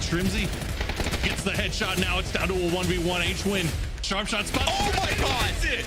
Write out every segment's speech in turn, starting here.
Trimsy gets the headshot. Now it's down to a 1v1. H-Win. Sharp shot spot. Oh my God. That's it.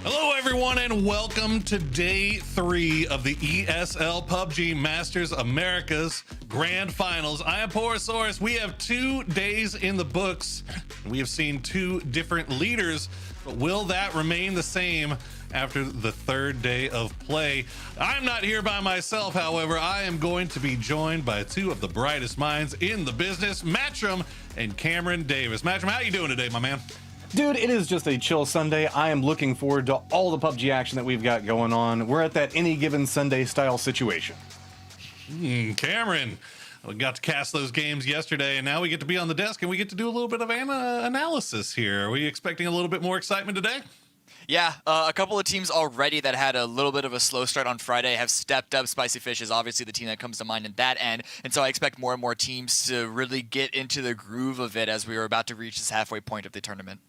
Hello everyone and welcome to day 3 of the ESL PUBG Masters Americas Grand Finals. I am Porosaurus. We have 2 days in the books. We have seen 2 different leaders, but will that remain the same after the 3rd day of play? I'm not here by myself, however. I am going to be joined by 2 of the brightest minds in the business, Matcham and Cameron Davis. Matcham, how you doing today, my man? Dude, it is just a chill Sunday. I am looking forward to all the PUBG action that we've got going on. We're at that any given Sunday style situation. Cameron, we got to cast those games yesterday, and now we get to be on the desk and we get to do a little bit of analysis here. Are we expecting a little bit more excitement today? Yeah, a couple of teams already that had a little bit of a slow start on Friday have stepped up. Spicy Fish is obviously the team that comes to mind in that end, and so I expect more and more teams to really get into the groove of it as we are about to reach this halfway point of the tournament.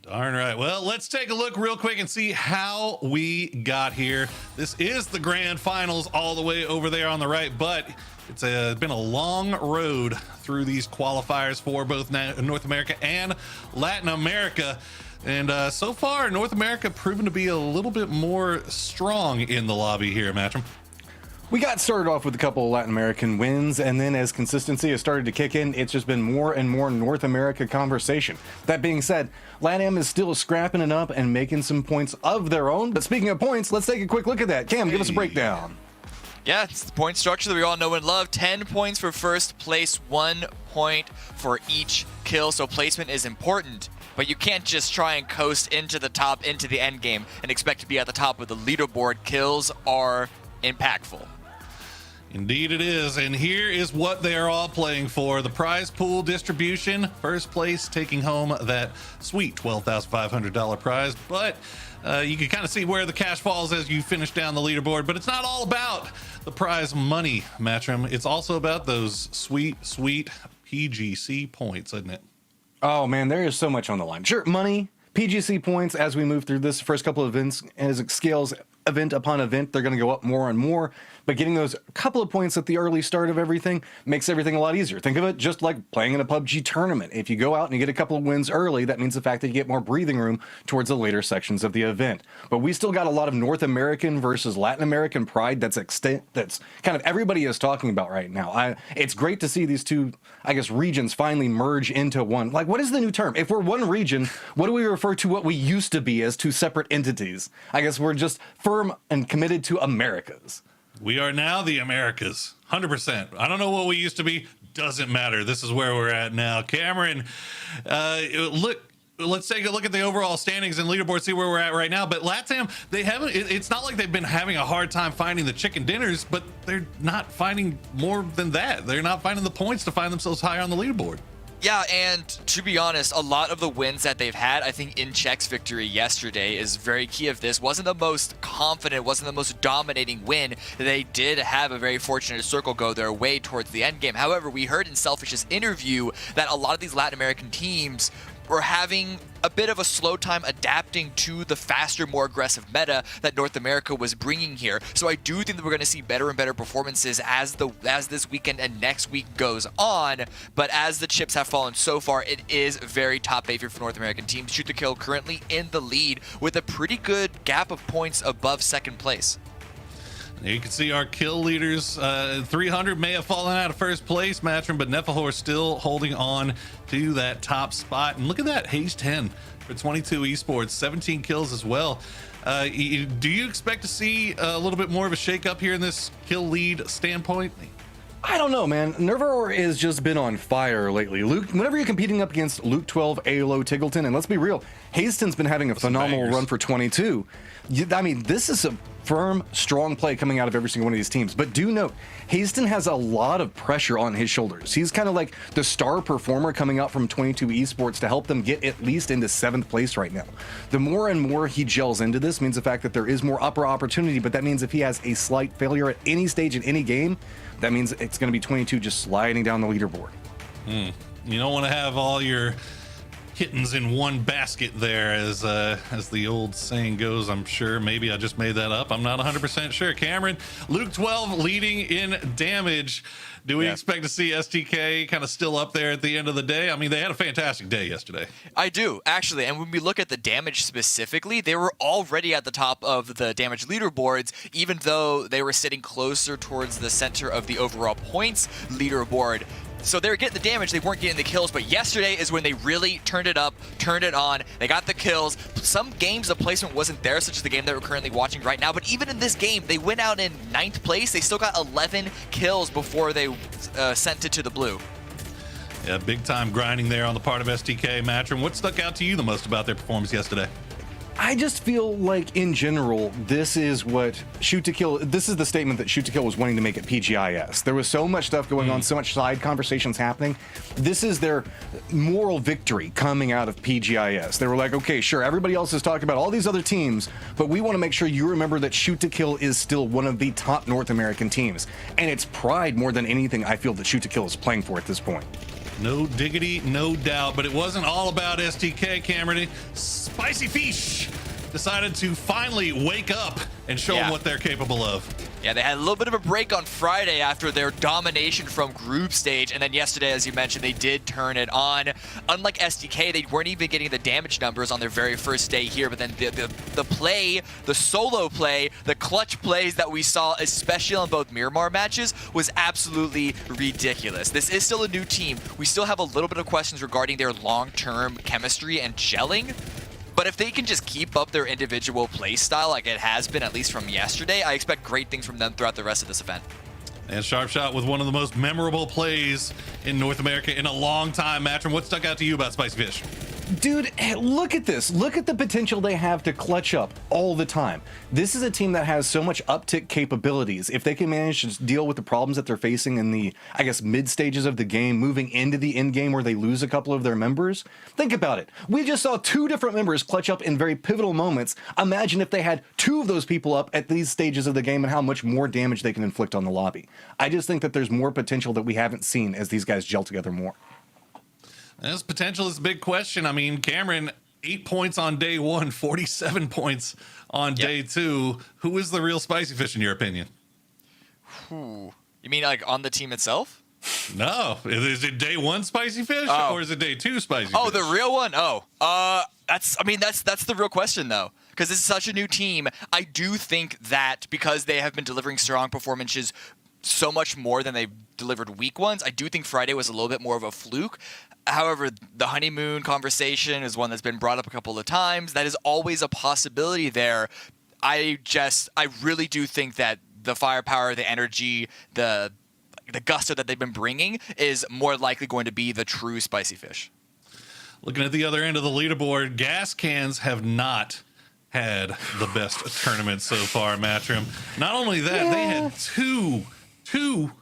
Darn right. Well, let's take a look real quick and see how we got here. This is the grand finals all the way over there on the right, but it's been a long road through these qualifiers for both North America and Latin America. And so far, North America proven to be a little bit more strong in the lobby here, Matcham. We got started off with a couple of Latin American wins, and then as consistency has started to kick in, it's just been more and more North America conversation. That being said, LATAM is still scrapping it up and making some points of their own. But speaking of points, let's take a quick look at that. Cam, give us a breakdown. Yeah, it's the point structure that we all know and love. 10 points for first place, 1 point for each kill, so placement is important. But you can't just try and coast into the top, into the end game, and expect to be at the top of the leaderboard. Kills are impactful. Indeed it is, and here is what they are all playing for. The prize pool distribution, first place taking home that sweet $12,500 prize, but you can kind of see where the cash falls as you finish down the leaderboard. But it's not all about the prize money, Matcham. It's also about those sweet PGC points, isn't it? Oh man, there is so much on the line. Sure, money, PGC points, as we move through this first couple of events, as it scales event upon event, they're going to go up more and more. But getting those couple of points at the early start of everything makes everything a lot easier. Think of it just like playing in a PUBG tournament. If you go out and you get a couple of wins early, that means the fact that you get more breathing room towards the later sections of the event. But we still got a lot of North American versus Latin American pride that's kind of everybody is talking about right now. It's great to see these two, I guess, regions finally merge into one. Like, what is the new term? If we're one region, what do we refer to what we used to be as 2 separate entities? I guess we're just firm and committed to Americas. We are now the Americas, 100%. I don't know what we used to be. Doesn't matter. This is where we're at now. Cameron, let's take a look at the overall standings and leaderboard, see where we're at right now. But LATAM, it's not like they've been having a hard time finding the chicken dinners, but they're not finding more than that. They're not finding the points to find themselves higher on the leaderboard. Yeah, and to be honest, a lot of the wins that they've had, I think InCheck's victory yesterday is very key of this. Wasn't the most confident, wasn't the most dominating win. They did have a very fortunate circle go their way towards the end game. However, we heard in Selfish's interview that a lot of these Latin American teams were having a bit of a slow time adapting to the faster, more aggressive meta that North America was bringing here. So I do think that we're going to see better and better performances as this weekend and next week goes on. But as the chips have fallen so far, it is very top favorite for North American teams. Shoot to Kill currently in the lead with a pretty good gap of points above second place. You can see our kill leaders. 300 may have fallen out of first place, Matcham, but Nefahor still holding on to that top spot. And look at that, Haze 10 for 22 Esports, 17 kills as well. Do you expect to see a little bit more of a shake up here in this kill lead standpoint? I don't know, man. Nervor has just been on fire lately. Luke, whenever you're competing up against Luke 12, ALO, Tiggleton, and let's be real, Haston's been having a phenomenal run for 22. I mean, this is a firm, strong play coming out of every single one of these teams. But do note, Haston has a lot of pressure on his shoulders. He's kind of like the star performer coming out from 22 Esports to help them get at least into 7th place right now. The more and more he gels into this means the fact that there is more upper opportunity, but that means if he has a slight failure at any stage in any game, that means it's going to be 22 just sliding down the leaderboard. You don't want to have all your kittens in one basket there, as the old saying goes. I'm sure, maybe I just made that up. I'm not 100% sure. Cameron, Luke 12 leading in damage. Do we expect to see STK kind of still up there at the end of the day? I mean, they had a fantastic day yesterday. I do, actually. And when we look at the damage specifically, they were already at the top of the damage leaderboards, even though they were sitting closer towards the center of the overall points leaderboard. So they were getting the damage, they weren't getting the kills, but yesterday is when they really turned it up, turned it on, they got the kills. Some games the placement wasn't there, such as the game that we're currently watching right now, but even in this game, they went out in 9th place, they still got 11 kills before they sent it to the blue. Yeah, big time grinding there on the part of STK. Matrim, what stuck out to you the most about their performance yesterday? I just feel like, in general, this is what Shoot to Kill, this is the statement that Shoot to Kill was wanting to make at PGIS. There was so much stuff going on, so much side conversations happening. This is their moral victory coming out of PGIS. They were like, okay, sure, everybody else is talking about all these other teams, but we want to make sure you remember that Shoot to Kill is still one of the top North American teams. And it's pride more than anything I feel that Shoot to Kill is playing for at this point. No diggity, no doubt, but it wasn't all about STK, Cameron. Spicy Fish decided to finally wake up and show them what they're capable of. Yeah, they had a little bit of a break on Friday after their domination from group stage, and then yesterday, as you mentioned, they did turn it on. Unlike SDK, they weren't even getting the damage numbers on their very first day here, but then the play, the solo play, the clutch plays that we saw, especially on both Miramar matches, was absolutely ridiculous. This is still a new team. We still have a little bit of questions regarding their long-term chemistry and gelling. But if they can just keep up their individual play style like it has been, at least from yesterday, I expect great things from them throughout the rest of this event. And Sharpshot with one of the most memorable plays in North America in a long time. Matrim, what stuck out to you about Spicy Fish? Dude, look at this. Look at the potential they have to clutch up all the time. This is a team that has so much uptick capabilities. If they can manage to deal with the problems that they're facing in the, I guess, mid stages of the game, moving into the end game where they lose a couple of their members, think about it. We just saw 2 different members clutch up in very pivotal moments. Imagine if they had 2 of those people up at these stages of the game and how much more damage they can inflict on the lobby. I just think that there's more potential that we haven't seen as these guys gel together more. This potential is a big question. I mean, Cameron, 8 points on day 1, 47 points on day 2. Who is the real Spicy Fish in your opinion? You mean like on the team itself? No. Is it day 1 Spicy Fish or is it day 2 Spicy Fish? Oh, the real one? That's the real question though. Because this is such a new team. I do think that because they have been delivering strong performances so much more than they've delivered weak ones, I do think Friday was a little bit more of a fluke. However, the honeymoon conversation is one that's been brought up a couple of times. That is always a possibility there. I really do think that the firepower, the energy, the gusto that they've been bringing is more likely going to be the true Spicy Fish. Looking at the other end of the leaderboard, gas cans have not had the best tournament so far, Matrim. Not only that, they had two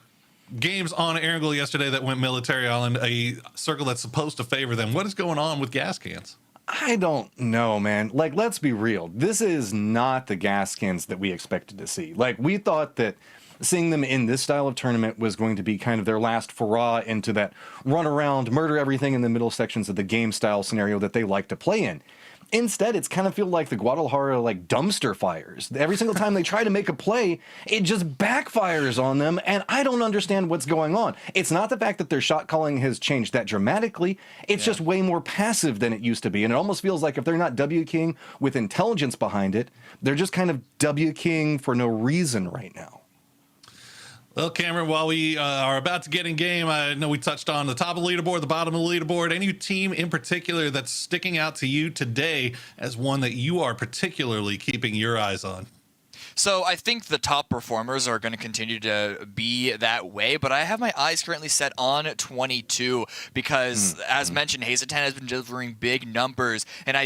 games on Erangel yesterday that went Military Island, a circle that's supposed to favor them. What is going on with gas cans? I don't know, man. Like, let's be real. This is not the gas cans that we expected to see. Like, we thought that seeing them in this style of tournament was going to be kind of their last hurrah into that run around, murder everything in the middle sections of the game style scenario that they like to play in. Instead, it's kind of feel like the Guadalajara like dumpster fires. Every single time they try to make a play, it just backfires on them, and I don't understand what's going on. It's not the fact that their shot calling has changed that dramatically. It's just way more passive than it used to be, and it almost feels like if they're not W-King with intelligence behind it, they're just kind of W-King for no reason right now. Well, Cameron, while we are about to get in game, I know we touched on the top of the leaderboard, the bottom of the leaderboard. Any team in particular that's sticking out to you today as one that you are particularly keeping your eyes on? So I think the top performers are going to continue to be that way, but I have my eyes currently set on 22 because, as mentioned, Hazeton has been delivering big numbers, and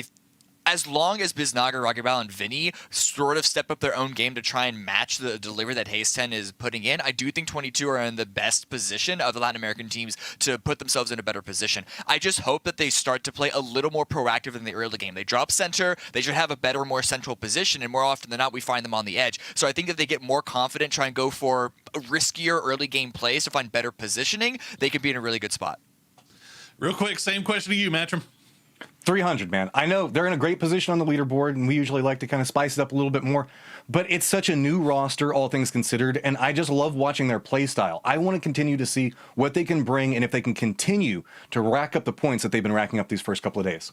as long as Biznaga, Ragabal, and Vinny sort of step up their own game to try and match the delivery that Hazeton is putting in, I do think 22 are in the best position of the Latin American teams to put themselves in a better position. I just hope that they start to play a little more proactive in the early game. They drop center, they should have a better, more central position, and more often than not, we find them on the edge. So I think if they get more confident, try and go for riskier early game plays to find better positioning, they could be in a really good spot. Real quick, same question to you, Matrim. 300, man. I know they're in a great position on the leaderboard, and we usually like to kind of spice it up a little bit more, but it's such a new roster, all things considered, and I just love watching their play style. I want to continue to see what they can bring and if they can continue to rack up the points that they've been racking up these first couple of days.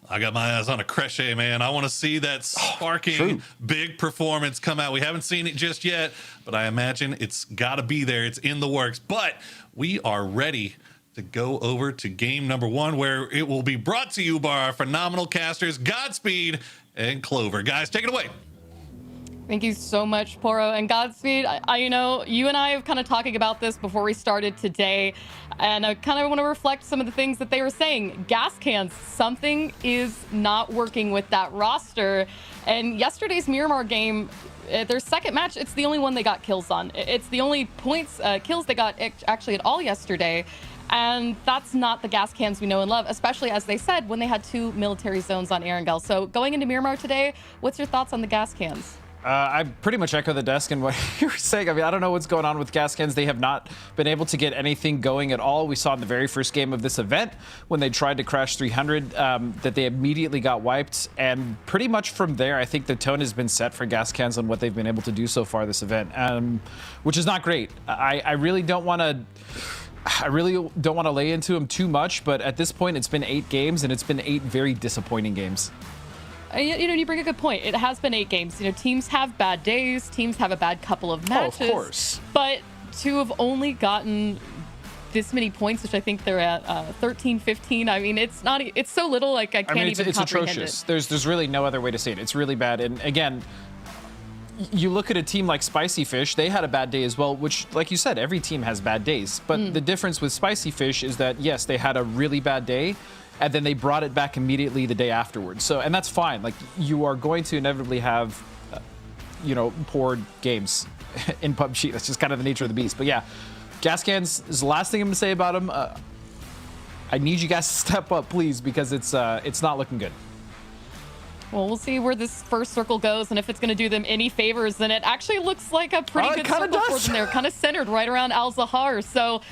I got my eyes on a Cresce, man. I want to see that sparking big performance come out. We haven't seen it just yet, but I imagine it's got to be there. It's in the works, but we are ready to go over to game number 1, where it will be brought to you by our phenomenal casters, Godspeed and Clover. Guys, take it away. Thank you so much, Poro and Godspeed. You know, you and I have kind of talking about this before we started today, and I kind of want to reflect some of the things that they were saying. Gas cans, something is not working with that roster. And yesterday's Miramar game, their second match, it's the only one they got kills on. It's the only kills they got actually at all yesterday. And that's not the gas cans we know and love, especially, as they said, when they had 2 military zones on Erangel. So going into Miramar today, what's your thoughts on the gas cans? I pretty much echo the desk and what you were saying. I mean, I don't know what's going on with gas cans. They have not been able to get anything going at all. We saw in the very first game of this event when they tried to crash 300 that they immediately got wiped. And pretty much from there, I think the tone has been set for gas cans on what they've been able to do so far this event, which is not great. I really don't want to lay into them too much, but at this point, it's been 8 games, and it's been 8 very disappointing games. You know, you bring a good point. It has been 8 games. You know, teams have bad days. Teams have a bad couple of matches. Oh, of course. But to have only gotten this many points, which I think they're at 13, 15. I mean, it's not. It's so little. Like I can't even it's comprehend atrocious. it. There's really no other way to say it. It's really bad. And again, you look at a team like Spicy Fish, they had a bad day as well, which, like you said, every team has bad days. But the difference with Spicy Fish is that, yes, they had a really bad day, and then they brought it back immediately the day afterwards. So, and that's fine. Like, you are going to inevitably have, poor games in PUBG. That's just kind of the nature of the beast. But yeah, gas cans is the last thing I'm going to say about them. I need you guys to step up, please, because it's not looking good. Well, we'll see where this first circle goes and if it's going to do them any favors. And it actually looks like a pretty good circle for them. They're kind of centered right around Al Zahar. So,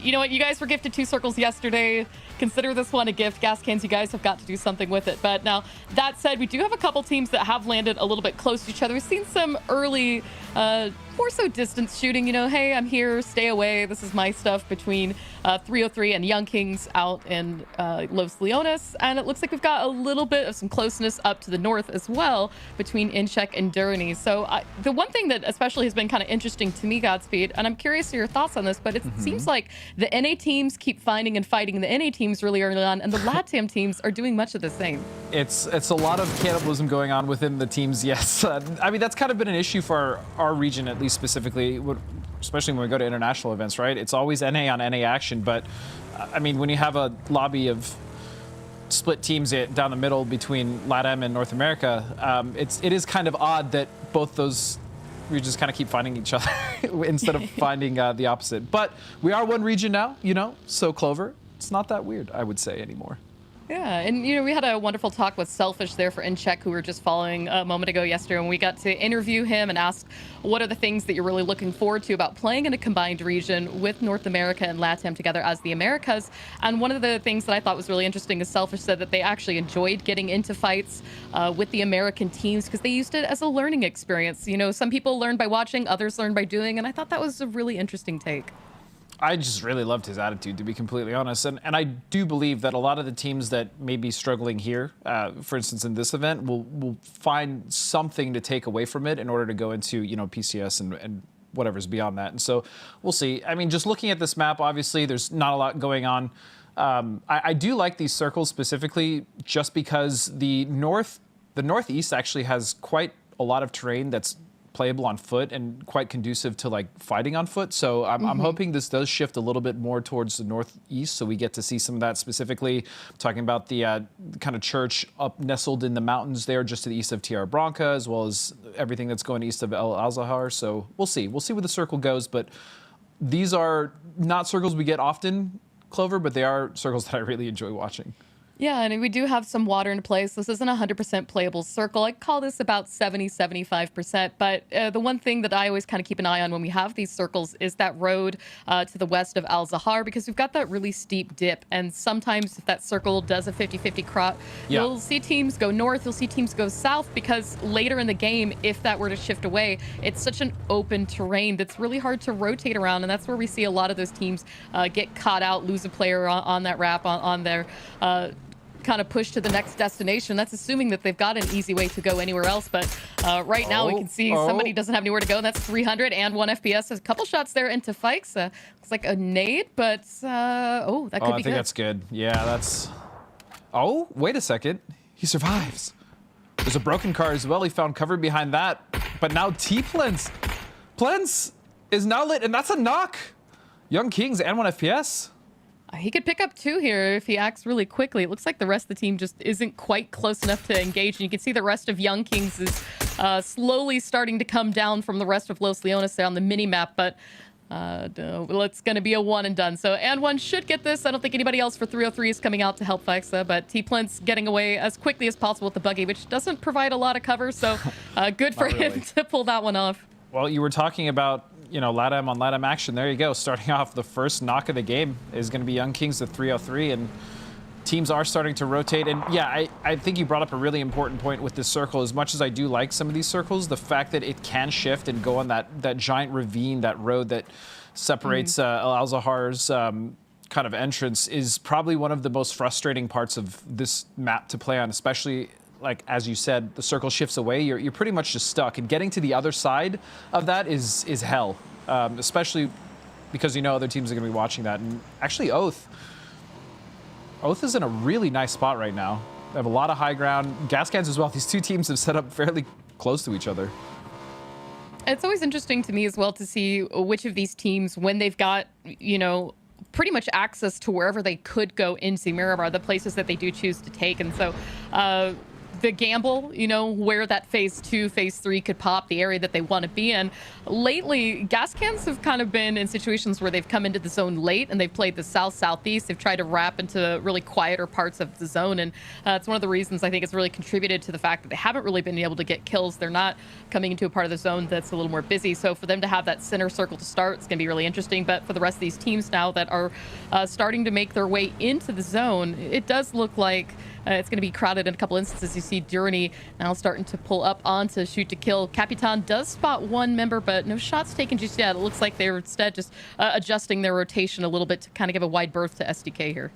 you know what? You guys were gifted 2 circles yesterday. Consider this one a gift. Gas cans, you guys have got to do something with it. But now, that said, we do have a couple teams that have landed a little bit close to each other. We've seen some early, more so distance shooting. You know, hey, I'm here, stay away. This is my stuff between 303 and Young Kings out in Los Leones. And it looks like we've got a little bit of some closeness up to the north as well between Incheck and Durrani. So the one thing that especially has been kind of interesting to me, Godspeed, and I'm curious to your thoughts on this, but it seems like the NA teams keep finding and fighting the NA teams really early on, and the LATAM teams are doing much of the same. It's a lot of cannibalism going on within the teams, yes. I mean, that's kind of been an issue for our region, at least specifically, especially when we go to international events, right? It's always NA on NA action, but I mean, when you have a lobby of split teams down the middle between LATAM and North America, it is kind of odd that both those regions kind of keep finding each other instead of finding the opposite. But we are one region now, so Clover, it's not that weird, I would say, anymore. Yeah, and we had a wonderful talk with Selfish there for Incheck, who we were just following a moment ago yesterday, and we got to interview him and ask what are the things that you're really looking forward to about playing in a combined region with North America and LATAM together as the Americas. And one of the things that I thought was really interesting is Selfish said that they actually enjoyed getting into fights with the American teams because they used it as a learning experience. Some people learn by watching, others learn by doing, and I thought that was a really interesting take. I just really loved his attitude, to be completely honest. And I do believe that a lot of the teams that may be struggling here, for instance, in this event, will find something to take away from it in order to go into, PCS and whatever's beyond that. And so we'll see. I mean, just looking at this map, obviously, there's not a lot going on. I do like these circles specifically just because the northeast actually has quite a lot of terrain that's playable on foot and quite conducive to like fighting on foot. So I'm hoping this does shift a little bit more towards the northeast, so we get to see some of that. Specifically talking about the kind of church up nestled in the mountains there just to the east of Tierra Blanca, as well as everything that's going east of El Alzahar. So we'll see where the circle goes, but these are not circles we get often, Clover, but they are circles that I really enjoy watching. Yeah, and we do have some water in place. This isn't a 100% playable circle. I'd call this about 70-75%. But the one thing that I always kind of keep an eye on when we have these circles is that road to the west of Al Zahar, because we've got that really steep dip. And sometimes if that circle does a 50-50 crop, you'll see teams go north, you'll see teams go south, because later in the game, if that were to shift away, it's such an open terrain that's really hard to rotate around. And that's where we see a lot of those teams get caught out, lose a player on that wrap, on their kind of push to the next destination. That's assuming that they've got an easy way to go anywhere else. But right now we can see somebody doesn't have anywhere to go. And that's 300 and 1 FPS. There's a couple shots there into Fikes. Looks like a nade, but that could be good. I think that's good. Yeah, that's... Oh, wait a second. He survives. There's a broken car as well. He found cover behind that. But now T-Plens. Plens is now lit, and that's a knock. Young Kings and 1 FPS. He could pick up 2 here if he acts really quickly. It looks like the rest of the team just isn't quite close enough to engage. And you can see the rest of Young Kings is slowly starting to come down from the rest of Los Leones there on the mini-map. But it's going to be a one and done. So, and one should get this. I don't think anybody else for 303 is coming out to help Fixa, but T-Plent's getting away as quickly as possible with the buggy, which doesn't provide a lot of cover. So good for him to pull that one off. Well, you were talking about, LATAM on LATAM action. There you go. Starting off, the first knock of the game is going to be Young Kings at 303, and teams are starting to rotate. And yeah, I think you brought up a really important point with this circle. As much as I do like some of these circles, the fact that it can shift and go on that giant ravine, that road that separates El Alzahar's kind of entrance, is probably one of the most frustrating parts of this map to play on, especially like, as you said, the circle shifts away, you're pretty much just stuck. And getting to the other side of that is hell, especially because other teams are going to be watching that. And actually, Oath is in a really nice spot right now. They have a lot of high ground. Gas cans as well. These two teams have set up fairly close to each other. It's always interesting to me as well to see which of these teams, when they've got, pretty much access to wherever they could go into Miramar, the places that they do choose to take. And so the gamble, where that phase 2, phase 3 could pop, the area that they want to be in. Lately, gas cans have kind of been in situations where they've come into the zone late and they've played the south-southeast. They've tried to wrap into really quieter parts of the zone. And it's one of the reasons I think it's really contributed to the fact that they haven't really been able to get kills. They're not coming into a part of the zone that's a little more busy. So for them to have that center circle to start, it's going to be really interesting. But for the rest of these teams now that are starting to make their way into the zone, it does look like it's going to be crowded in a couple instances. You see Journey now starting to pull up onto shoot to kill. Capitan does spot one member, but no shots taken just yet. It looks like they're instead just adjusting their rotation a little bit to kind of give a wide berth to SDK here.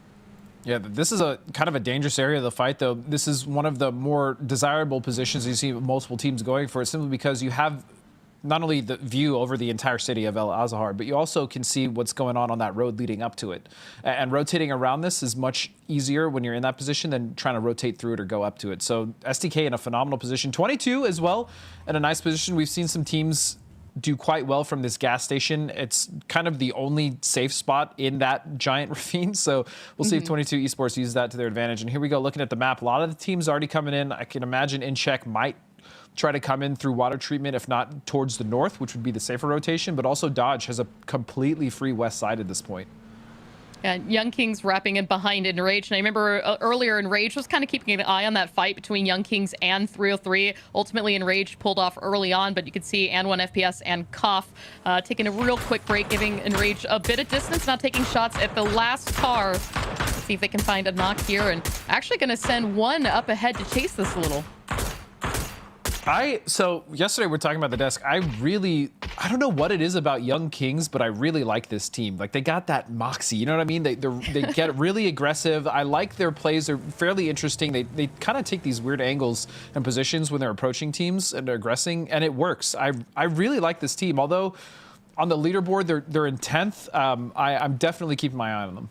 Yeah, this is a kind of a dangerous area of the fight, though. This is one of the more desirable positions you see multiple teams going for, simply because you have not only the view over the entire city of El Azahar, but you also can see what's going on that road leading up to it. And rotating around this is much easier when you're in that position than trying to rotate through it or go up to it. So SDK in a phenomenal position. 22 as well in a nice position. We've seen some teams do quite well from this gas station. It's kind of the only safe spot in that giant ravine. So we'll see if 22 Esports uses that to their advantage. And here we go, looking at the map. A lot of the teams already coming in. I can imagine InCheck might try to come in through water treatment, if not towards the north, which would be the safer rotation. But also Dodge has a completely free west side at this point. And Young Kings wrapping in behind Enraged. And I remember earlier Enraged was kind of keeping an eye on that fight between Young Kings and 303. Ultimately, Enraged pulled off early on, but you could see and 1 FPS and Koff taking a real quick break, giving Enraged a bit of distance, now taking shots at the last car. Let's see if they can find a knock here, and actually going to send one up ahead to chase this a little. So yesterday we were talking about the desk. I don't know what it is about Young Kings, but I really like this team. Like, they got that moxie, you know what I mean? They get really aggressive. I like their plays. They're fairly interesting. They kind of take these weird angles and positions when they're approaching teams and they're aggressing, and it works. I really like this team. Although on the leaderboard they're in 10th, I'm definitely keeping my eye on them.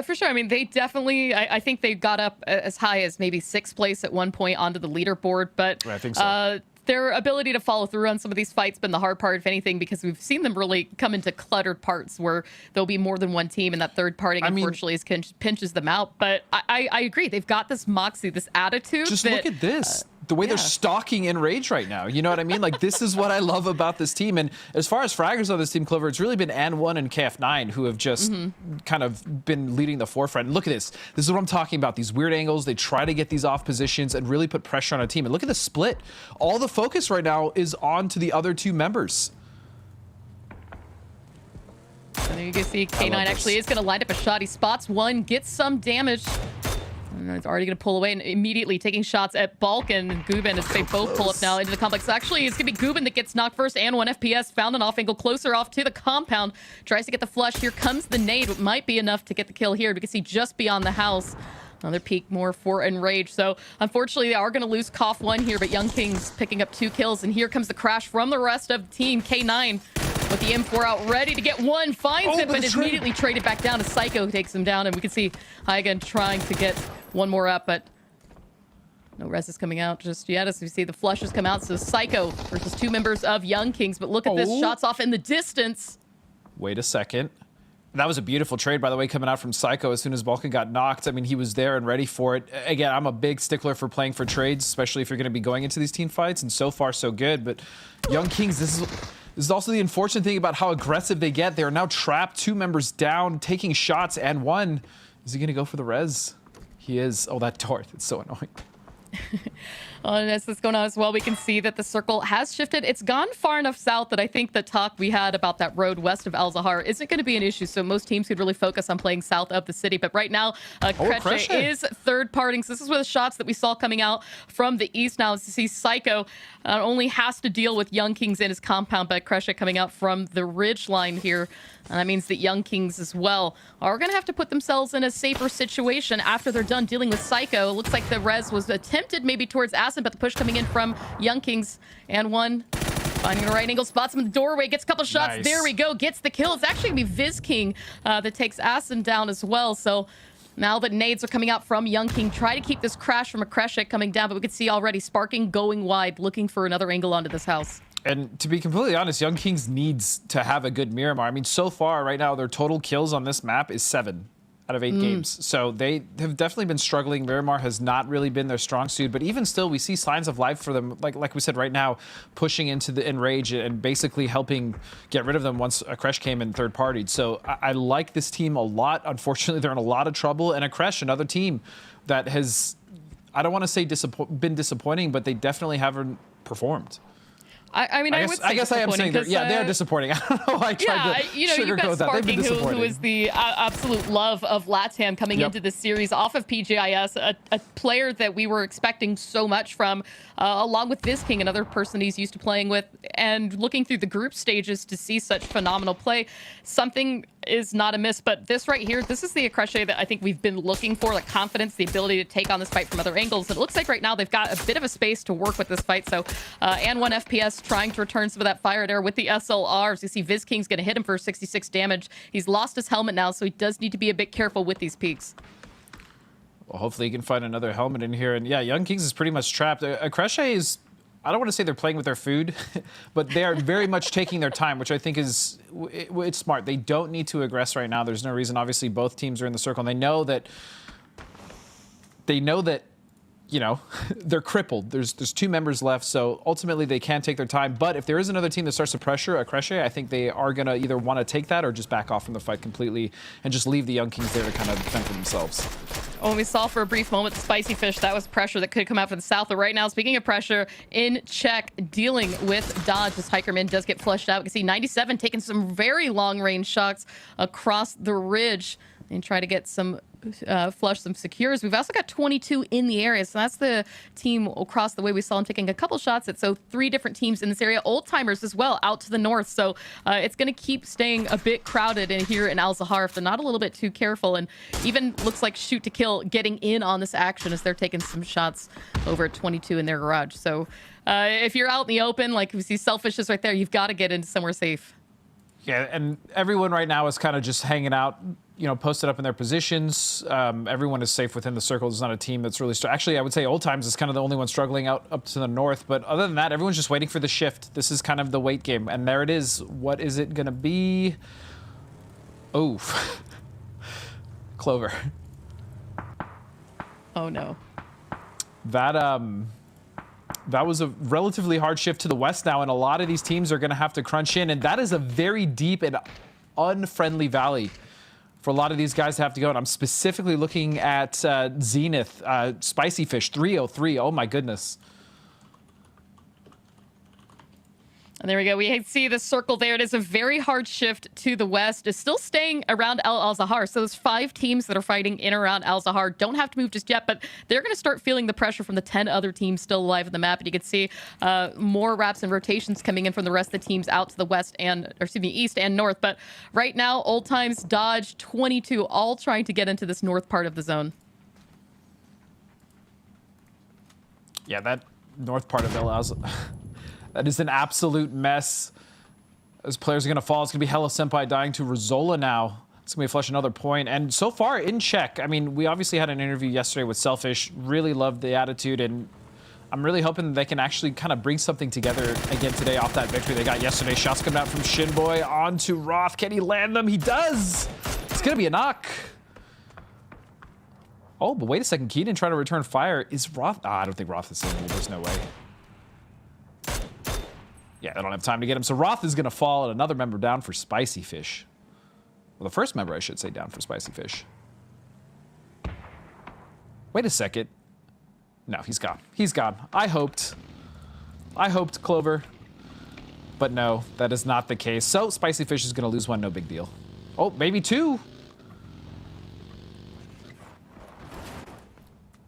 For sure. I mean, they definitely, I think they got up as high as maybe 6th place at one point onto the leaderboard. But I think so. their ability to follow through on some of these fights been the hard part, if anything, because we've seen them really come into cluttered parts where there'll be more than one team, and that third party, unfortunately, pinches them out. But I agree. They've got this moxie, this attitude. Just look at this. The way they're stalking Enrage right now. You know what I mean? Like, this is what I love about this team. And as far as fraggers on this team, Clover, it's really been N1 and KF9 who have just kind of been leading the forefront. And look at this. This is what I'm talking about. These weird angles. They try to get these off positions and really put pressure on a team. And look at the split. All the focus right now is on to the other two members. And there you can see K9 actually is going to line up a shot. He spots one, gets some damage. And it's already going to pull away and immediately taking shots at Bulk and Gubin as they both pull up now into the complex. Actually, it's going to be Gubin that gets knocked first, and 1FPS found an off angle closer off to the compound. Tries to get the flush. Here comes the nade. It might be enough to get the kill here. We can see just beyond the house. Another peek more for Enrage. So unfortunately, they are going to lose Koff 1 here, but Young Kings picking up 2 kills. And here comes the crash from the rest of the team. K9 with the M4 out, ready to get one. Finds it, but is immediately traded back down as Psycho takes him down. And we can see Hygen trying to get one more up, but no res is coming out just yet as we see the flushes come out. So Psycho versus 2 members of Young Kings. But look at this, shots off in the distance. Wait a second. That was a beautiful trade, by the way, coming out from Psycho as soon as Balkan got knocked. I mean, he was there and ready for it. Again, I'm a big stickler for playing for trades, especially if you're going to be going into these team fights, and so far so good. But Young Kings, this is also the unfortunate thing about how aggressive they get. They are now trapped, 2 members down, taking shots, and one. Is he going to go for the res? He is. Oh, that dart. It's so annoying. And as this is going on as well, we can see that the circle has shifted. It's gone far enough south that I think the talk we had about that road west of Al Zahar isn't going to be an issue. So most teams could really focus on playing south of the city. But right now, Kreche is third parting. So this is where the shots that we saw coming out from the east now is to see Psycho only has to deal with Young Kings in his compound, but Kreche coming out from the ridge line here. And that means that Young Kings as well are going to have to put themselves in a safer situation after they're done dealing with Psycho. It looks like the res was attempted maybe towards Acid, but the push coming in from Young Kings. And one finding the right angle, spots him in the doorway, gets a couple shots. Nice. There we go, gets the kill. It's actually going to be Viz King that takes Acid down as well. So now that nades are coming out from Young King, try to keep this crash from a Kreche coming down, but we can see already Sparking going wide, looking for another angle onto this house. And to be completely honest, Young Kings needs to have a good Miramar. I mean, so far right now, their total kills on this map is 7 out of 8 games. So they have definitely been struggling. Miramar has not really been their strong suit, but even still, we see signs of life for them. Like we said right now, pushing into the Enrage and basically helping get rid of them once a Kreche came in third partied. So I like this team a lot. Unfortunately, they're in a lot of trouble. And a Kreche, another team that has, I don't want to say been disappointing, but they definitely haven't performed. I mean, I guess I am saying that. Yeah, they are disappointing. I don't know. I tried to you've got Sparking, who is the absolute love of LATAM coming into this series off of PGIS, a player that we were expecting so much from, along with Viz King, another person he's used to playing with, and looking through the group stages to see such phenomenal play. Something is not amiss, but this right here, this is the Kreche that I think we've been looking for, the confidence, the ability to take on this fight from other angles. And it looks like right now they've got a bit of a space to work with this fight. So, and 1FPS trying to return some of that fire there with the SLRs. You see Viz King's going to hit him for 66 damage. He's lost his helmet now, so he does need to be a bit careful with these peaks. Well, hopefully he can find another helmet in here. And yeah, Young Kings is pretty much trapped. Kreche is, I don't want to say they're playing with their food, but they are very much taking their time, which I think is, it's smart. They don't need to aggress right now. There's no reason. Obviously, both teams are in the circle, and they know that, you know, they're crippled. There's 2 members left, so ultimately they can take their time. But if there is another team that starts to pressure a Kreche, I think they are going to either want to take that or just back off from the fight completely and just leave the Young Kings there to kind of defend for themselves. Oh, we saw for a brief moment the Spicy Fish. That was pressure that could come out from the south. But right now, speaking of pressure, in check, dealing with dodge as Hikerman does get flushed out. We can see 97 taking some very long-range shots across the ridge and try to get some flush some secures. We've also got 22 in the area, so that's the team across the way. We saw him taking a couple shots at, so 3 different teams in this area. Old timers as well out to the north, so it's going to keep staying a bit crowded in here in Al Zahar if they're not a little bit too careful. And even looks like Shoot to Kill getting in on this action as they're taking some shots over at 22 in their garage. So if you're out in the open, like we see Selfishness right there, you've got to get into somewhere safe. Yeah, and everyone right now is kind of just hanging out, you know, posted up in their positions. Everyone is safe within the circle. There's not a team that's really... Actually, I would say Old Times is kind of the only one struggling out up to the north. But other than that, everyone's just waiting for the shift. This is kind of the wait game. And there it is. What is it going to be? Oh. Clover. Oh, no. That was a relatively hard shift to the west now, and a lot of these teams are going to have to crunch in, and that is a very deep and unfriendly valley for a lot of these guys to have to go. And I'm specifically looking at Zenith, Spicy Fish, 303. Oh, my goodness. And there we go. We see the circle there. It is a very hard shift to the west. It's still staying around Al-Zahar. So those 5 teams that are fighting in around Al-Zahar don't have to move just yet, but they're going to start feeling the pressure from the 10 other teams still alive in the map. And you can see more wraps and rotations coming in from the rest of the teams out to the west and, or excuse me, east and north. But right now, Old Times, Dodge, 22, all trying to get into this north part of the zone. Yeah, that north part of Al-Zahar. That is an absolute mess. Those players are going to fall. It's going to be Hello Senpai dying to Rizola now. It's going to be flush another point. And so far in check, I mean, we obviously had an interview yesterday with Selfish. Really loved the attitude. And I'm really hoping that they can actually kind of bring something together again today off that victory they got yesterday. Shots coming out from Shinboy onto Roth. Can he land them? He does. It's going to be a knock. Oh, but wait a second. Keaton trying to return fire. Is Roth? I don't think Roth is savable. There's no way. Yeah, they don't have time to get him. So Roth is going to fall, and another member down for Spicy Fish. Well, the first member, I should say, down for Spicy Fish. Wait a second. No, he's gone. He's gone. I hoped, Clover. But no, that is not the case. So Spicy Fish is going to lose one, no big deal. Oh, maybe 2.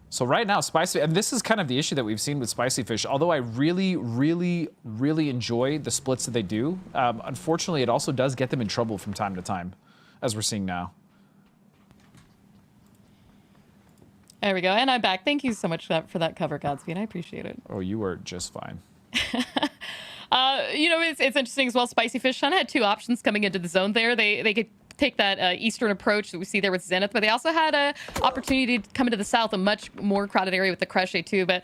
So right now, Spicy, and this is kind of the issue that we've seen with Spicy Fish. Although I really, really, really enjoy the splits that they do, unfortunately, it also does get them in trouble from time to time, as we're seeing now. There we go. And I'm back. Thank you so much for that cover, Godspeed. I appreciate it. Oh, you were just fine. You know, it's interesting as well. Spicy Fish kind of had 2 options coming into the zone there. They could take that eastern approach that we see there with Zenith, but they also had an opportunity to come into the south, a much more crowded area with the Crochet too, but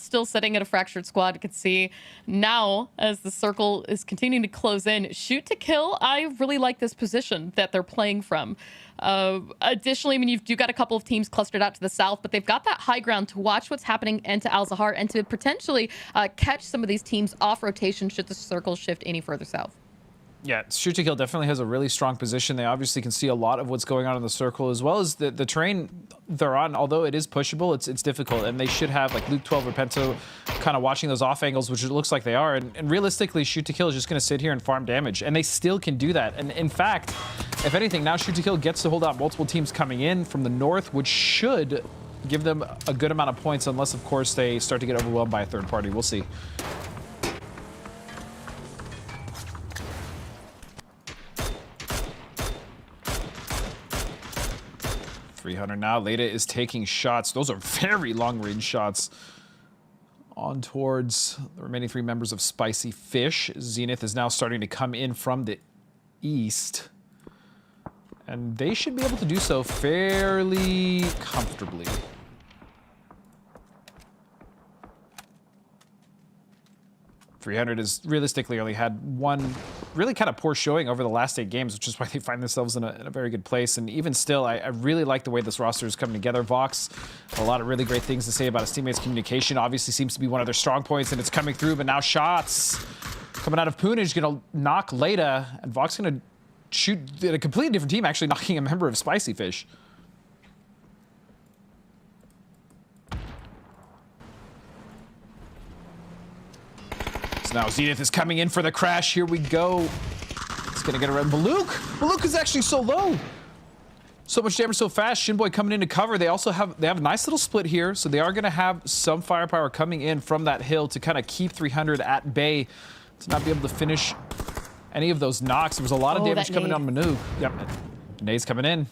still sitting at a fractured squad. You can see now as the circle is continuing to close in, shoot to kill. I really like this position that they're playing from. Additionally, I mean, you've got a couple of teams clustered out to the south, but they've got that high ground to watch what's happening into Al-Zahar and to potentially catch some of these teams off rotation should the circle shift any further south. Yeah, Shoot to Kill definitely has a really strong position. They obviously can see a lot of what's going on in the circle, as well as the terrain they're on. Although it is pushable, it's difficult, and they should have like Luke 12 or Pento kind of watching those off angles, which it looks like they are. And realistically, Shoot to Kill is just going to sit here and farm damage, and they still can do that. And in fact, if anything, now Shoot to Kill gets to hold out multiple teams coming in from the north, which should give them a good amount of points, unless, of course, they start to get overwhelmed by a third party. We'll see. 300 now. Leda is taking shots. Those are very long-range shots. On towards the remaining 3 members of Spicy Fish. Zenith is now starting to come in from the east. And they should be able to do so fairly comfortably. .300 has realistically only had one really kind of poor showing over the last 8 games, which is why they find themselves in a very good place. And even still, I really like the way this roster is coming together. Vox, a lot of really great things to say about his teammates' communication. Obviously seems to be one of their strong points, and it's coming through. But now shots coming out of Poonage going to knock Leda, and Vox going to shoot a completely different team, actually knocking a member of Spicy Fish. Now Zenith is coming in for the crash. Here we go. It's gonna get around Baluk. Baluk is actually so low. So much damage so fast. Shinboy coming in to cover. They have a nice little split here, so they are gonna have some firepower coming in from that hill to kind of keep 300 at bay to not be able to finish any of those knocks. There was a lot of damage coming on Manu. Yep, Nade's coming in.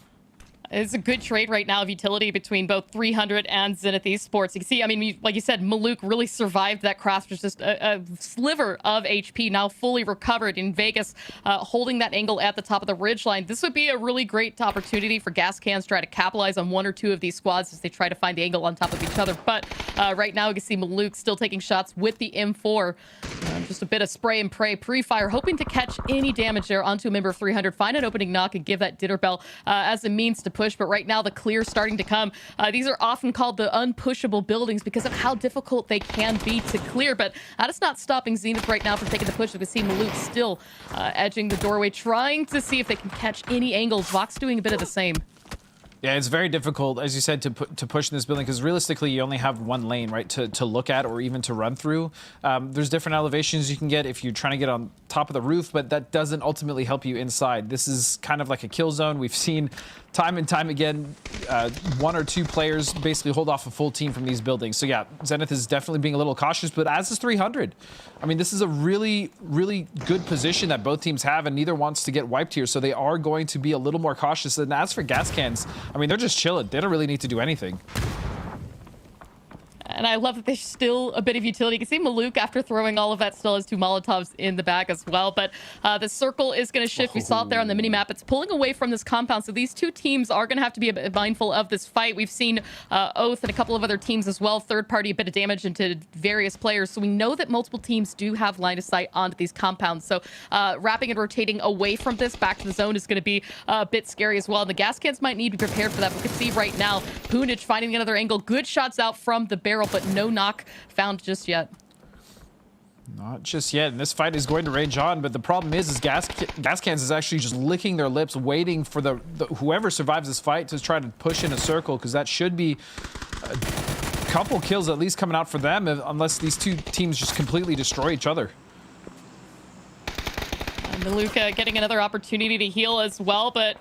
It's a good trade right now of utility between both 300 and Zenith Esports. You can see, I mean, like you said, Maluk really survived that crash. There's just a sliver of HP, now fully recovered in Vegas, holding that angle at the top of the ridgeline. This would be a really great opportunity for gas cans to try to capitalize on one or two of these squads as they try to find the angle on top of each other. But right now, you can see Maluk still taking shots with the M4. Just a bit of spray and pray pre-fire, hoping to catch any damage there onto a member of 300, find an opening knock, and give that dinner bell as a means to push. But right now, the clear's starting to come. These are often called the unpushable buildings because of how difficult they can be to clear. But that is not stopping Zenith right now from taking the push. We can see Maluk still edging the doorway, trying to see if they can catch any angles. Vox doing a bit of the same. Yeah, it's very difficult, as you said, to push in this building because realistically, you only have one lane, right, to look at or even to run through. There's different elevations you can get if you're trying to get on top of the roof, but that doesn't ultimately help you inside. This is kind of like a kill zone. We've seen time and time again, one or two players basically hold off a full team from these buildings. So yeah, Zenith is definitely being a little cautious, but as is 300. I mean, this is a really, really good position that both teams have, and neither wants to get wiped here, so they are going to be a little more cautious. And as for gas cans, I mean, they're just chilling. They don't really need to do anything. And I love that there's still a bit of utility. You can see Maluk, after throwing all of that, still has 2 Molotovs in the bag as well. But the circle is going to shift. We saw it there on the minimap. It's pulling away from this compound. So these two teams are going to have to be a bit mindful of this fight. We've seen Oath and a couple of other teams as well. Third party, a bit of damage into various players. So we know that multiple teams do have line of sight onto these compounds. So wrapping and rotating away from this back to the zone is going to be a bit scary as well. And the gas cans might need to be prepared for that. We can see right now, Punich finding another angle. Good shots out from the barrel, but no knock found just yet. Not just yet, and this fight is going to rage on, but the problem is gas cans is actually just licking their lips, waiting for the whoever survives this fight to try to push in a circle, because that should be a couple kills at least coming out for them, unless these two teams just completely destroy each other. Maluka getting another opportunity to heal as well, but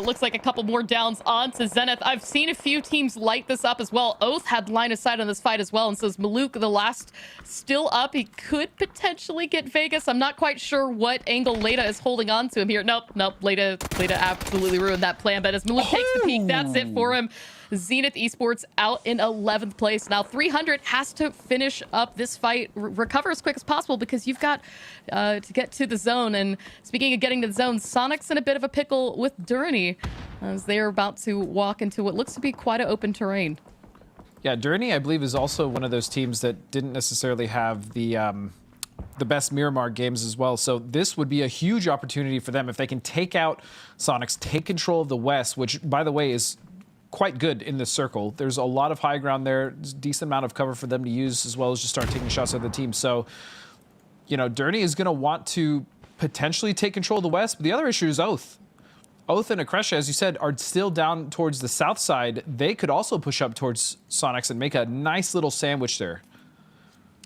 looks like a couple more downs onto Zenith. I've seen a few teams light this up as well. Oath had line of sight on this fight as well, and so is Maluk, the last still up. He could potentially get Vegas. I'm not quite sure what angle Leda is holding on to him here. Nope. Leda absolutely ruined that plan, but as Maluk takes the peek, that's it for him. Zenith Esports out in 11th place. Now 300 has to finish up this fight, recover as quick as possible, because you've got to get to the zone. And speaking of getting to the zone, Sonic's in a bit of a pickle with Durny as they're about to walk into what looks to be quite an open terrain. Yeah, Durny, I believe, is also one of those teams that didn't necessarily have the best Miramar games as well. So this would be a huge opportunity for them if they can take out Sonics, take control of the West, which, by the way, is quite good in this circle. There's a lot of high ground there. There's a decent amount of cover for them to use, as well as just start taking shots at the team. So, you know, Durny is going to want to potentially take control of the West, but the other issue is Oath. Oath and Akresha, as you said, are still down towards the south side. They could also push up towards Sonics and make a nice little sandwich there.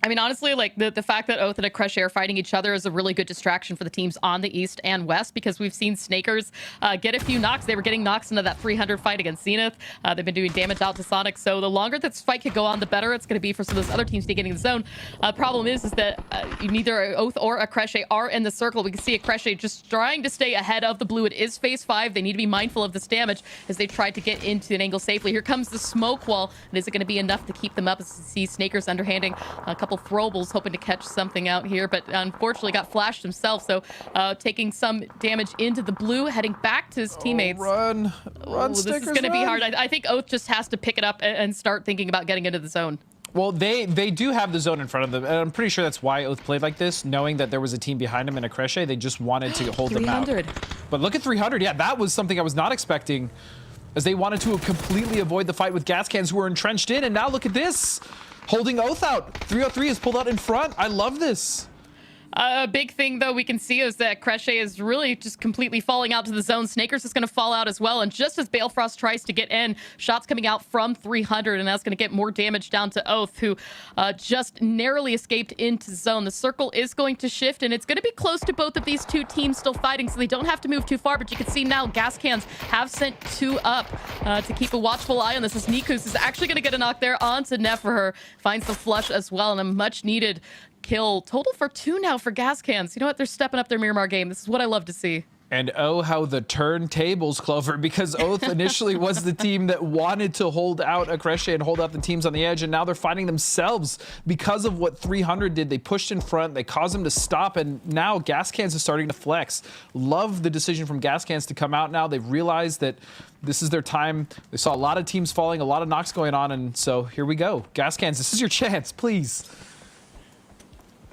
I mean, honestly, like the fact that Oath and Akresha are fighting each other is a really good distraction for the teams on the east and west, because we've seen Snakers get a few knocks. They were getting knocks into that 300 fight against Zenith. They've been doing damage out to Sonic. So the longer this fight could go on, the better it's going to be for some of those other teams to get in the zone. Problem is that neither Oath or Akresha are in the circle. We can see Akresha just trying to stay ahead of the blue. It is phase 5. They need to be mindful of this damage as they try to get into an angle safely. Here comes the smoke wall. And is it going to be enough to keep them up? As you see Snakers underhanding a couple throwables, hoping to catch something out here, but unfortunately got flashed himself. So taking some damage into the blue, heading back to his teammates. Run, this is going to be hard. I think Oath just has to pick it up and start thinking about getting into the zone. Well, they do have the zone in front of them, and I'm pretty sure that's why Oath played like this, knowing that there was a team behind him in Akresha. They just wanted to hold them out. But look at 300. Yeah, that was something I was not expecting, as they wanted to completely avoid the fight with gas cans, who were entrenched in, and now look at this. Holding Oath out. 303 is pulled out in front. I love this. A big thing, though, we can see is that Kreshe is really just completely falling out to the zone. Snakers is going to fall out as well. And just as Balefrost tries to get in, shots coming out from 300, and that's going to get more damage down to Oath, who just narrowly escaped into zone. The circle is going to shift, and it's going to be close to both of these two teams still fighting, so they don't have to move too far. But you can see now gas cans have sent 2 up to keep a watchful eye on this, as Nikus is actually going to get a knock there onto Neferher. Finds the flush as well, and a much-needed kill. Total for 2 now for gas cans. You know what? They're stepping up their Miramar game. This is what I love to see. And oh, how the turntables, Clover, because Oath initially was the team that wanted to hold out Akreshie and hold out the teams on the edge, and now they're fighting themselves because of what 300 did. They pushed in front, they caused them to stop, and now Gas Cans is starting to flex. Love the decision from Gas Cans to come out now. They've realized that this is their time. They saw a lot of teams falling, a lot of knocks going on, and so here we go. Gas Cans, this is your chance, please.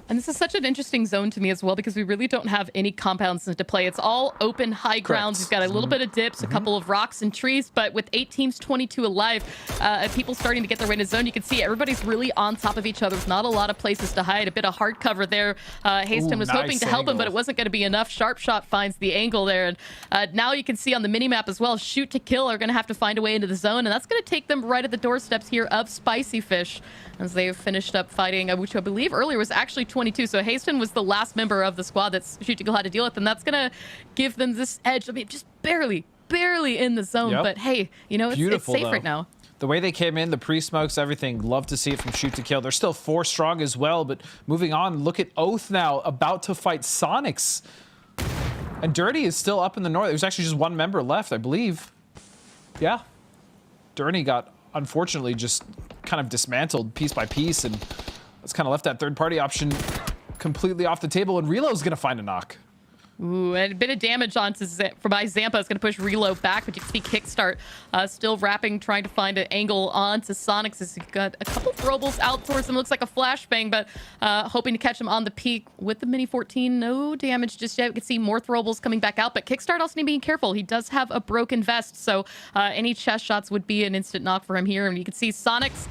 And this is such an interesting zone to me as well, because we really don't have any compounds to play. It's all open high grounds. You've got a little bit of dips, a couple of rocks and trees, but with 8 teams, 22 alive, and people starting to get their way in the zone, you can see everybody's really on top of each other. There's not a lot of places to hide. A bit of hard cover there. Haston was hoping to help him, but it wasn't going to be enough. Sharp Shot finds the angle there. And now you can see on the minimap as well, Shoot to Kill are going to have to find a way into the zone, and that's going to take them right at the doorsteps here of Spicy Fish, as they've finished up fighting, which I believe earlier was actually 22. So Haston was the last member of the squad that Shoot to Kill had to deal with, and that's going to give them this edge. I mean, just barely in the zone, but hey, you know, it's safe right now. The way they came in, the pre-smokes, everything, love to see it from Shoot to Kill. They're still 4 strong as well, but moving on, look at Oath now, about to fight Sonics. And Dirty is still up in the north. There's actually just 1 member left, I believe. Yeah. Dirty got, unfortunately, just kind of dismantled piece by piece, and it's kind of left that third-party option completely off the table, and Relo's going to find a knock. Ooh, and a bit of damage onto by Zampa is going to push Relo back, but you can see Kickstart still wrapping, trying to find an angle onto Sonics as he's got a couple throwables out towards him. Looks like a flashbang, but hoping to catch him on the peak with the Mini 14. No damage just yet. We can see more throwables coming back out, but Kickstart also need to be careful. He does have a broken vest, so any chest shots would be an instant knock for him here. And you can see Sonics,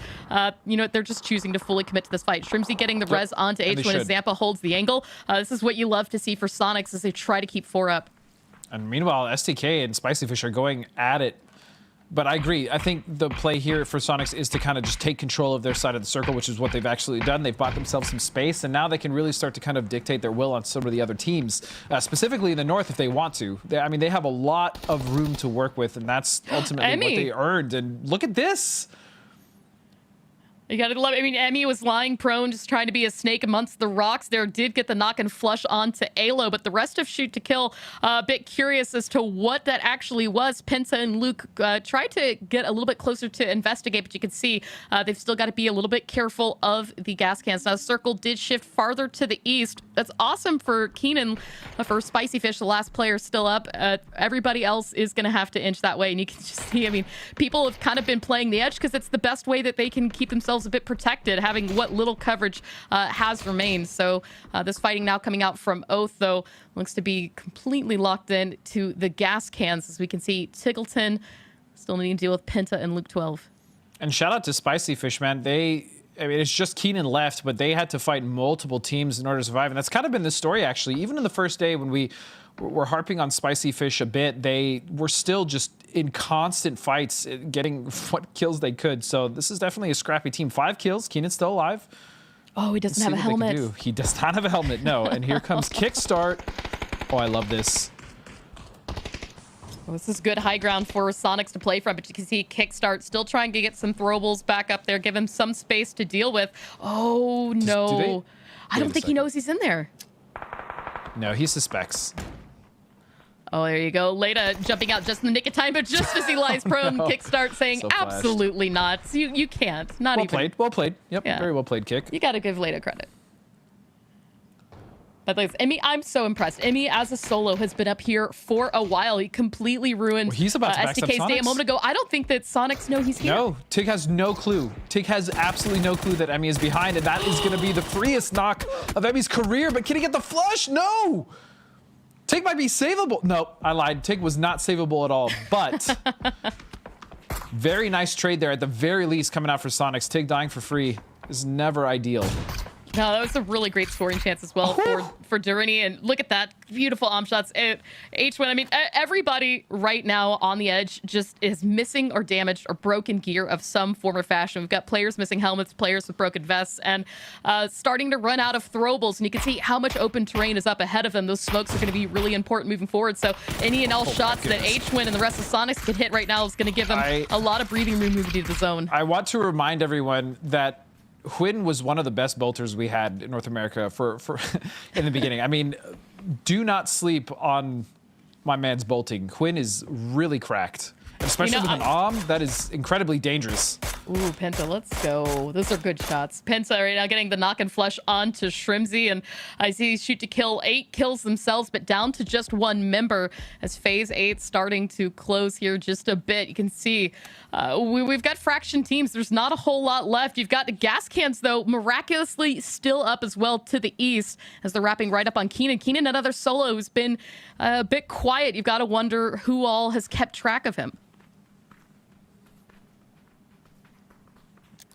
you know, they're just choosing to fully commit to this fight. Shrimsy getting the res onto H1 as Zampa holds the angle. This is what you love to see for Sonics as they try to keep 4 up. And meanwhile, STK and Spicy Fish are going at it. But I agree. I think the play here for Sonics is to kind of just take control of their side of the circle, which is what they've actually done. They've bought themselves some space, and now they can really start to kind of dictate their will on some of the other teams, specifically in the north if they want to. I mean, they have a lot of room to work with, and that's ultimately what they earned. And look at this. You gotta love it. I mean, Emmy was lying prone, just trying to be a snake amongst the rocks there. Did get the knock and flush onto Alo, but the rest of Shoot to Kill, a bit curious as to what that actually was. Penta and Luke tried to get a little bit closer to investigate, but you can see they've still got to be a little bit careful of the gas cans. Now, Circle did shift farther to the east. That's awesome for Keenan, for Spicy Fish, the last player still up. Everybody else is going to have to inch that way, and you can just see, I mean, people have kind of been playing the edge because it's the best way that they can keep themselves a bit protected, having what little coverage has remained. So this fighting now coming out from Oath, though, looks to be completely locked in to the gas cans, as we can see Tiggleton still needing to deal with Penta and Luke 12. And shout out to Spicy Fish, man. I mean, it's just Keenan left, but they had to fight multiple teams in order to survive. And that's kind of been the story, actually. Even in the first day when we were harping on Spicy Fish a bit, they were still just in constant fights, getting what kills they could. So this is definitely a scrappy team. 5 kills. Keenan's still alive. Oh, he doesn't have a helmet. He does not have a helmet, no. And here comes Kickstart. Oh, I love this. Well, this is good high ground for Sonics to play from, but you can see Kickstart still trying to get some throwables back up there, give him some space to deal with. Oh, no. I don't think he knows he's in there. No, he suspects. Oh, there you go. Leda jumping out just in the nick of time, but just as he lies prone, Kickstart saying, so absolutely not. You can't. Not well even. Played. Well played. Yep, very well played, Kick. You got to give Leda credit. But like, Emmy, I'm so impressed. Emmy, as a solo, has been up here for a while. He completely ruined he's about to SDK's day a moment ago. I don't think that Sonics know he's here. No, Tig has no clue. Tig has absolutely no clue that Emmy is behind, and that is going to be the freest knock of Emmy's career. But can he get the flush? No! Tig might be savable. No, I lied. Tig was not savable at all, but very nice trade there at the very least coming out for Sonics. Tig dying for free is never ideal. No, that was a really great scoring chance as well for Durini. And look at that. Beautiful shots. H1, I mean, everybody right now on the edge just is missing or damaged or broken gear of some form or fashion. We've got players missing helmets, players with broken vests, and starting to run out of throwables. And you can see how much open terrain is up ahead of them. Those smokes are going to be really important moving forward. So any and all shots that H1 and the rest of Sonics can hit right now is going to give them a lot of breathing room moving into the zone. I want to remind everyone that Huynh was one of the best bolters we had in North America for in the beginning. I mean, do not sleep on my man's bolting. Quinn is really cracked. Especially with an arm, that is incredibly dangerous. Ooh, Penta, let's go. Those are good shots. Penta right now getting the knock and flush onto Shrimzy, and I see shoot to kill 8 kills themselves, but down to just 1 member as Phase 8 starting to close here just a bit. You can see we've got fraction teams. There's not a whole lot left. You've got the gas cans, though, miraculously still up as well to the east as they're wrapping right up on Keenan. Keenan, another solo who's been a bit quiet. You've got to wonder who all has kept track of him.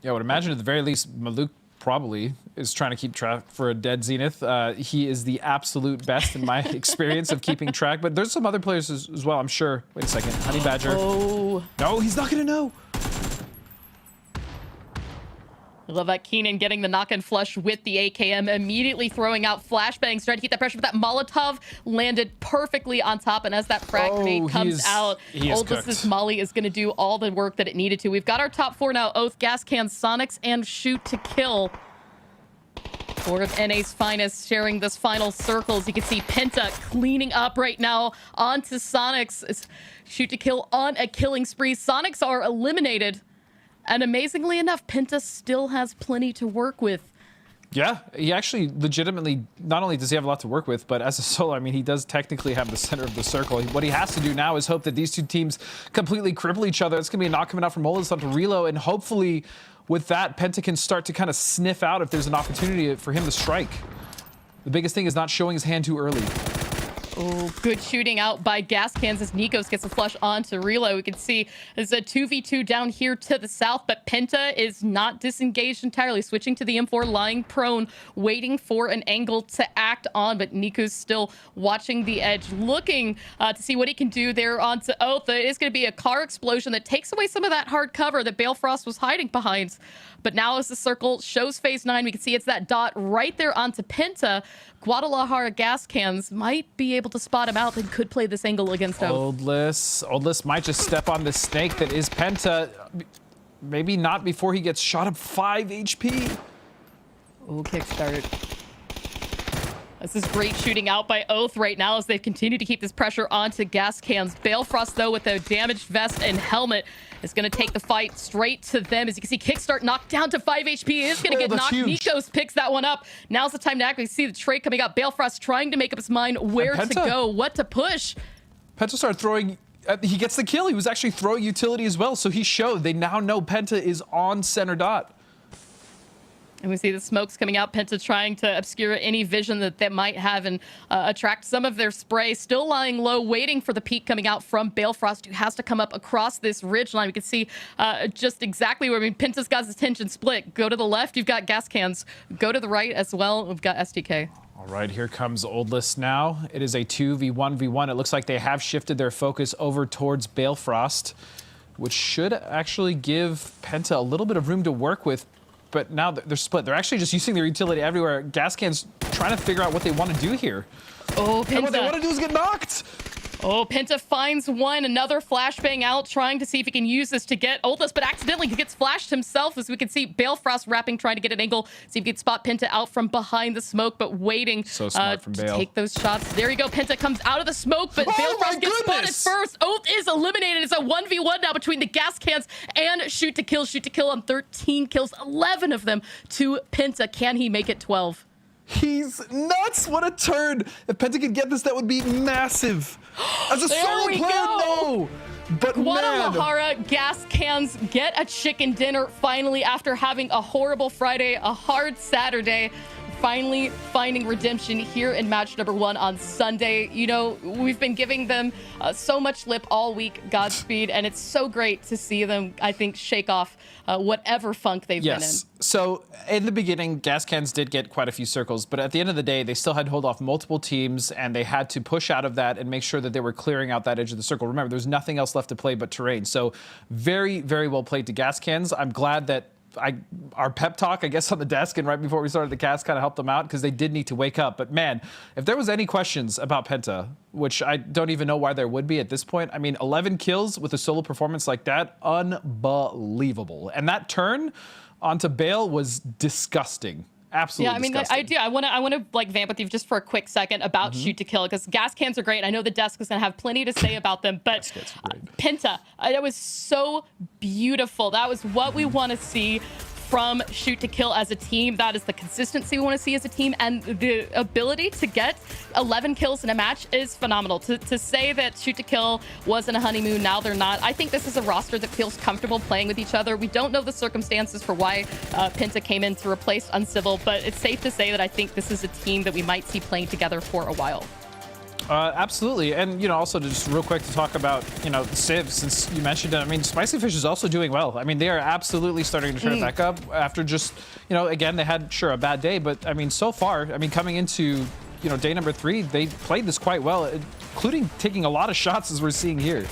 Yeah, I would imagine at the very least, Maluk probably is trying to keep track for a dead Zenith. He is the absolute best in my experience of keeping track, but there's some other players as well, I'm sure. Wait a second, Honey Badger. Oh. No, he's not gonna know. I love that Keenan getting the knock and flush with the AKM, immediately throwing out flashbangs, trying to keep that pressure, but that Molotov landed perfectly on top, and as that frag grenade comes out, Oldest's Molly is going to do all the work that it needed to. We've got our top 4 now, Oath, Gas Can, Sonics, and Shoot to Kill. 4 of NA's finest sharing this final circles. You can see Penta cleaning up right now onto Sonics. Shoot to Kill on a killing spree. Sonics are eliminated. And amazingly enough, Penta still has plenty to work with. Yeah, he actually legitimately, not only does he have a lot to work with, but as a solo, I mean, he does technically have the center of the circle. What he has to do now is hope that these two teams completely cripple each other. It's going to be a knock coming out from Oldest onto Relo, and hopefully with that, Penta can start to kind of sniff out if there's an opportunity for him to strike. The biggest thing is not showing his hand too early. Oh, good shooting out by Gas Cans as Nikos gets a flush onto Relo. We can see there's a 2v2 down here to the south, but Penta is not disengaged entirely, switching to the M4, lying prone, waiting for an angle to act on, but Nikos still watching the edge, looking to see what he can do there onto Oath. It is going to be a car explosion that takes away some of that hard cover that Balefrost was hiding behind. But now as the circle shows Phase 9, we can see it's that dot right there onto Penta. Guadalajara Gas Cans might be able to spot him out and could play this angle against Oath. Oldest might just step on the snake that is Penta. Maybe not before he gets shot up 5 HP. Oh, kickstart. This is great shooting out by Oath right now as they continue to keep this pressure onto Gas Cans. Balefrost, though, with a damaged vest and helmet, is going to take the fight straight to them. As you can see, Kickstart knocked down to 5 HP. He is going to get knocked. Huge. Nikos picks that one up. Now's the time to actually see the trade coming up. Balefrost trying to make up his mind where to go, what to push. Penta started throwing. He gets the kill. He was actually throwing utility as well, so he showed. They now know Penta is on center dot. And we see the smokes coming out. Penta trying to obscure any vision that they might have and attract some of their spray. Still lying low, waiting for the peak coming out from Balefrost, who has to come up across this ridge line. We can see just exactly where, Penta's got his attention split. Go to the left, you've got Gas Cans. Go to the right as well, we've got SDK. All right, here comes Oldest now. It is a 2v1v1. It looks like they have shifted their focus over towards Balefrost, which should actually give Penta a little bit of room to work with. But now they're split. They're actually just using their utility everywhere. Gas Can's trying to figure out what they want to do here. Oh, Penta. And what they want to do is get knocked. Oh, Penta finds one, another flashbang out, trying to see if he can use this to get Oldest, but accidentally gets flashed himself, as we can see Balefrost wrapping, trying to get an angle, see if he can spot Penta out from behind the smoke, but waiting so smart from to Bale. Take those shots. There you go, Penta comes out of the smoke, but Balefrost gets spotted first. Oath is eliminated. It's a 1v1 now between the Gas Cans and Shoot to Kill. Shoot to Kill on 13 kills, 11 of them to Penta. Can he make it 12? He's nuts! What a turn! If Penta could get this, that would be massive. As a solo player, no! But Guadalajara Gas Cans get a chicken dinner finally after having a horrible Friday, a hard Saturday. Finally finding redemption here in match number 1 on Sunday. You know, we've been giving them so much lip all week, Godspeed, and it's so great to see them, I think, shake off whatever funk they've been in. So in the beginning, Gas Cans did get quite a few circles, but at the end of the day, they still had to hold off multiple teams, and they had to push out of that and make sure that they were clearing out that edge of the circle. Remember, there's nothing else left to play but terrain. So very, very well played to Gas Cans. I'm glad that our pep talk, I guess, on the desk and right before we started the cast kind of helped them out, because they did need to wake up. But man, if there was any questions about Penta, which I don't even know why there would be at this point, I mean, 11 kills with a solo performance like that, unbelievable. And that turn onto Bale was disgusting. Absolutely. Yeah, I mean, disgusting. I do. I want to like vamp with you just for a quick second about shoot to kill, because gas cans are great. I know the desk is gonna have plenty to say about them, but Penta, that was so beautiful. That was what we want to see from shoot to kill as a team. That is the consistency we want to see as a team, and the ability to get 11 kills in a match is phenomenal. To say that shoot to kill wasn't a honeymoon, now they're not. I think this is a roster that feels comfortable playing with each other. We don't know the circumstances for why Penta came in to replace Uncivil, but it's safe to say that I think this is a team that we might see playing together for a while. Absolutely. And, also just real quick to talk about, Civ, since you mentioned it, I mean, Spicy Fish is also doing well. I mean, they are absolutely starting to turn it back up after just, again, they had, sure, a bad day, but I mean, so far, I mean, coming into, day number 3, they played this quite well, including taking a lot of shots as we're seeing here.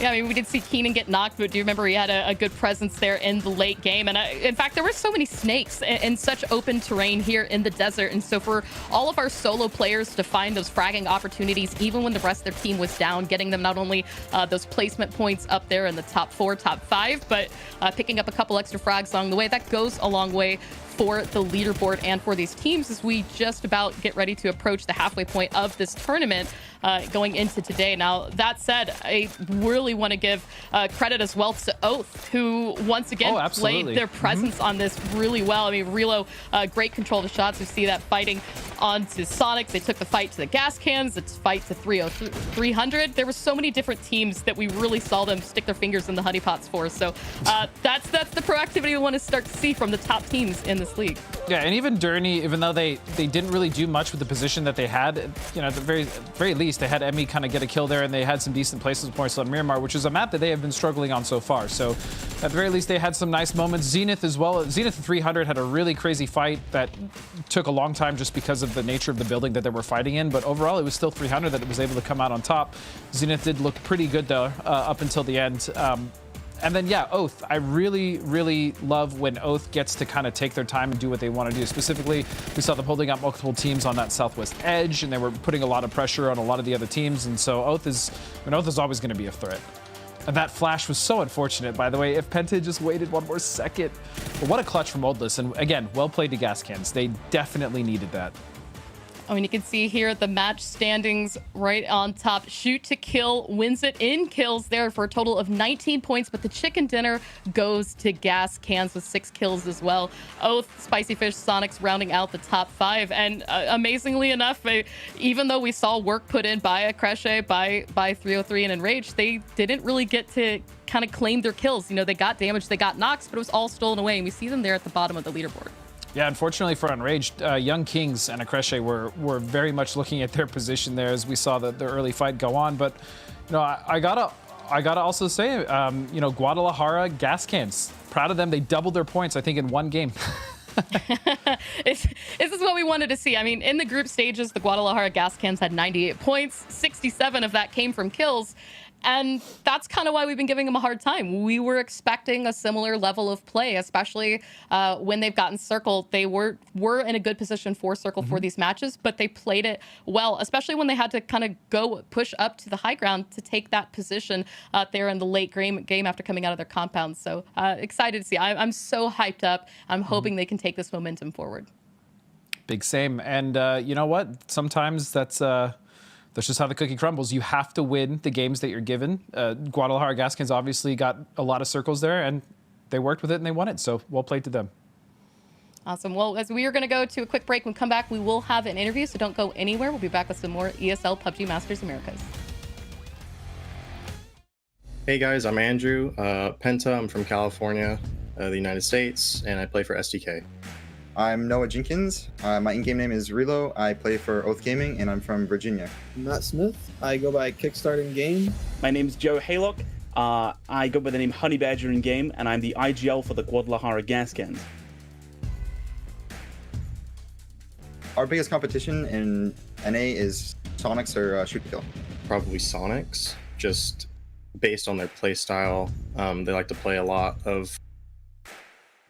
Yeah, I mean, we did see Keenan get knocked, but do you remember he had a good presence there in the late game? And in fact, there were so many snakes and such open terrain here in the desert. And so for all of our solo players to find those fragging opportunities, even when the rest of their team was down, getting them not only those placement points up there in the top 4, top 5, but picking up a couple extra frags along the way, that goes a long way for the leaderboard and for these teams as we just about get ready to approach the halfway point of this tournament going into today. Now, that said, I really want to give credit as well to Oath, who once again played their presence on this really well. I mean, Relo, great control of the shots. We see that fighting onto Sonics. They took the fight to the gas cans, the fight to 300. There were so many different teams that we really saw them stick their fingers in the honeypots for. So that's the proactivity we want to start to see from the top teams in this league. Yeah, and even Journey, even though they didn't really do much with the position that they had, at the very least, they had Emmy kind of get a kill there, and they had some decent placement points on Miramar, which is a map that they have been struggling on so far. So at the very least, they had some nice moments. Zenith as well. Zenith 300 had a really crazy fight that took a long time just because of the nature of the building that they were fighting in, but overall, it was still 300 that was able to come out on top. Zenith did look pretty good, though, up until the end. And then, yeah, Oath. I really, really love when Oath gets to kind of take their time and do what they want to do. Specifically, we saw them holding up multiple teams on that southwest edge, and they were putting a lot of pressure on a lot of the other teams. And so Oath is always going to be a threat. And that flash was so unfortunate, by the way. If Penta just waited one more second. But what a clutch from Oldless. And again, well played to Gas Cans. They definitely needed that. I mean, you can see here the match standings right on top. Shoot to Kill wins it in kills there for a total of 19 points, but the chicken dinner goes to Gas Cans with 6 kills as well. Oath, Spicy Fish, Sonics rounding out the top 5. And amazingly enough, even though we saw work put in by Akreshe, by 303 and Enraged, they didn't really get to kind of claim their kills. They got damaged, they got knocks, but it was all stolen away, and we see them there at the bottom of the leaderboard. Yeah, unfortunately for Unraged, Young Kings and Akreshe were very much looking at their position there as we saw the early fight go on. But I gotta also say, Guadalajara Gas Cans, proud of them. They doubled their points, I think, in one game. This is what we wanted to see. I mean, in the group stages, the Guadalajara Gas Cans had 98 points. 67 of that came from kills. And that's kind of why we've been giving them a hard time. We were expecting a similar level of play, especially when they've gotten Circle. They were in a good position for Circle for these matches, but they played it well, especially when they had to kind of go push up to the high ground to take that position there in the late game after coming out of their compound. So excited to see. I'm so hyped up. I'm hoping they can take this momentum forward. Big same. And you know what? Sometimes that's just how the cookie crumbles. You have to win the games that you're given. Guadalajara Gas Cans obviously got a lot of circles there, and they worked with it and they won it. So well played to them. Awesome. Well, as we are going to go to a quick break, when we come back, we will have an interview, so don't go anywhere. We'll be back with some more ESL PUBG Masters Americas. Hey guys, I'm Andrew. Penta, I'm from California, the United States, and I play for SDK. I'm Noah Jenkins. My in-game name is Relo. I play for Oath Gaming, and I'm from Virginia. I'm Matt Smith. I go by Kickstart in game. My name is Joe Haylock. I go by the name Honey Badger in game, and I'm the IGL for the Guadalajara Gas Cans. Our biggest competition in NA is Sonics or Shoot to Kill. Probably Sonics, just based on their play style. They like to play a lot of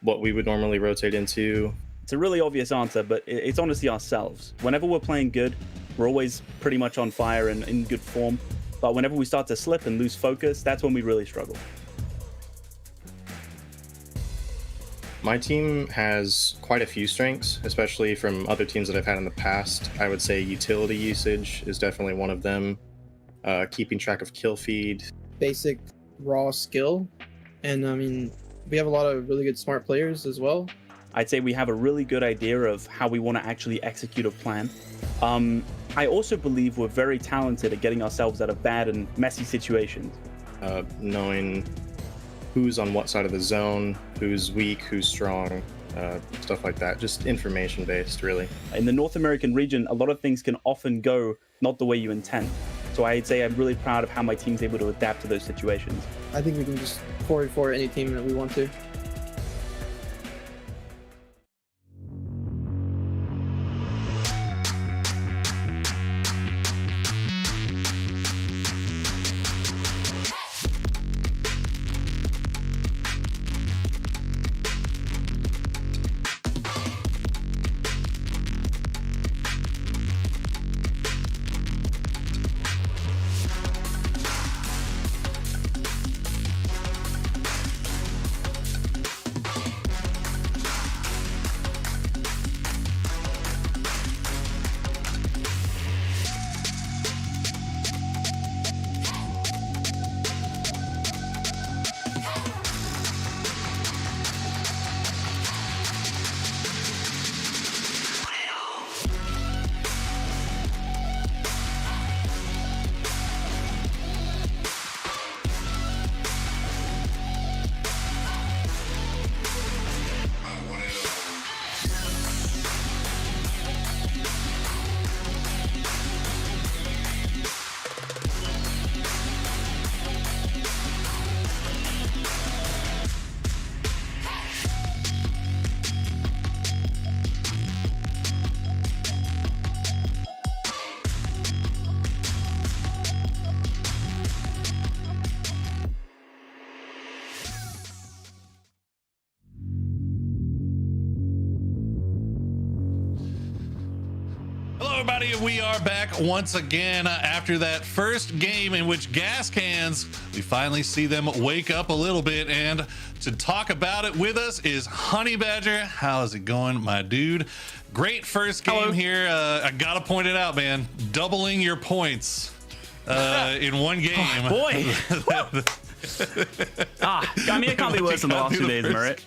what we would normally rotate into. It's a really obvious answer, but it's honestly ourselves. Whenever we're playing good, we're always pretty much on fire and in good form. But whenever we start to slip and lose focus, that's when we really struggle. My team has quite a few strengths, especially from other teams that I've had in the past. I would say utility usage is definitely one of them. Keeping track of kill feed. Basic raw skill. And I mean, we have a lot of really good smart players as well. I'd say we have a really good idea of how we want to actually execute a plan. I also believe we're very talented at getting ourselves out of bad and messy situations. Knowing who's on what side of the zone, who's weak, who's strong, stuff like that. Just information based, really. In the North American region, a lot of things can often go not the way you intend. So I'd say I'm really proud of how my team's able to adapt to those situations. I think we can just 4v4 any team that we want to. Everybody, we are back once again after that first game in which gas cans, we finally see them wake up a little bit, and to talk about it with us is Honey Badger. How is it going, my dude? Great first game here. I gotta point it out, man, doubling your points in one game. Oh, boy. I mean, it can't be worse than the last 2 days, Merritt.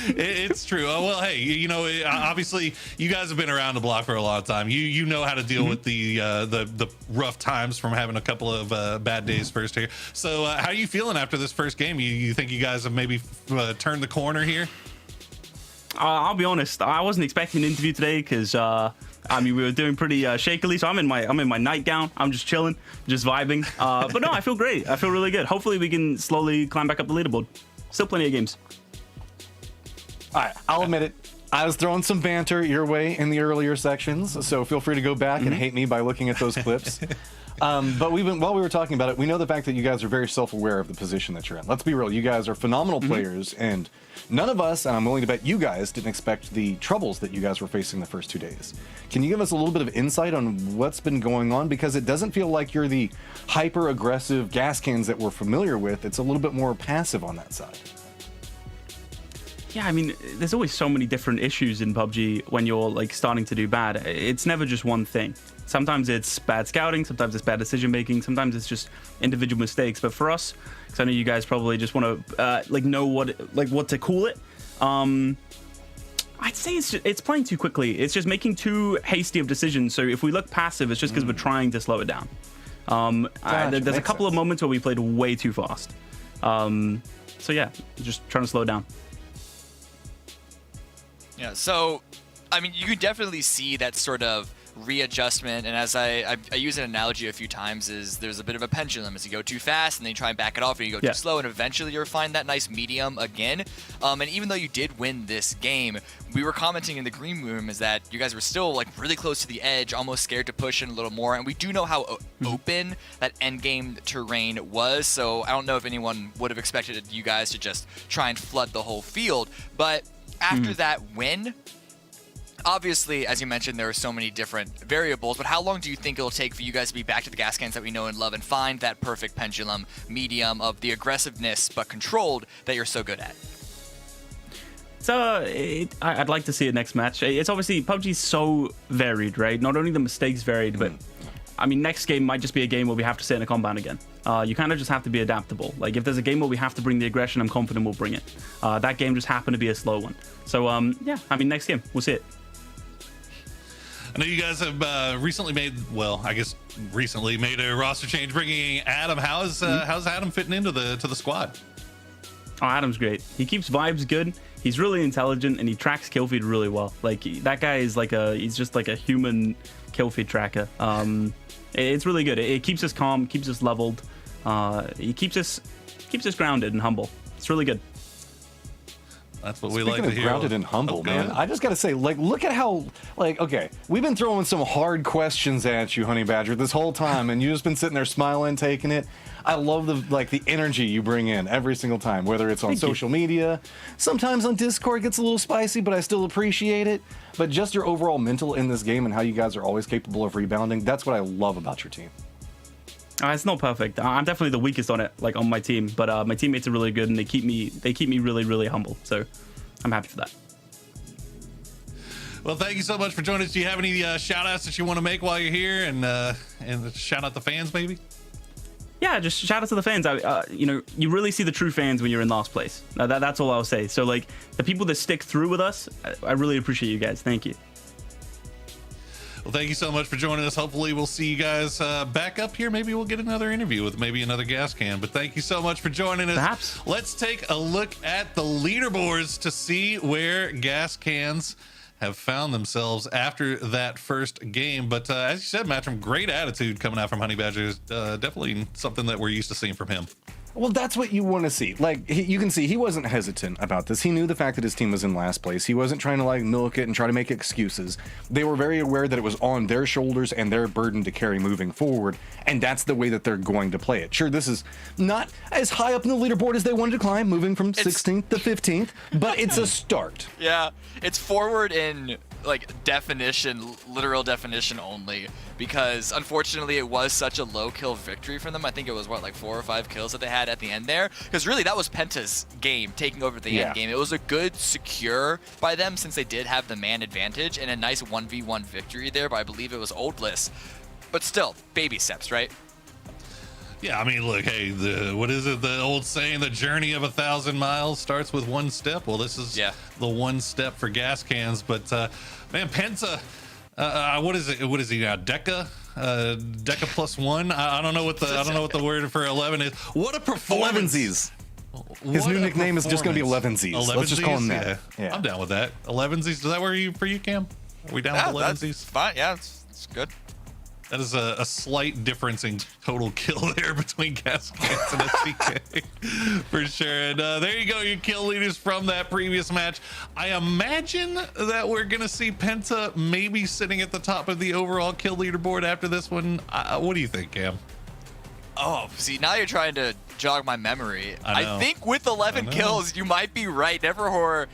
It's true. Oh, well, hey, you know, obviously you guys have been around the block for a long time. You know how to deal with the rough times from having a couple of bad days first here. So how are you feeling after this first game? You think you guys have maybe turned the corner here? I'll be honest, I wasn't expecting an interview today because I mean, we were doing pretty shakily, so I'm in my nightgown. I'm just chilling, just vibing. But no, I feel great. I feel really good. Hopefully we can slowly climb back up the leaderboard. Still plenty of games. All right, I'll admit it. I was throwing some banter your way in the earlier sections, so feel free to go back and hate me by looking at those clips. But while we were talking about it, we know the fact that you guys are very self-aware of the position that you're in. Let's be real, you guys are phenomenal players, and none of us, and I'm willing to bet you guys, didn't expect the troubles that you guys were facing the first 2 days. Can you give us a little bit of insight on what's been going on? Because it doesn't feel like you're the hyper-aggressive gas cans that we're familiar with. It's a little bit more passive on that side. Yeah, I mean, there's always so many different issues in PUBG when you're like starting to do bad. It's never just one thing. Sometimes it's bad scouting, sometimes it's bad decision making, sometimes it's just individual mistakes. But for us, because I know you guys probably just want to know what to call it. I'd say it's playing too quickly. It's just making too hasty of decisions. So if we look passive, it's just because we're trying to slow it down. There's a couple of moments where we played way too fast. So yeah, just trying to slow it down. Yeah, so, I mean, you can definitely see that sort of readjustment, and as I use an analogy a few times, is there's a bit of a pendulum as you go too fast and then you try and back it off, and you go too slow, and eventually you'll find that nice medium again. And even though you did win this game, we were commenting in the green room is that you guys were still like really close to the edge, almost scared to push in a little more, and we do know how open that end game terrain was, so I don't know if anyone would have expected you guys to just try and flood the whole field. But after that win, obviously, as you mentioned, there are so many different variables, but how long do you think it'll take for you guys to be back to the gas cans that we know and love and find that perfect pendulum medium of the aggressiveness but controlled that you're so good at? So I'd like to see it next match. It's obviously PUBG's so varied, right? Not only the mistakes varied, but I mean, next game might just be a game where we have to sit in a compound again. You kind of just have to be adaptable. Like if there's a game where we have to bring the aggression, I'm confident we'll bring it. That game just happened to be a slow one. So yeah, I mean, next game we'll see it. I know you guys have recently made a roster change, bringing Adam. How's Adam fitting into the squad? Oh, Adam's great. He keeps vibes good. He's really intelligent and he tracks kill feed really well. Like that guy is he's just like a human kill feed tracker. It's really good. It keeps us calm, keeps us leveled. He keeps us grounded and humble. It's really good. That's what we like to hear. Grounded and humble, man. I just gotta say, look at how, okay, we've been throwing some hard questions at you, Honey Badger, this whole time, and you've just been sitting there smiling, taking it. I love the energy you bring in every single time, whether it's on social media, sometimes on Discord, it gets a little spicy, but I still appreciate it. But just your overall mental in this game and how you guys are always capable of rebounding, that's what I love about your team. It's not perfect. I'm definitely the weakest on it, on my team. But my teammates are really good, and they keep me really, really humble. So I'm happy for that. Well, thank you so much for joining us. Do you have any shout outs that you want to make while you're here, and shout out the fans, maybe? Yeah, just shout out to the fans. You really see the true fans when you're in last place. That's all I'll say. So the people that stick through with us, I really appreciate you guys. Thank you. Well, thank you so much for joining us. Hopefully we'll see you guys back up here. Maybe we'll get another interview with maybe another gas can. But thank you so much for joining us. Perhaps. Let's take a look at the leaderboards to see where gas cans have found themselves after that first game. But as you said, Matt, great attitude coming out from Honey Badger is definitely something that we're used to seeing from him. Well, that's what you want to see. You can see he wasn't hesitant about this. He knew the fact that his team was in last place. He wasn't trying to milk it and try to make excuses. They were very aware that it was on their shoulders and their burden to carry moving forward, and that's the way that they're going to play it. Sure, this is not as high up in the leaderboard as they wanted to climb, moving from 16th to 15th, but it's a start. Yeah, it's forward in literal definition only, because unfortunately it was such a low kill victory for them. I think it was 4 or 5 kills that they had at the end there, because really that was Penta's game taking over the end game. It was a good secure by them since they did have the man advantage, and a nice 1v1 victory there by, I believe it was Oldless. But still, baby steps, right? Yeah, I mean, look, hey, what is it? The old saying, the journey of 1,000 miles starts with one step. Well, this is the one step for gas cans. But man, Penta, what is it? What is he now? Deca +1. I don't know what the word for 11 is. What a performance! 11sies. His new nickname is just going to be 11sies. Let's just call him that. Yeah. I'm down with that. 11sies. Is that for you, Cam? Are we down with 11sies? That's fine. Yeah, it's good. That is a slight difference in total kill there between gas cans and SCK for sure. And there you go, your kill leaders from that previous match. I imagine that we're gonna see Penta maybe sitting at the top of the overall kill leaderboard after this one. What do you think, Cam? Oh, see, now you're trying to jog my memory. I think with 11 kills, you might be right. Neverhorror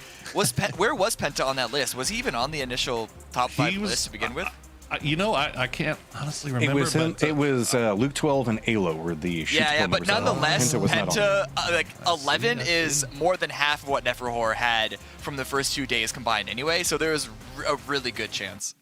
where was Penta on that list? Was he even on the initial top 5 list to begin with? I can't honestly remember. It was Luke 12 and Alo were the but nonetheless, Penta 11 is more than half of what Neverhorror had from the first 2 days combined anyway, so there is a really good chance.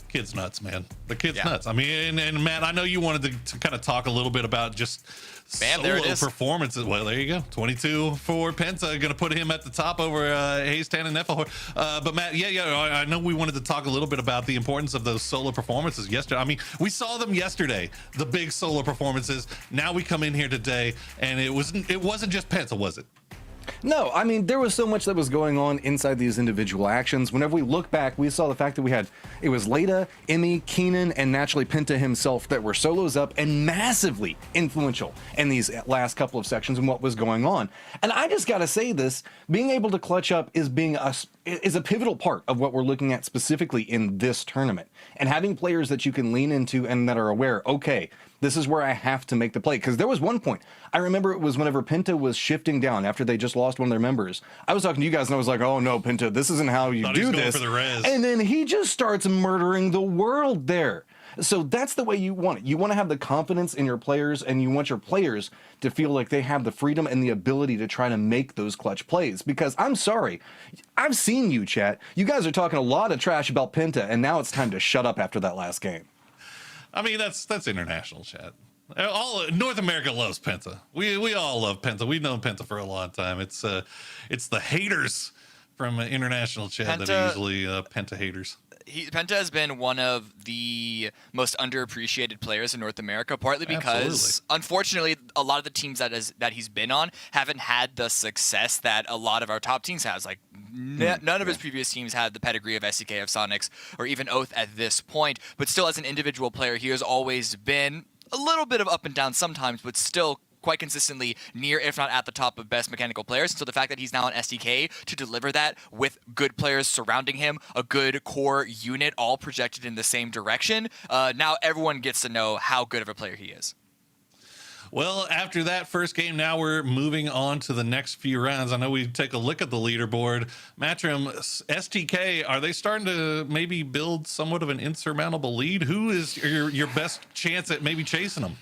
Kid's nuts, man. The kid's nuts. I mean, and Matt, I know you wanted to kind of talk a little bit about just solo performances. Well, there you go. 22 for Penta, gonna put him at the top over Haystan and Nefelhor. But Matt, I know we wanted to talk a little bit about the importance of those solo performances yesterday. I mean, we saw them yesterday, the big solo performances. Now we come in here today, and it wasn't just Penta, was it? No, I mean, there was so much that was going on inside these individual actions. Whenever we look back, we saw the fact that it was Leda, Emmy, Keenan, and naturally Penta himself that were solos up and massively influential in these last couple of sections and what was going on. And I just got to say this, being able to clutch up is a pivotal part of what we're looking at specifically in this tournament. And having players that you can lean into and that are aware, okay, this is where I have to make the play. Because there was one point, I remember it was whenever Penta was shifting down after they just lost one of their members. I was talking to you guys and I was like, oh no, Penta, this isn't how you do this. For the res. And then he just starts murdering the world there. So that's the way you want it. You want to have the confidence in your players, and you want your players to feel like they have the freedom and the ability to try to make those clutch plays. Because I'm sorry, I've seen you, chat. You guys are talking a lot of trash about Penta, and now it's time to shut up after that last game. I mean, that's international, chat. All North America loves Penta. We all love Penta. We've known Penta for a long time. It's the haters from international chat that are usually Penta haters. Penta has been one of the most underappreciated players in North America, partly because, unfortunately, a lot of the teams that he's been on haven't had the success that a lot of our top teams has. Like, none of his previous teams had the pedigree of SDK, of Sonics, or even Oath at this point. But still, as an individual player, he has always been a little bit of up and down sometimes, but still quite consistently near, if not at the top of best mechanical players. So the fact that he's now on SDK to deliver that with good players surrounding him, a good core unit, all projected in the same direction, now everyone gets to know how good of a player he is. Well, after that first game, now we're moving on to the next few rounds. I know we take a look at the leaderboard. Matrim, STK, are they starting to maybe build somewhat of an insurmountable lead? Who is your best chance at maybe chasing them?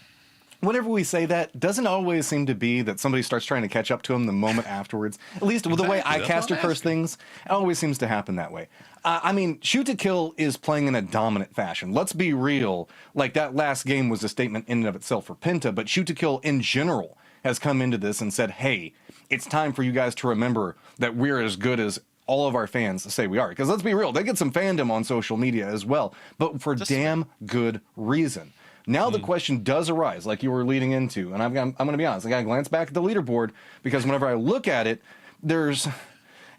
Whenever we say that, doesn't always seem to be that somebody starts trying to catch up to him the moment afterwards. At least with the way iCaster curse things, it always seems to happen that way. I mean, Shoot to Kill is playing in a dominant fashion. Let's be real. Like, that last game was a statement in and of itself for Penta, but Shoot to Kill in general has come into this and said, hey, it's time for you guys to remember that we're as good as all of our fans say we are. Because let's be real, they get some fandom on social media as well, but for damn good reason. Now the question does arise, like you were leading into, and I'm going to be honest, I got to glance back at the leaderboard, because whenever I look at it,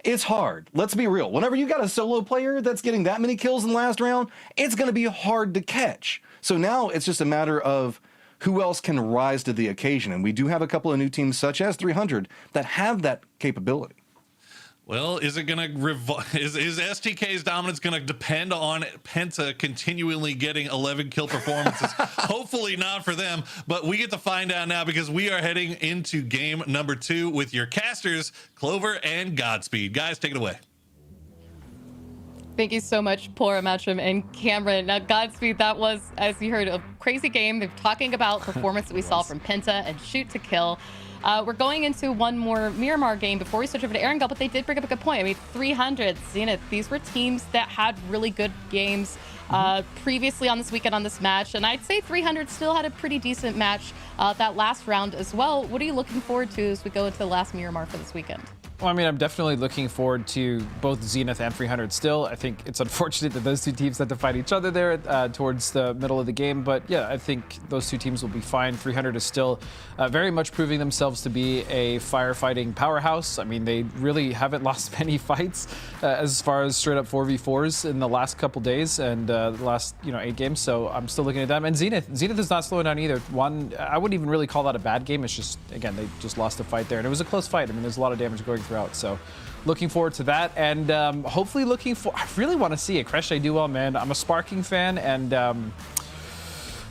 it's hard. Let's be real. Whenever you got a solo player that's getting that many kills in the last round, it's going to be hard to catch. So now it's just a matter of who else can rise to the occasion, and we do have a couple of new teams, such as 300, that have that capability. Well, is it going to is STK's dominance going to depend on Penta continually getting 11 kill performances? Hopefully not for them, but we get to find out now, because we are heading into game number 2 with your casters, Clover and Godspeed. Guys, take it away. Thank you so much, Pora, Matcham, and Cameron. Now, Godspeed, that was, as you heard, a crazy game. They're talking about performance that we saw from Penta and Shoot to Kill. We're going into one more Miramar game before we switch over to Erangel, but they did bring up a good point. I mean, 300, Zenith, these were teams that had really good games previously on this weekend on this match, and I'd say 300 still had a pretty decent match that last round as well. What are you looking forward to as we go into the last Miramar for this weekend? Well, I mean, I'm definitely looking forward to both Zenith and 300 still. I think it's unfortunate that those two teams had to fight each other there towards the middle of the game. But yeah, I think those two teams will be fine. 300 is still very much proving themselves to be a firefighting powerhouse. I mean, they really haven't lost many fights as far as straight up 4v4s in the last couple days and the last 8 games. So I'm still looking at them. And Zenith is not slowing down either. I wouldn't even really call that a bad game. It's just, again, they just lost a fight there. And it was a close fight. I mean, there's a lot of damage going throughout. So looking forward to that, and hopefully I really want to see it. Cresche do well, man. I'm a Sparking fan, and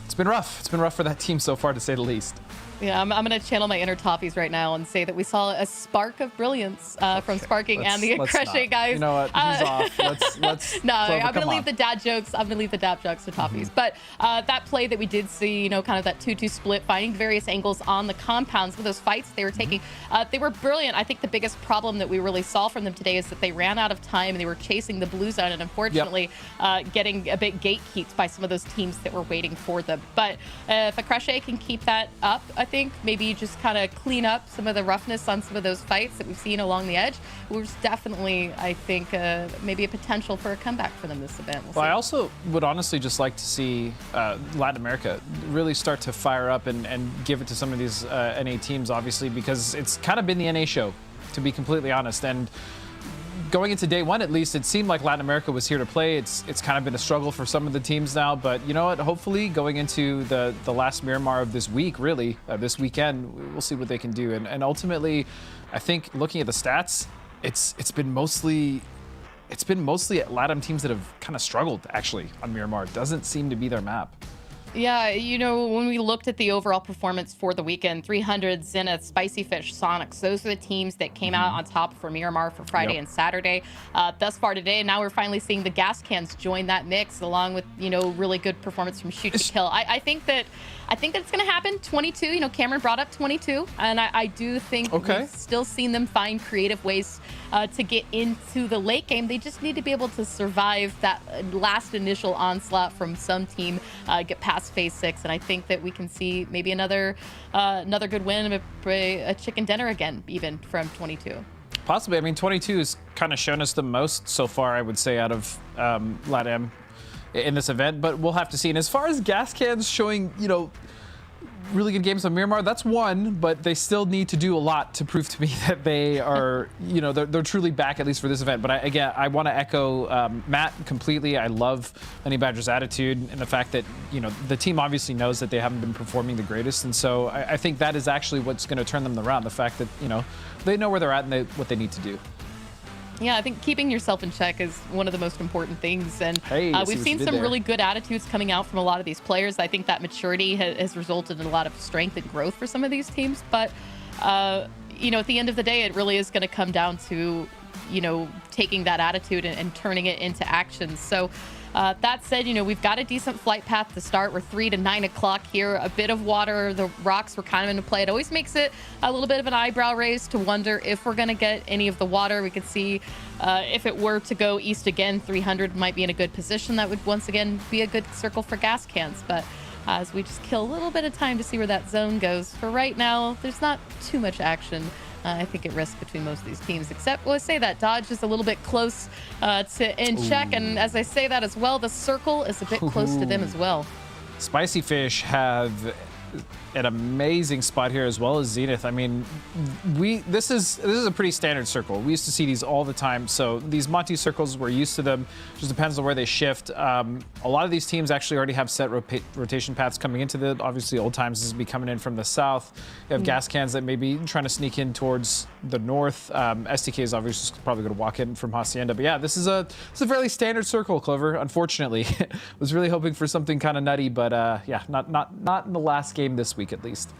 it's been rough. It's been rough for that team so far, to say the least. Yeah, I'm going to channel my inner Toffees right now and say that we saw a spark of brilliance from Sparking and the Cresche guys. You know what? He's off. Let's no, I'm going to leave the dad jokes. I'm going to leave the dad jokes to Toffees. But that play that we did see, kind of that 2-2 split, finding various angles on the compounds with those fights they were taking, they were brilliant. I think the biggest problem that we really saw from them today is that they ran out of time and they were chasing the blue zone and unfortunately getting a bit gatekeeped by some of those teams that were waiting for them. But if a Cresche can keep that up, I think maybe just kind of clean up some of the roughness on some of those fights that we've seen along the edge. There's definitely, I think, maybe a potential for a comeback for them this event. Well, I also would honestly just like to see Latin America really start to fire up and give it to some of these NA teams, obviously, because it's kind of been the NA show, to be completely honest. And going into day one, at least, it seemed like Latin America was here to play. It's kind of been a struggle for some of the teams now, but you know what? Hopefully, going into the last Miramar of this week, really, this weekend, we'll see what they can do. And ultimately, I think looking at the stats, it's been mostly LATAM teams that have kind of struggled, actually, on Miramar. It doesn't seem to be their map. Yeah, you know, when we looked at the overall performance for the weekend, 300, Zenith, Spicy Fish, Sonics, those are the teams that came out on top for Miramar for Friday and Saturday. Thus far today, and now we're finally seeing the Gas Cans join that mix, along with, you know, really good performance from Shoot to Kill. I think that it's going to happen. 22, you know, Cameron brought up 22, and I do think we've still seen them find creative ways to get into the late game. They just need to be able to survive that last initial onslaught from some team, get past phase 6, and I think that we can see maybe another good win, a chicken dinner again, even from 22. Possibly. I mean, 22 has kind of shown us the most so far, I would say, out of LATAM in this event, but we'll have to see. And as far as Gas Cans showing, you know, really good games on Miramar, that's one, but they still need to do a lot to prove to me that they are, you know, they're truly back, at least for this event. But I want to echo Matt completely. I love Honey Badger's attitude and the fact that, you know, the team obviously knows that they haven't been performing the greatest. And so I think that is actually what's going to turn them around. The fact that, you know, they know where they're at and what they need to do. Yeah, I think keeping yourself in check is one of the most important things. And we've seen some there. really good attitudes coming out from a lot of these players. I think that maturity has resulted in a lot of strength and growth for some of these teams. But, you know, at the end of the day, it really is going to come down to, you know, taking that attitude and turning it into action. So that said, you know, we've got a decent flight path to start. We're 3 to 9 o'clock here. A bit of water. The rocks were kind of into play. It always makes it a little bit of an eyebrow raise to wonder if we're going to get any of the water. We could see if it were to go east again, 300 might be in a good position. That would once again be a good circle for Gas Cans. But as we just kill a little bit of time to see where that zone goes, for right now, there's not too much action. I think at risk between most of these teams, except let's say that Dodge is a little bit close to in check, and as I say that as well, the circle is a bit close to them as well. Spicy Fish have an amazing spot here, as well as Zenith. I mean, this is a pretty standard circle. We used to see these all the time. So these Monty circles, we're used to them. Just depends on where they shift. A lot of these teams actually already have set rotation paths coming into the. Obviously, Old Times is be coming in from the south. You have Gas Cans that may be trying to sneak in towards the north. STK is obviously probably going to walk in from Hacienda. But yeah, this is a fairly standard circle, Clover. Unfortunately, was really hoping for something kind of nutty, but yeah, not in the last game this week at least.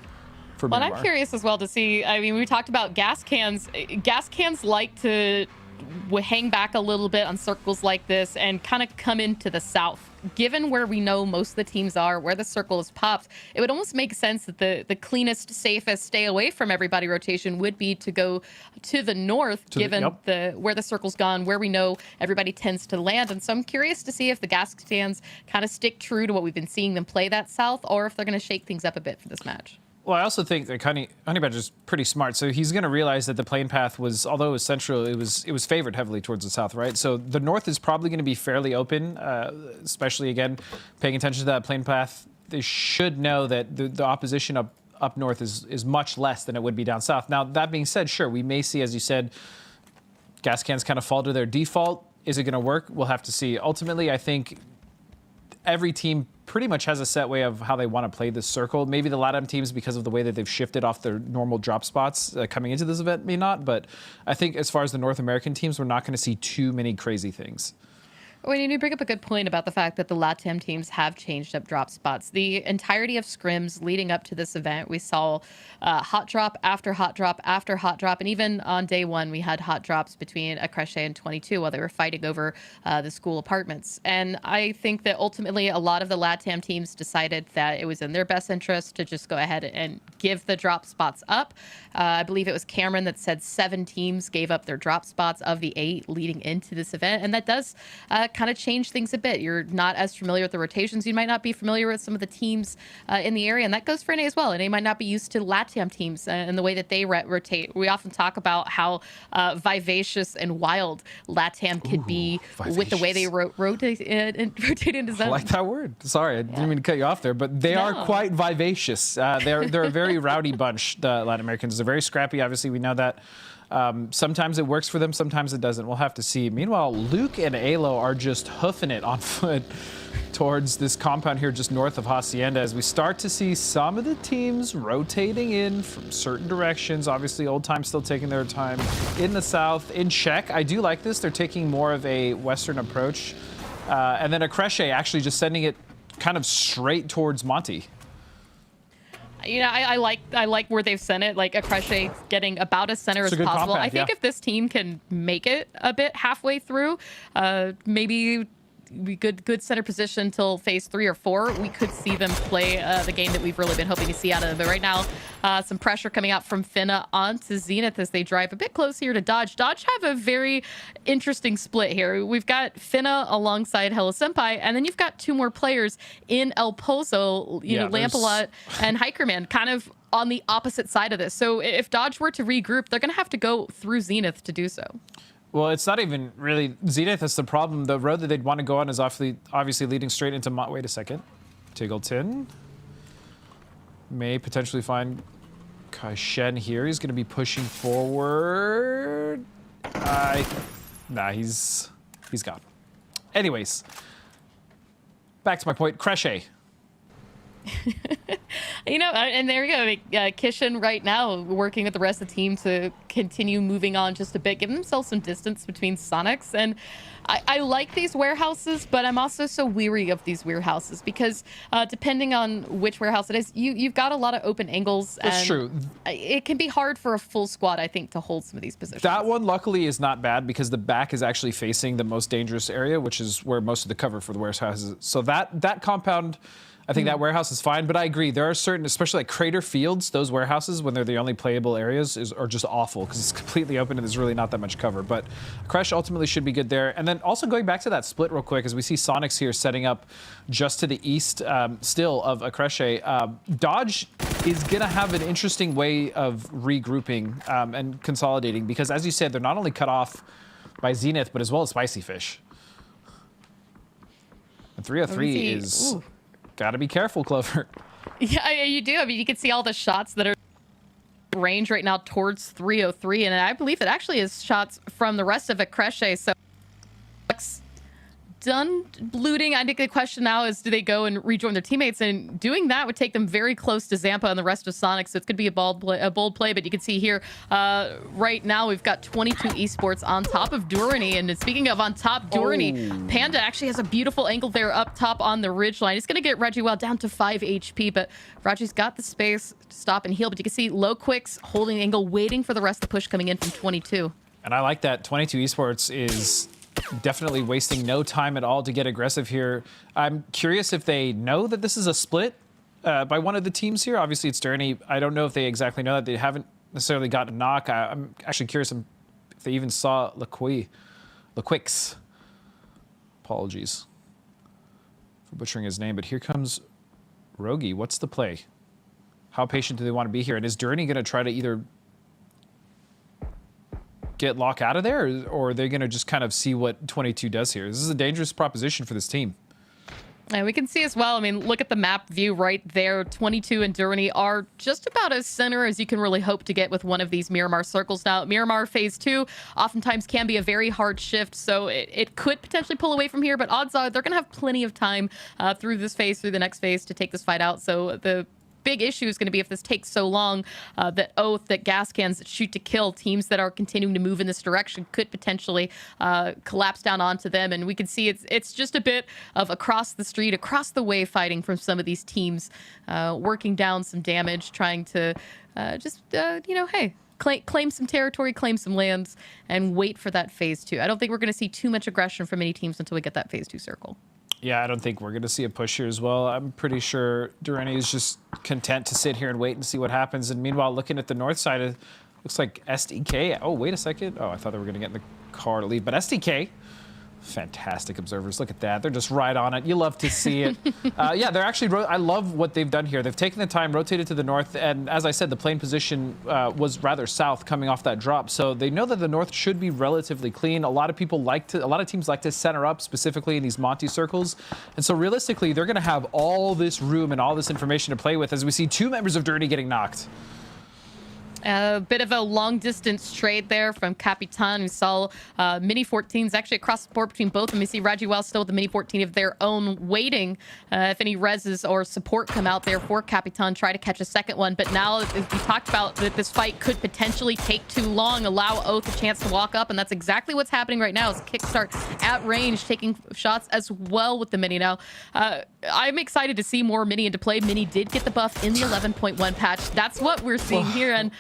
Well, I'm curious as well to see. I mean, we talked about Gas Cans. Gas Cans like to hang back a little bit on circles like this and kind of come into the south. Given where we know most of the teams are, where the circle is popped, it would almost make sense that the cleanest, safest, stay away from everybody rotation would be to go to the north, given where the circle's gone, where we know everybody tends to land. And so I'm curious to see if the Gas Cans kind of stick true to what we've been seeing them play that south, or if they're going to shake things up a bit for this match. Well, I also think that Honey Badger's pretty smart. So he's going to realize that the plane path was, although it was central, it was favored heavily towards the south, right? So the north is probably going to be fairly open, especially, again, paying attention to that plane path. They should know that the opposition up north is much less than it would be down south. Now, that being said, sure, we may see, as you said, Gas Cans kind of fall to their default. Is it going to work? We'll have to see. Ultimately, I think every team pretty much has a set way of how they want to play this circle. Maybe the LATAM teams, because of the way that they've shifted off their normal drop spots coming into this event, may not. But I think as far as the North American teams, we're not going to see too many crazy things. Well, you bring up a good point about the fact that the LATAM teams have changed up drop spots. The entirety of scrims leading up to this event, we saw hot drop after hot drop after hot drop. And even on day one, we had hot drops between Acreche and 22 while they were fighting over the school apartments. And I think that ultimately a lot of the LATAM teams decided that it was in their best interest to just go ahead and give the drop spots up. I believe it was Cameron that said 7 teams gave up their drop spots of the 8 leading into this event. And that does kind of change things a bit. You're not as familiar with the rotations. You might not be familiar with some of the teams in the area, and that goes for NA as well. NA might not be used to LATAM teams and the way that they rotate. We often talk about how vivacious and wild LATAM could be with the way they rotate into zones. I like that word. Sorry, I didn't mean to cut you off there, but they are quite vivacious. They're a very rowdy bunch, the Latin Americans. They're very scrappy. Obviously, we know that. Sometimes it works for them, sometimes it doesn't. We'll have to see. Meanwhile, Luke and Alo are just hoofing it on foot towards this compound here just north of Hacienda as we start to see some of the teams rotating in from certain directions. Obviously, Old Time still taking their time in the south. In check, I do like this. They're taking more of a western approach. And then Acreche actually just sending it kind of straight towards Monty. You know, I like where they've sent it. Like Akreshe getting about as center as possible. I think if this team can make it a bit halfway through, maybe we good center position till phase 3 or 4, we could see them play the game that we've really been hoping to see out of it. Right now, some pressure coming out from Finna onto Zenith as they drive a bit close here to Dodge. Dodge have a very interesting split here. We've got Finna alongside Hello Senpai, and then you've got 2 more players in El Pozo, you know, Lampalot and Hikerman, kind of on the opposite side of this. So if Dodge were to regroup, they're going to have to go through Zenith to do so. Well, it's not even really Zenith that's the problem. The road that they'd want to go on is obviously leading straight into Wait a second. Tiggleton may potentially find Kai Shen here. He's going to be pushing forward. Nah, he's gone. Anyways, back to my point. Kreshe. You know, and there you go. Kishin right now working with the rest of the team to continue moving on just a bit, give themselves some distance between Sonics. And I like these warehouses, but I'm also so weary of these warehouses because depending on which warehouse it is, you've got a lot of open angles. That's true. It can be hard for a full squad, I think, to hold some of these positions. That one, luckily, is not bad because the back is actually facing the most dangerous area, which is where most of the cover for the warehouses is. So that compound, I think that warehouse is fine, but I agree. There are certain, especially like Crater Fields, those warehouses, when they're the only playable areas, are just awful because it's completely open and there's really not that much cover. But Crash ultimately should be good there. And then also going back to that split real quick, as we see Sonics here setting up just to the east still of Akreshe. Dodge is going to have an interesting way of regrouping and consolidating because, as you said, they're not only cut off by Zenith, but as well as Spicy Fish. And 303 is... Ooh. Gotta be careful, Clover. Yeah, you do. I mean, you can see all the shots that are range right now towards 303, and I believe it actually is shots from the rest of Akreshe. So done looting. I think the question now is, do they go and rejoin their teammates? And doing that would take them very close to Zampa and the rest of Sonic. So it's going to be a bold play. But you can see here right now we've got 22 Esports on top of Durrani. And speaking of on top Durrani, Panda actually has a beautiful angle there up top on the ridge line. It's going to get Reggie well down to 5 HP, but Reggie's got the space to stop and heal. But you can see Low Quicks holding the angle, waiting for the rest of the push coming in from 22. And I like that 22 Esports is definitely wasting no time at all to get aggressive here. I'm curious if they know that this is a split by one of the teams here. Obviously, it's Durrani. I don't know if they exactly know that. They haven't necessarily gotten a knock. I'm actually curious if they even saw LaQuicks. Apologies for butchering his name, but here comes Rogi. What's the play? How patient do they want to be here? And is Durrani going to try to either get Lock out of there, or are they going to just kind of see what 22 does here? This is a dangerous proposition for this team. And we can see as well, I mean, look at the map view right there. 22 and Durrani are just about as center as you can really hope to get with one of these Miramar circles. Now, Miramar phase 2 oftentimes can be a very hard shift, so it could potentially pull away from here, but odds are they're going to have plenty of time through this phase, through the next phase to take this fight out. So the big issue is going to be if this takes so long that Oath, that gas cans, that shoot to kill, teams that are continuing to move in this direction could potentially collapse down onto them. And we can see it's just a bit of across the street, across the way fighting from some of these teams, working down some damage, trying to you know, hey, claim some territory, claim some lands, and wait for that phase 2. I don't think we're going to see too much aggression from any teams until we get that phase 2 circle. Yeah, I don't think we're going to see a push here as well. I'm pretty sure Durrani is just content to sit here and wait and see what happens. And meanwhile, looking at the north side, it looks like SDK. Oh, wait a second. Oh, I thought they were going to get in the car to leave. But SDK, fantastic observers. Look at that. They're just right on it. You love to see it. Yeah, they're actually, I love what they've done here. They've taken the time, rotated to the north, and as I said, the plane position was rather south coming off that drop. So they know that the north should be relatively clean. A lot of teams like to center up, specifically in these Monty circles. And so realistically, they're going to have all this room and all this information to play with as we see 2 members of Durrani getting knocked. A bit of a long-distance trade there from Capitan. We saw Mini 14s actually across the board between both of them. You see Rajiwell still with the Mini 14 of their own, waiting if any reses or support come out there for Capitan, try to catch a second one. But now, as we talked about, that this fight could potentially take too long, allow Oath a chance to walk up, and that's exactly what's happening right now. Is Kickstart at range, taking shots as well with the Mini. Now, I'm excited to see more Mini into play. Mini did get the buff in the 11.1 patch. That's what we're seeing here, and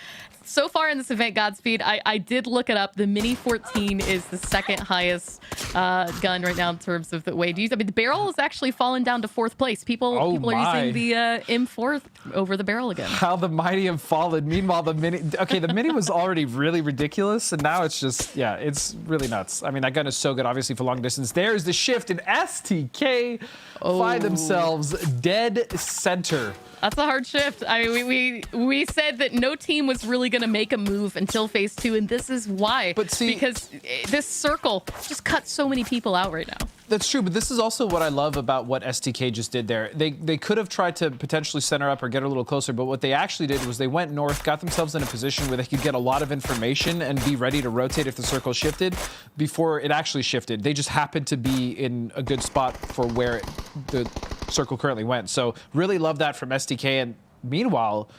so far in this event, Godspeed, I did look it up. The Mini 14 is the second highest gun right now in terms of the weight used. I mean, the barrel has actually fallen down to 4th place. People are using the M4 over the barrel again. How the mighty have fallen. Meanwhile, the Mini, okay, the Mini was already really ridiculous, and now it's just, yeah, it's really nuts. I mean, that gun is so good, obviously, for long distance. There's the shift, and STK find themselves dead center. That's a hard shift. I mean, we said that no team was really going to make a move until phase 2, and this is why. But see, because this circle just cuts so many people out right now. That's true, but this is also what I love about what STK just did there. They could have tried to potentially center up or get a little closer, but what they actually did was they went north, got themselves in a position where they could get a lot of information and be ready to rotate if the circle shifted before it actually shifted. They just happened to be in a good spot for where the circle currently went. So really love that from STK. And meanwhile,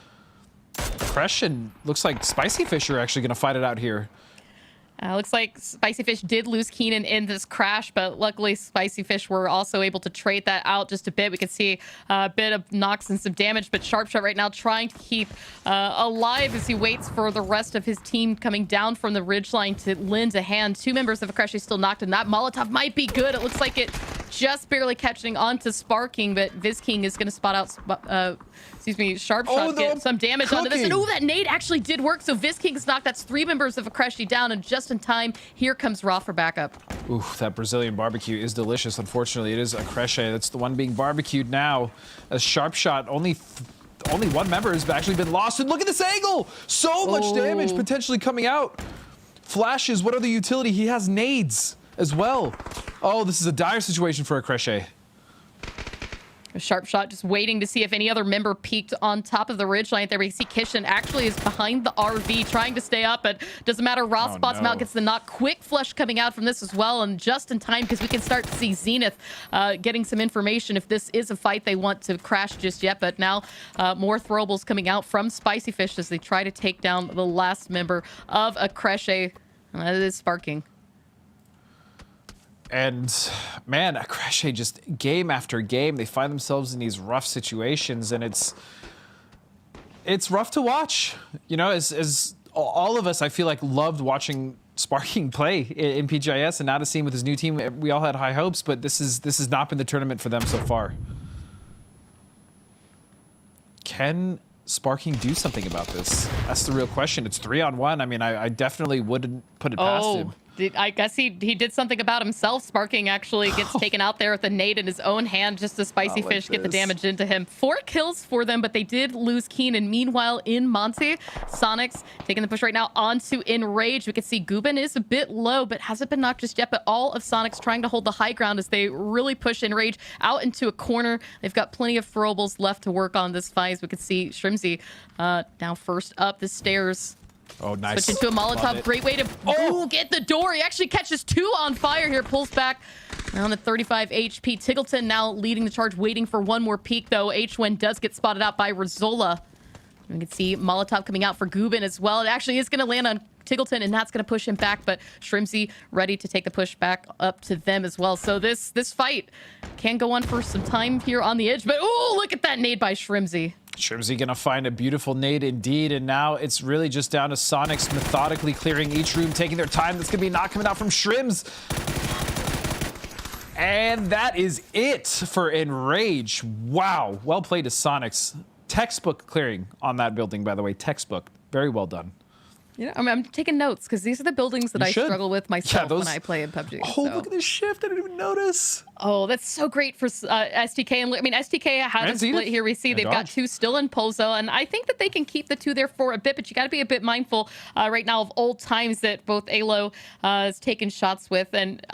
Crush and looks like Spicy Fish are actually going to fight it out here. Looks like Spicy Fish did lose Keenan in this crash, but luckily Spicy Fish were also able to trade that out just a bit. We could see a bit of knocks and some damage, but Sharpshot right now trying to keep alive as he waits for the rest of his team coming down from the ridgeline to lend a hand. 2 members of Akreshai still knocked, and that Molotov might be good. It looks like it just barely catching onto Sparking, but VizKing is going to spot out Sharpshot, get some damage onto this. And that nade actually did work. So VizKing's knocked. That's 3 members of Akreshai down, and just in time, here comes Raw for backup. Ooh, that Brazilian barbecue is delicious. Unfortunately, it is Akreshai that's the one being barbecued now. As Sharpshot, only 1 member has actually been lost. And look at this angle! So much damage potentially coming out. Flashes, what are the utility? He has nades as well. Oh, this is a dire situation for Akreshai. Sharpshot just waiting to see if any other member peeked on top of the ridgeline there. We see Kishin actually is behind the RV trying to stay up, but doesn't matter. Ross spots him out, gets the knock. Quick flush coming out from this as well, and just in time because we can start to see Zenith getting some information if this is a fight they want to crash just yet. But now more throwables coming out from Spicy Fish as they try to take down the last member of Akreshai. That is Sparking. And man, Akreshai just game after game, they find themselves in these rough situations, and it's rough to watch. You know, as all of us, I feel like loved watching Sparking play in PGIS, and now to see him with his new team, we all had high hopes, but this has not been the tournament for them so far. Can Sparking do something about this? That's the real question. It's 3-on-1. I mean, I definitely wouldn't put it past him. I guess he did something about himself. Sparking actually gets taken out there with a nade in his own hand just to Spicy Fish get the damage into him. 4 kills for them, but they did lose Keenan. Meanwhile, in Monte, Sonics taking the push right now onto Enrage. We can see Gubin is a bit low, but hasn't been knocked just yet. But all of Sonics trying to hold the high ground as they really push Enrage out into a corner. They've got plenty of throwables left to work on this fight. As we can see Shrimzy now first up the stairs. Oh, nice. Switch into a Molotov. Great way to get the door. He actually catches 2 on fire here. Pulls back down to 35 HP. Tiggleton now leading the charge, waiting for one more peek, though. H1 does get spotted out by Rizola. We can see Molotov coming out for Gubin as well. It actually is going to land on Tiggleton, and that's going to push him back, but Shrimzy ready to take the push back up to them as well. So this fight can go on for some time here on the edge, but oh, look at that nade by Shrimzy. Shrimzy gonna find a beautiful nade indeed, and now it's really just down to Sonics methodically clearing each room, taking their time. That's gonna be a knock coming out from Shrims. And that is it for Enrage. Wow, well played to Sonics. Textbook clearing on that building, by the way, textbook. Very well done. You know, I'm taking notes because these are the buildings that You I should. struggle with myself those- when I play in PUBG. Oh, so. look at this shift. I didn't even notice. Oh, that's so great for STK. And I mean, STK had a And split Zenith. here. We see And they've got Dodge. 2 still in Pozo, and I think that they can keep the 2 there for a bit, but you got to be a bit mindful right now of old times that both Alo has taken shots with. And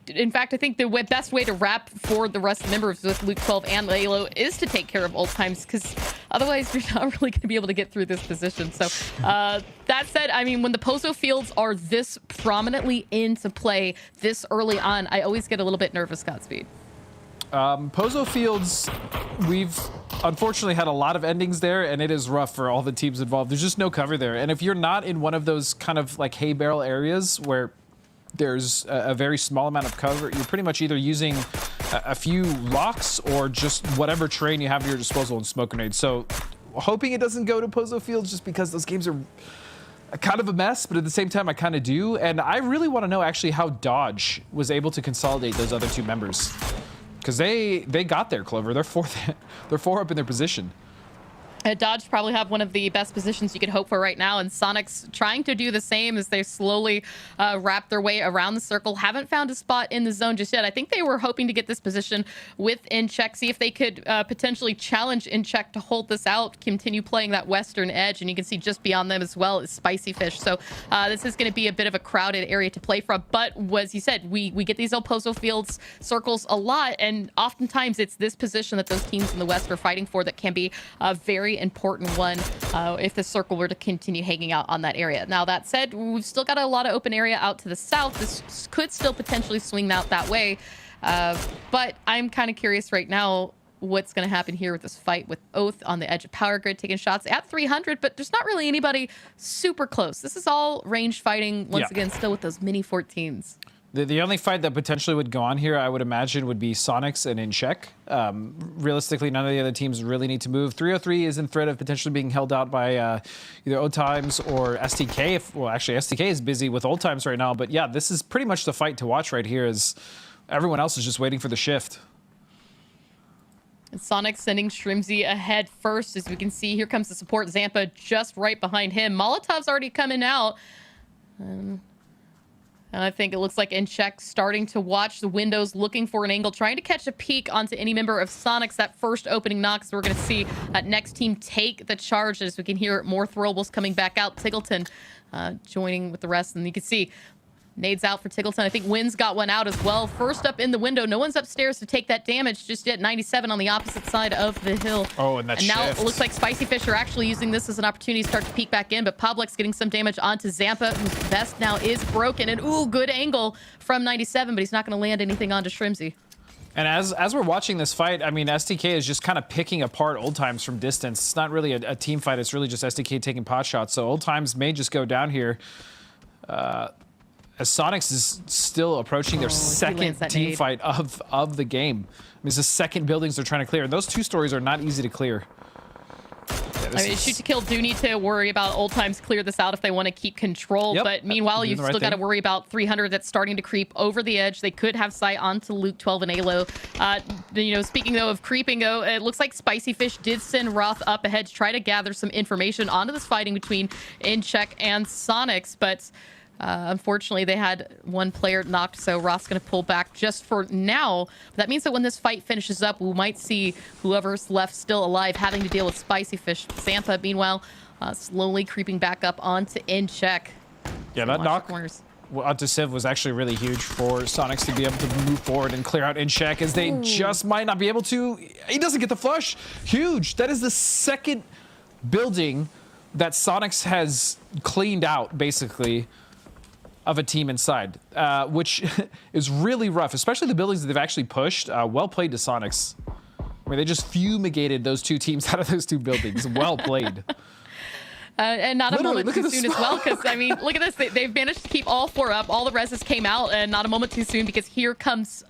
in fact, I think the best way to wrap for the rest of the members with Luke 12 and Alo is to take care of old times, because otherwise you're not really going to be able to get through this position. So that said, I mean, when the Pozo fields are this prominently into play this early on, I always get a little bit nervous, Godspeed. Pozo Fields, we've unfortunately had a lot of endings there, and it is rough for all the teams involved. There's just no cover there. And if you're not in one of those kind of like hay barrel areas where there's a very small amount of cover, you're pretty much either using a few locks or just whatever terrain you have at your disposal in smoke grenades. So hoping it doesn't go to Pozo Fields, just because those games are kind of a mess, but at the same time I kind of do. And I really want to know actually how Dodge was able to consolidate those other 2 members. Because they got there, Clover. They're 4 up in their position. Dodge probably have one of the best positions you could hope for right now, and Sonic's trying to do the same as they slowly wrap their way around the circle. Haven't found a spot in the zone just yet. I think they were hoping to get this position with InCheck, see if they could potentially challenge InCheck to hold this out, continue playing that western edge, and you can see just beyond them as well is Spicy Fish. So this is going to be a bit of a crowded area to play from, but as you said, we get these El Pozo Fields circles a lot, and oftentimes it's this position that those teams in the west are fighting for that can be a very important one if the circle were to continue hanging out on that area. Now, that said, we've still got a lot of open area out to the south. This could still potentially swing out that way, but I'm kind of curious right now what's going to happen here with this fight with Oath on the edge of Power Grid, taking shots at 300, but there's not really anybody super close. This is all ranged fighting, once again, still with those mini 14s. The only fight that potentially would go on here, I would imagine, would be Sonics and InCheck. Realistically, none of the other teams really need to move. 303 is in threat of potentially being held out by either Old Times or STK. Well, actually, STK is busy with Old Times right now. But yeah, this is pretty much the fight to watch right here, as everyone else is just waiting for the shift. And Sonic sending Shrimzy ahead first. As we can see, here comes the support. Zampa just right behind him. Molotov's already coming out. And I think it looks like InCheck starting to watch the windows, looking for an angle, trying to catch a peek onto any member of Sonic's that first opening knock. So we're going to see that next team take the charge. As we can hear more throwables coming back out. Tiggleton joining with the rest. And you can see nades out for Tiggleton. I think Wynn's got one out as well. First up in the window. No one's upstairs to take that damage just yet. 97 on the opposite side of the hill. Oh, and that now shift. it looks like Spicy Fish are actually using this as an opportunity to start to peek back in, but Pavlik's getting some damage onto Zampa, whose vest now is broken. And ooh, good angle from 97, but he's not going to land anything onto Shrimzy. And as we're watching this fight, I mean, STK is just kind of picking apart Old Times from distance. It's not really a team fight. It's really just STK taking pot shots. So Old Times may just go down here. As Sonics is still approaching their second team fight of the game. I mean, it's the second buildings they're trying to clear. And those 2 stories are not easy to clear. Yeah, I mean, Shoot to Kill do need to worry about Old Times clear this out if they want to keep control. Yep. But meanwhile, you've still got to worry about 300 that's starting to creep over the edge. They could have sight onto Luke 12 and Alo. You know, speaking though of creeping, though, it looks like Spicy Fish did send Roth up ahead to try to gather some information onto this fighting between InCheck and Sonics, but unfortunately, they had one player knocked, so Roth's going to pull back just for now. That means that when this fight finishes up, we might see whoever's left still alive having to deal with Spicy Fish. Zampa, meanwhile, slowly creeping back up onto InCheck. Yeah, that knock onto Civ was actually really huge for Sonics to be able to move forward and clear out InCheck, as they just might not be able to. He doesn't get the flush. Huge. That is the second building that Sonics has cleaned out, basically, of a team inside, which is really rough, especially the buildings that they've actually pushed. Well played to Sonics. I mean, they just fumigated those 2 teams out of those 2 buildings. Well played. And not a moment too soon as well, because, I mean, look at this. They've managed to keep all 4 up. All the reses came out, and not a moment too soon, because here comes,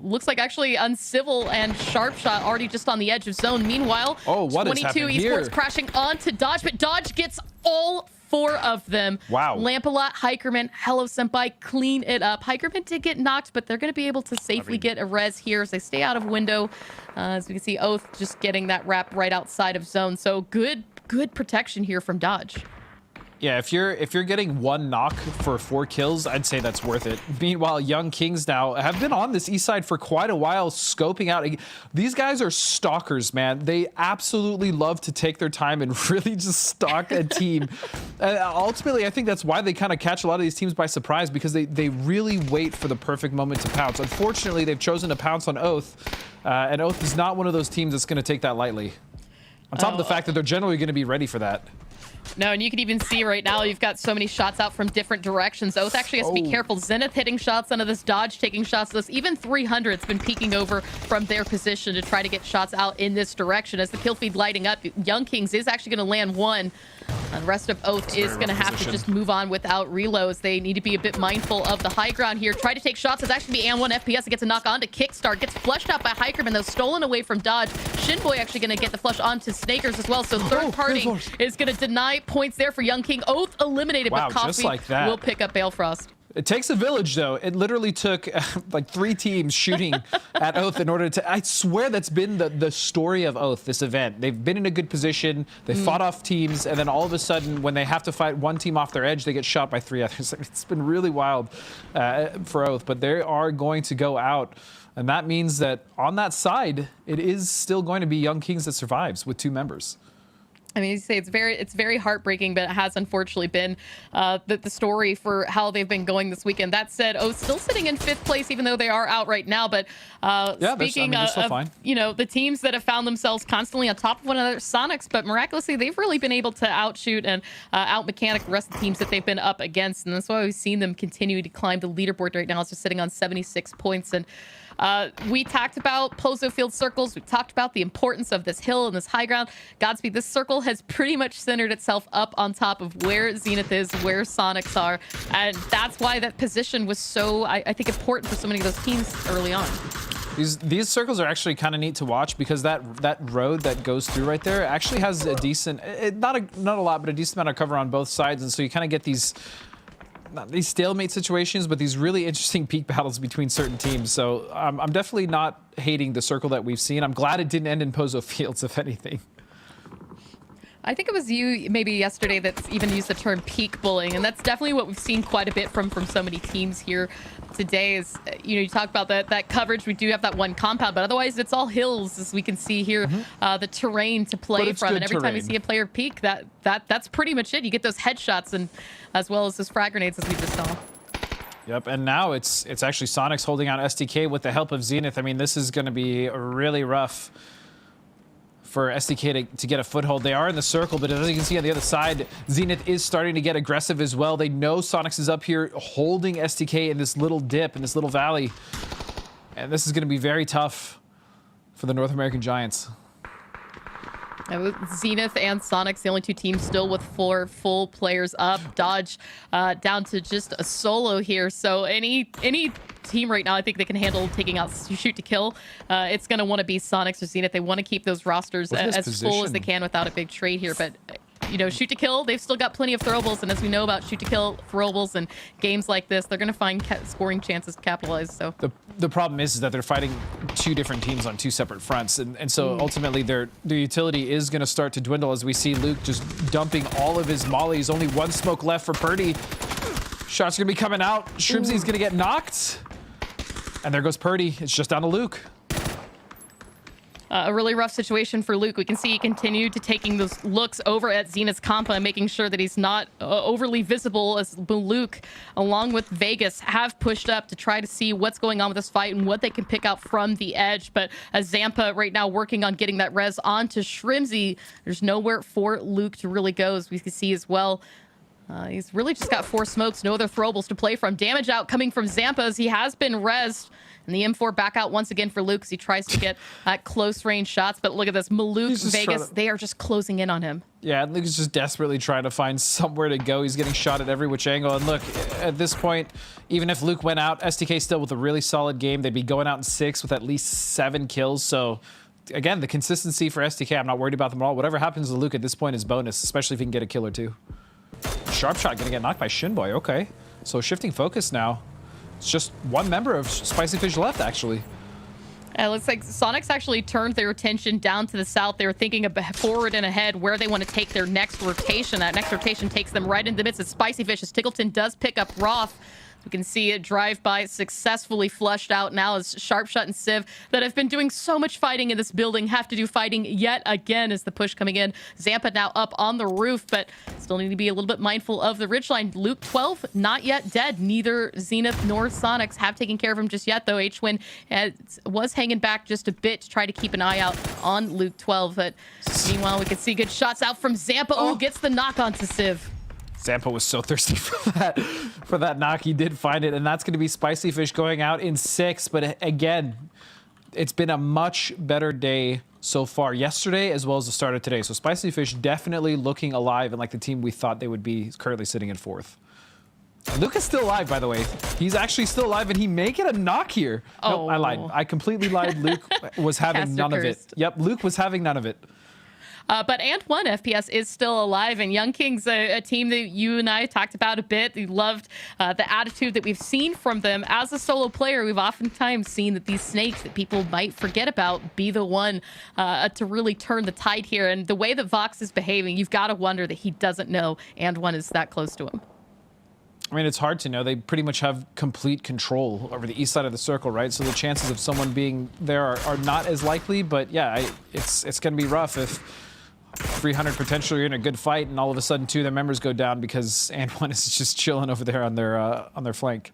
looks like actually Uncivil and Sharpshot already just on the edge of zone. Meanwhile, what 22 Esports crashing onto Dodge, but Dodge gets all 4 of them. Wow. Lampalot, Hikerman, Hello Senpai, clean it up. Hikerman did get knocked, but they're going to be able to safely get a res here as they stay out of window. As we can see, Oath just getting that wrap right outside of zone. So good protection here from Dodge. Yeah, if you're getting one knock for 4 kills, I'd say that's worth it. Meanwhile, Young Kings now have been on this east side for quite a while, scoping out. These guys are stalkers, man. They absolutely love to take their time and really just stalk a team. Ultimately, I think that's why they kind of catch a lot of these teams by surprise, because they really wait for the perfect moment to pounce. Unfortunately, they've chosen to pounce on Oath, and Oath is not one of those teams that's going to take that lightly. On top of the fact that they're generally going to be ready for that. No, and you can even see right now you've got so many shots out from different directions. Oath actually has to be careful. Zenith hitting shots onto this, Dodge taking shots to this. Even 300's been peeking over from their position to try to get shots out in this direction. As the kill feed lighting up, Young Kings is actually going to land one. And the rest of Oath is going to have to just move on without reloads. They need to be a bit mindful of the high ground here. Try to take shots. It's actually be and 1 FPS. It gets a knock on to Kickstart. Gets flushed out by Hikerman, though, stolen away from Dodge. Shinboy actually going to get the flush onto Snakers as well. So third party is going to deny points there for Young King. Oath eliminated, wow, but Coffee just like that will pick up Balefrost. It takes a village, though. It literally took like 3 teams shooting at Oath in order to... I swear that's been the story of Oath, this event. They've been in a good position. They fought off teams, and then all of a sudden, when they have to fight one team off their edge, they get shot by 3 others. It's been really wild for Oath, but they are going to go out. And that means that on that side, it is still going to be Young Kings that survives with 2 members. I mean, you say it's very heartbreaking, but it has unfortunately been the story for how they've been going this weekend. That said, still sitting in 5th place, even though they are out right now. But speaking of the teams that have found themselves constantly on top of one another, Sonics, but miraculously they've really been able to outshoot and out-mechanic the rest of the teams that they've been up against, and that's why we've seen them continue to climb the leaderboard right now. It's just sitting on 76 points. And we talked about Pozo Field circles. We talked about the importance of this hill and this high ground. Godspeed, this circle has pretty much centered itself up on top of where Zenith is, where Sonics are. And that's why that position was so, I think, important for so many of those teams early on. These circles are actually kind of neat to watch, because that road that goes through right there actually has a decent, not a lot, but a decent amount of cover on both sides. And so you kind of get these... not these stalemate situations, but these really interesting peak battles between certain teams. So I'm definitely not hating the circle that we've seen. I'm glad it didn't end in Pozo Fields, if anything. I think it was you maybe yesterday that's even used the term peak bullying, and that's definitely what we've seen quite a bit from so many teams here today. Is you talk about that coverage. We do have that one compound, but otherwise it's all hills, as we can see here. The terrain to play from, and every time you see a player peak, that's pretty much it. You get those headshots, and as well as those frag grenades, as we just saw. Yep, and now it's actually Sonics holding out SDK with the help of Zenith. I mean, this is going to be really rough for SDK to get a foothold. They are in the circle, but as you can see on the other side, Zenith is starting to get aggressive as well. They know Sonics is up here holding SDK in this little dip, in this little valley. And this is going to be very tough for the North American Giants. Zenith and Sonics, the only 2 teams still with 4 full players up. Dodge down to just a solo here. So any team right now, I think they can handle taking out shoot to kill. It's going to want to be Sonics or Zenith. They want to keep those rosters as full as they can without a big trade here. But shoot to kill, they've still got plenty of throwables, and as we know about shoot to kill, throwables, and games like this, they're going to find scoring chances to capitalize. So the problem is that they're fighting 2 different teams on 2 separate fronts, and so ultimately their utility is going to start to dwindle, as we see Luke just dumping all of his mollies. Only 1 smoke left for Purdy. Shots going to be coming out. Shrimzy's going to get knocked, and there goes Purdy. It's just down to Luke. A really rough situation for Luke. We can see he continued to taking those looks over at Zenith's compa and making sure that he's not overly visible, as Luke, along with Vegas, have pushed up to try to see what's going on with this fight and what they can pick out from the edge. But as Zampa right now working on getting that res onto Shrimzy, there's nowhere for Luke to really go, as we can see as well. He's really just got 4 smokes, no other throwables to play from. Damage out coming from Zampa, as he has been rezzed. And the M4 back out once again for Luke, as he tries to get close range shots. But look at this, Maluk, Vegas, they are just closing in on him. Yeah, Luke is just desperately trying to find somewhere to go. He's getting shot at every which angle. And look, at this point, even if Luke went out, SDK still with a really solid game. They'd be going out in 6 with at least 7 kills. So again, the consistency for SDK, I'm not worried about them at all. Whatever happens to Luke at this point is bonus, especially if he can get a kill or 2. Sharp shot gonna get knocked by Shinboy. Okay, so shifting focus now. It's just 1 member of Spicy Fish left, actually. It looks like Sonics actually turned their attention down to the south. They were thinking forward and ahead where they want to take their next rotation. That next rotation takes them right into the midst of Spicy Fish as Tickleton does pick up Roth. We can see it drive by successfully flushed out now as Sharpshot and Civ that have been doing so much fighting in this building have to do fighting yet again as the push coming in. Zampa now up on the roof, but still need to be a little bit mindful of the ridgeline. Luke 12 not yet dead. Neither Zenith nor Sonics have taken care of him just yet, though H-Win was hanging back just a bit to try to keep an eye out on Luke 12. But meanwhile, we can see good shots out from Zampa. Oh, gets the knock onto Civ. Zampa was so thirsty for that knock. He did find it, and that's going to be Spicy Fish going out in 6. But again, it's been a much better day so far yesterday as well as the start of today. So Spicy Fish definitely looking alive and like the team we thought they would be, currently sitting in 4th. Luke is still alive, by the way. He's actually still alive, and he may get a knock here. Oh. No, I lied. I completely lied. Luke was having none of it. Yep, Luke was having none of it. But And1 FPS is still alive, and Young Kings, a team that you and I talked about a bit. We loved the attitude that we've seen from them. As a solo player, we've oftentimes seen that these snakes that people might forget about be the one to really turn the tide here. And the way that Vox is behaving, you've got to wonder that he doesn't know And1 is that close to him. I mean, it's hard to know. They pretty much have complete control over the east side of the circle, right? So the chances of someone being there are not as likely. But yeah, it's going to be rough if 300 potentially you're in a good fight, and all of a sudden 2 of their members go down because And1 is just chilling over there on their flank.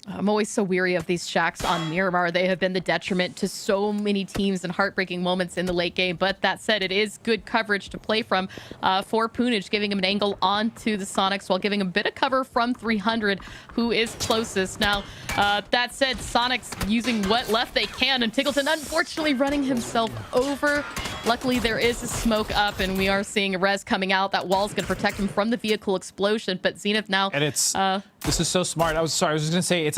I'm always so weary of these shacks on Miramar. They have been the detriment to so many teams and heartbreaking moments in the late game. But that said, it is good coverage to play from for Poonage, giving him an angle onto the Sonics while giving him a bit of cover from 300, who is closest. Now, that said, Sonics using what left they can, and Tickleton unfortunately running himself over. Luckily, there is a smoke up, and we are seeing a res coming out. That wall's going to protect him from the vehicle explosion, but Zenith now... And it's... this is so smart. I was just going to say,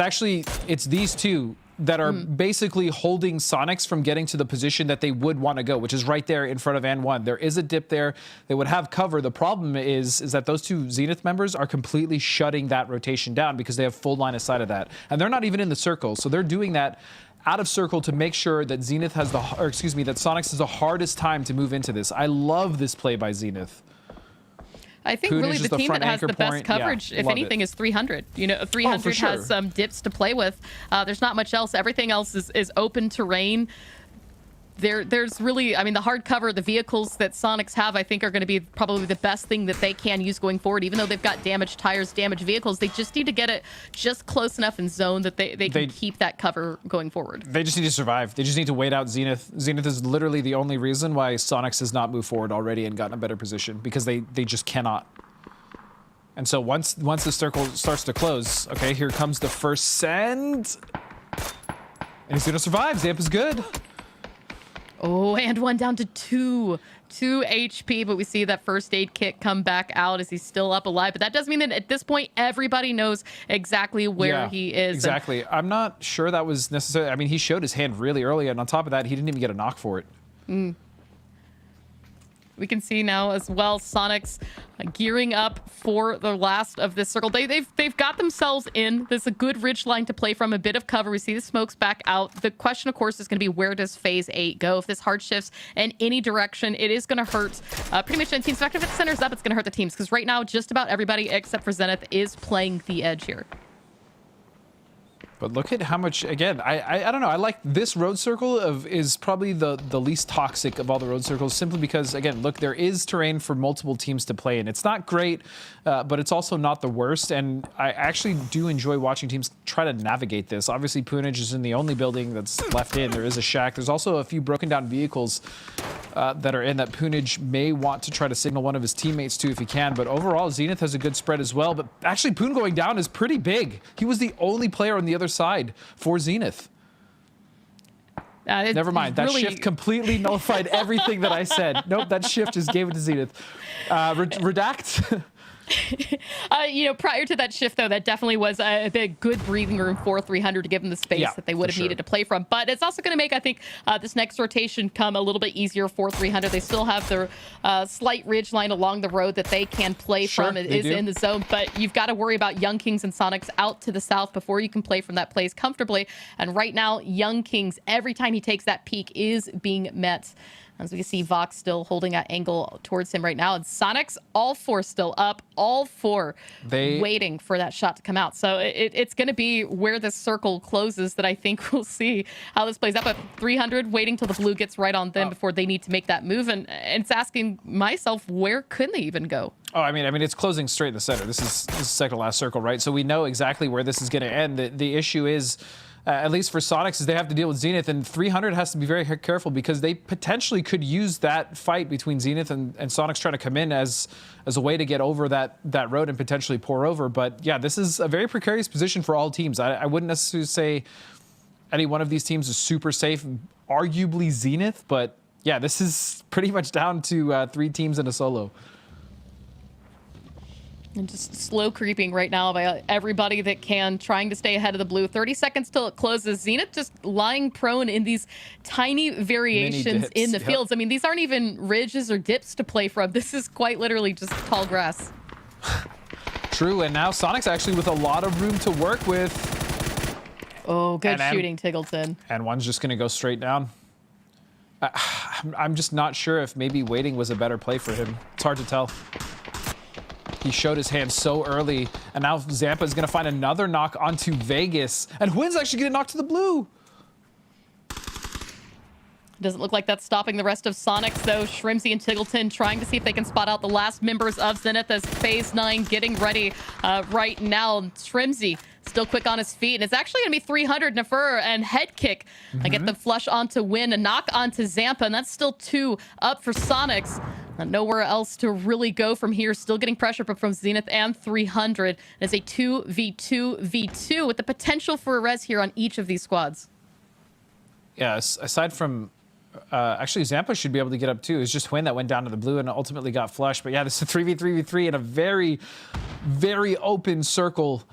it's these two that are basically holding Sonics from getting to the position that they would want to go, which is right there in front of N1. There is a dip there. They would have cover. The problem is that those 2 Zenith members are completely shutting that rotation down because they have full line of sight of that. And they're not even in the circle, so they're doing that out of circle to make sure that Zenith has that Sonics has the hardest time to move into this. I love this play by Zenith. I think Poonage really the team that has the best coverage, if anything, is 300. You know, 300 sure. has some dips to play with. There's not much else. Everything else is open terrain. There's really, I mean, the hard cover, the vehicles that Sonics have, I think are going to be probably the best thing that they can use going forward. Even though they've got damaged tires, damaged vehicles, they just need to get it just close enough in zone that they can keep that cover going forward. They just need to survive. They just need to wait out Zenith. Zenith is literally the only reason why Sonics has not moved forward already and gotten a better position, because they just cannot. And so once the circle starts to close, okay, here comes the first send. And he's going to survive. Zamp is good. Oh, and 1 down to 2 HP, but we see that first aid kit come back out as he's still up alive. But that does mean that at this point, everybody knows exactly where he is. Exactly. I'm not sure that was necessary. I mean, he showed his hand really early, and on top of that, he didn't even get a knock for it. We can see now as well Sonics gearing up for the last of this circle. They've got themselves in. There's a good ridge line to play from, a bit of cover. We see the smokes back out. The question, of course, is going to be, where does phase 8 go? If this hard shifts in any direction, it is going to hurt pretty much any teams. In fact, if it centers up, it's going to hurt the teams, because right now just about everybody except for Zenith is playing the edge here. But look at how much, again, I don't know. I like this road circle is probably the least toxic of all the road circles, simply because, again, look, there is terrain for multiple teams to play in. It's not great, but it's also not the worst. And I actually do enjoy watching teams try to navigate this. Obviously, Poonage is in the only building that's left in. There is a shack. There's also a few broken down vehicles that are in that Poonage may want to try to signal one of his teammates to if he can. But overall, Zenith has a good spread as well. But actually, Poon going down is pretty big. He was the only player on the other side for Zenith. Never mind. That shift completely nullified everything that I said. Nope, that shift just gave it to Zenith. Redact. Prior to that shift, though, that definitely was a big good breathing room for 300 to give them the space that they would have needed to play from. But it's also going to make, I think, this next rotation come a little bit easier for 300. They still have their slight ridge line along the road that they can play from. It is in the zone, but you've got to worry about Young Kings and Sonics out to the south before you can play from that place comfortably. And right now, Young Kings, every time he takes that peek, is being met. As we can see, Vox still holding that angle towards him right now. And Sonics, all four still up, all four waiting for that shot to come out. So it's going to be where this circle closes that I think we'll see how this plays out. But 300 waiting till the blue gets right on them before they need to make that move. And it's asking myself, where could they even go? Oh, I mean, it's closing straight in the center. This is second to last circle, right? So we know exactly where this is going to end. The issue is, at least for Sonics, is they have to deal with Zenith, and 300 has to be very careful because they potentially could use that fight between Zenith and Sonics trying to come in as a way to get over that road and potentially pour over. But yeah, this is a very precarious position for all teams. I wouldn't necessarily say any one of these teams is super safe, arguably Zenith, but yeah, this is pretty much down to 3 teams in a solo. And just slow creeping right now by everybody that can, trying to stay ahead of the blue. 30 seconds till it closes. Zenith just lying prone in these tiny variations in the fields. I mean, these aren't even ridges or dips to play from. This is quite literally just tall grass. True, and now Sonic's actually with a lot of room to work with. Oh, good shooting, Tiggleton. And one's just going to go straight down. I'm just not sure if maybe waiting was a better play for him. It's hard to tell. He showed his hand so early, and now Zampa is going to find another knock onto Vegas, and Huin's actually going to knock to the blue. Doesn't look like that's stopping the rest of Sonics, though. Shrimsy and Tiggleton trying to see if they can spot out the last members of Zenith as Phase 9 getting ready right now. Shrimsy still quick on his feet, and it's actually going to be 300 Nefer and head kick. I get the flush onto Win, a knock onto Zampa, and that's still 2 up for Sonics. Nowhere else to really go from here. Still getting pressure from Zenith and 300. It's a 2v2v2 with the potential for a res here on each of these squads. Yeah, aside from... actually, Zampa should be able to get up too. It's just Huin that went down to the blue and ultimately got flushed. But yeah, this is a 3v3v3 in a very, very open circle.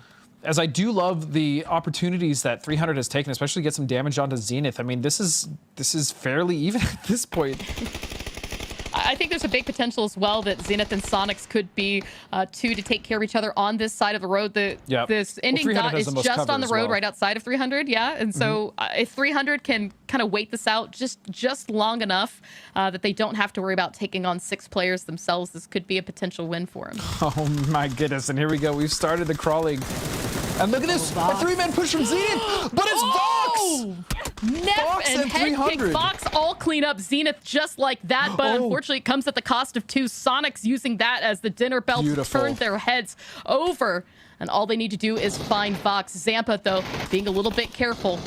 As I do love the opportunities that 300 has taken, especially get some damage onto Zenith. I mean, this is fairly even at this point. I think there's a big potential as well that Zenith and Sonics could be 2 to take care of each other on this side of the road. This ending dot is just on the road right outside of 300, and so if 300 can kind of wait this out just long enough that they don't have to worry about taking on 6 players themselves, this could be a potential win for him. Oh my goodness, and here we go. We've started the crawling. And look at this, a 3-man push from Zenith, but it's Vox! Neff and head kick. Vox all clean up Zenith just like that, but unfortunately it comes at the cost of 2. Sonics using that as the dinner bell to turn their heads over. And all they need to do is find Vox. Zampa, though, being a little bit careful.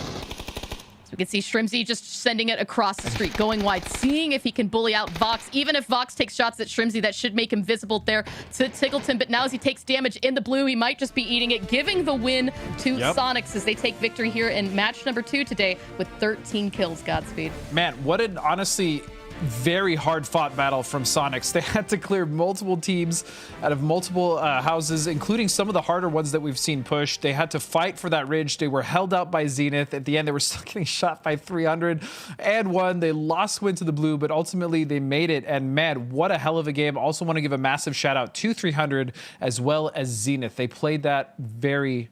So we can see Shrimsy just sending it across the street, going wide, seeing if he can bully out Vox. Even if Vox takes shots at Shrimsy, that should make him visible there to Tiggleton. But now as he takes damage in the blue, he might just be eating it, giving the win to Sonics as they take victory here in match number 2 today with 13 kills. Godspeed. Man, what an honestly very hard-fought battle from Sonics. They had to clear multiple teams out of multiple houses, including some of the harder ones that we've seen pushed. They had to fight for that ridge. They were held out by Zenith. At the end, they were still getting shot by 300 and 1. They lost Win to the blue, but ultimately they made it. And man, what a hell of a game. Also want to give a massive shout out to 300 as well as Zenith. They played that very,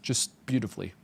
just beautifully.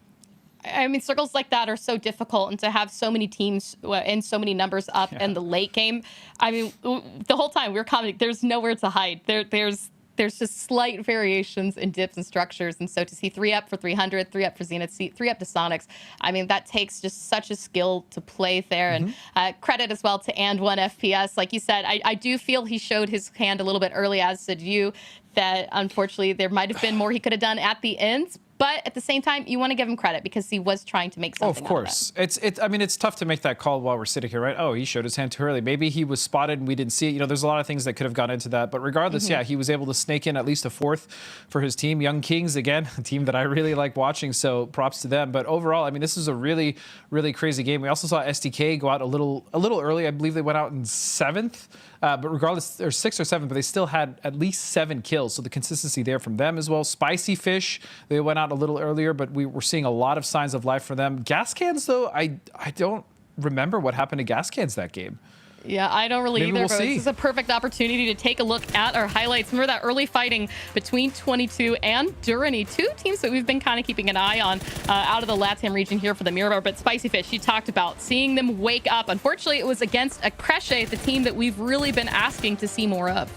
I mean, circles like that are so difficult, and to have so many teams and so many numbers up in the late game. I mean, the whole time we were commenting, there's nowhere to hide. There's just slight variations in dips and structures, and so to see 3 up for 300, 3 up for Zenith, 3 up to Sonics, I mean, that takes just such a skill to play there. And credit as well to And1 FPS. Like you said, I do feel he showed his hand a little bit early, as did you, that unfortunately there might have been more he could have done at the end. But at the same time, you want to give him credit because he was trying to make something. Of course, I mean, it's tough to make that call while we're sitting here, right? Oh, he showed his hand too early. Maybe he was spotted and we didn't see it. You know, there's a lot of things that could have gone into that. But regardless, yeah, he was able to snake in at least a fourth for his team. Young Kings, again, a team that I really like watching. So props to them. But overall, I mean, this is a really, really crazy game. We also saw SDK go out a little early. I believe they went out in 7th. But regardless, they're 6th or 7th, but they still had at least 7 kills. So the consistency there from them as well. Spicy Fish, they went out a little earlier, but we were seeing a lot of signs of life for them. Gas Cans, though, I don't remember what happened to Gas Cans that game. Yeah, I don't really Maybe either, we'll but see. this is a perfect opportunity to take a look at our highlights. Remember that early fighting between 22 and Durrani, 2 teams that we've been kind of keeping an eye on out of the LATAM region here for the Miramar. But Spicy Fish, you talked about seeing them wake up. Unfortunately, it was against a Cresce, the team that we've really been asking to see more of.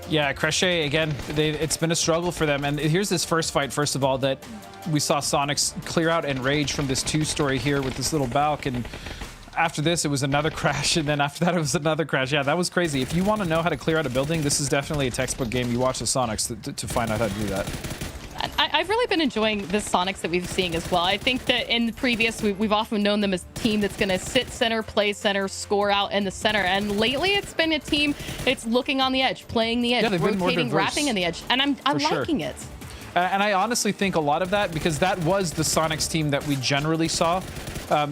Yeah, Cresce, again, it's been a struggle for them. And here's this first fight, first of all, that we saw Sonics clear out and rage from this 2-story here with this little balk. And after this, it was another crash, and then after that, it was another crash. Yeah, that was crazy. If you want to know how to clear out a building, this is definitely a textbook game. You watch the Sonics to find out how to do that. I've really been enjoying the Sonics that we've seen as well. I think that in the previous, we've often known them as a team that's going to sit center, play center, score out in the center. And lately, it's been a team that's looking on the edge, playing the edge, Yeah, they've been more rotating, diverse. wrapping in the edge. And I'm For sure. liking it. And I honestly think a lot of that, because that was the Sonics team that we generally saw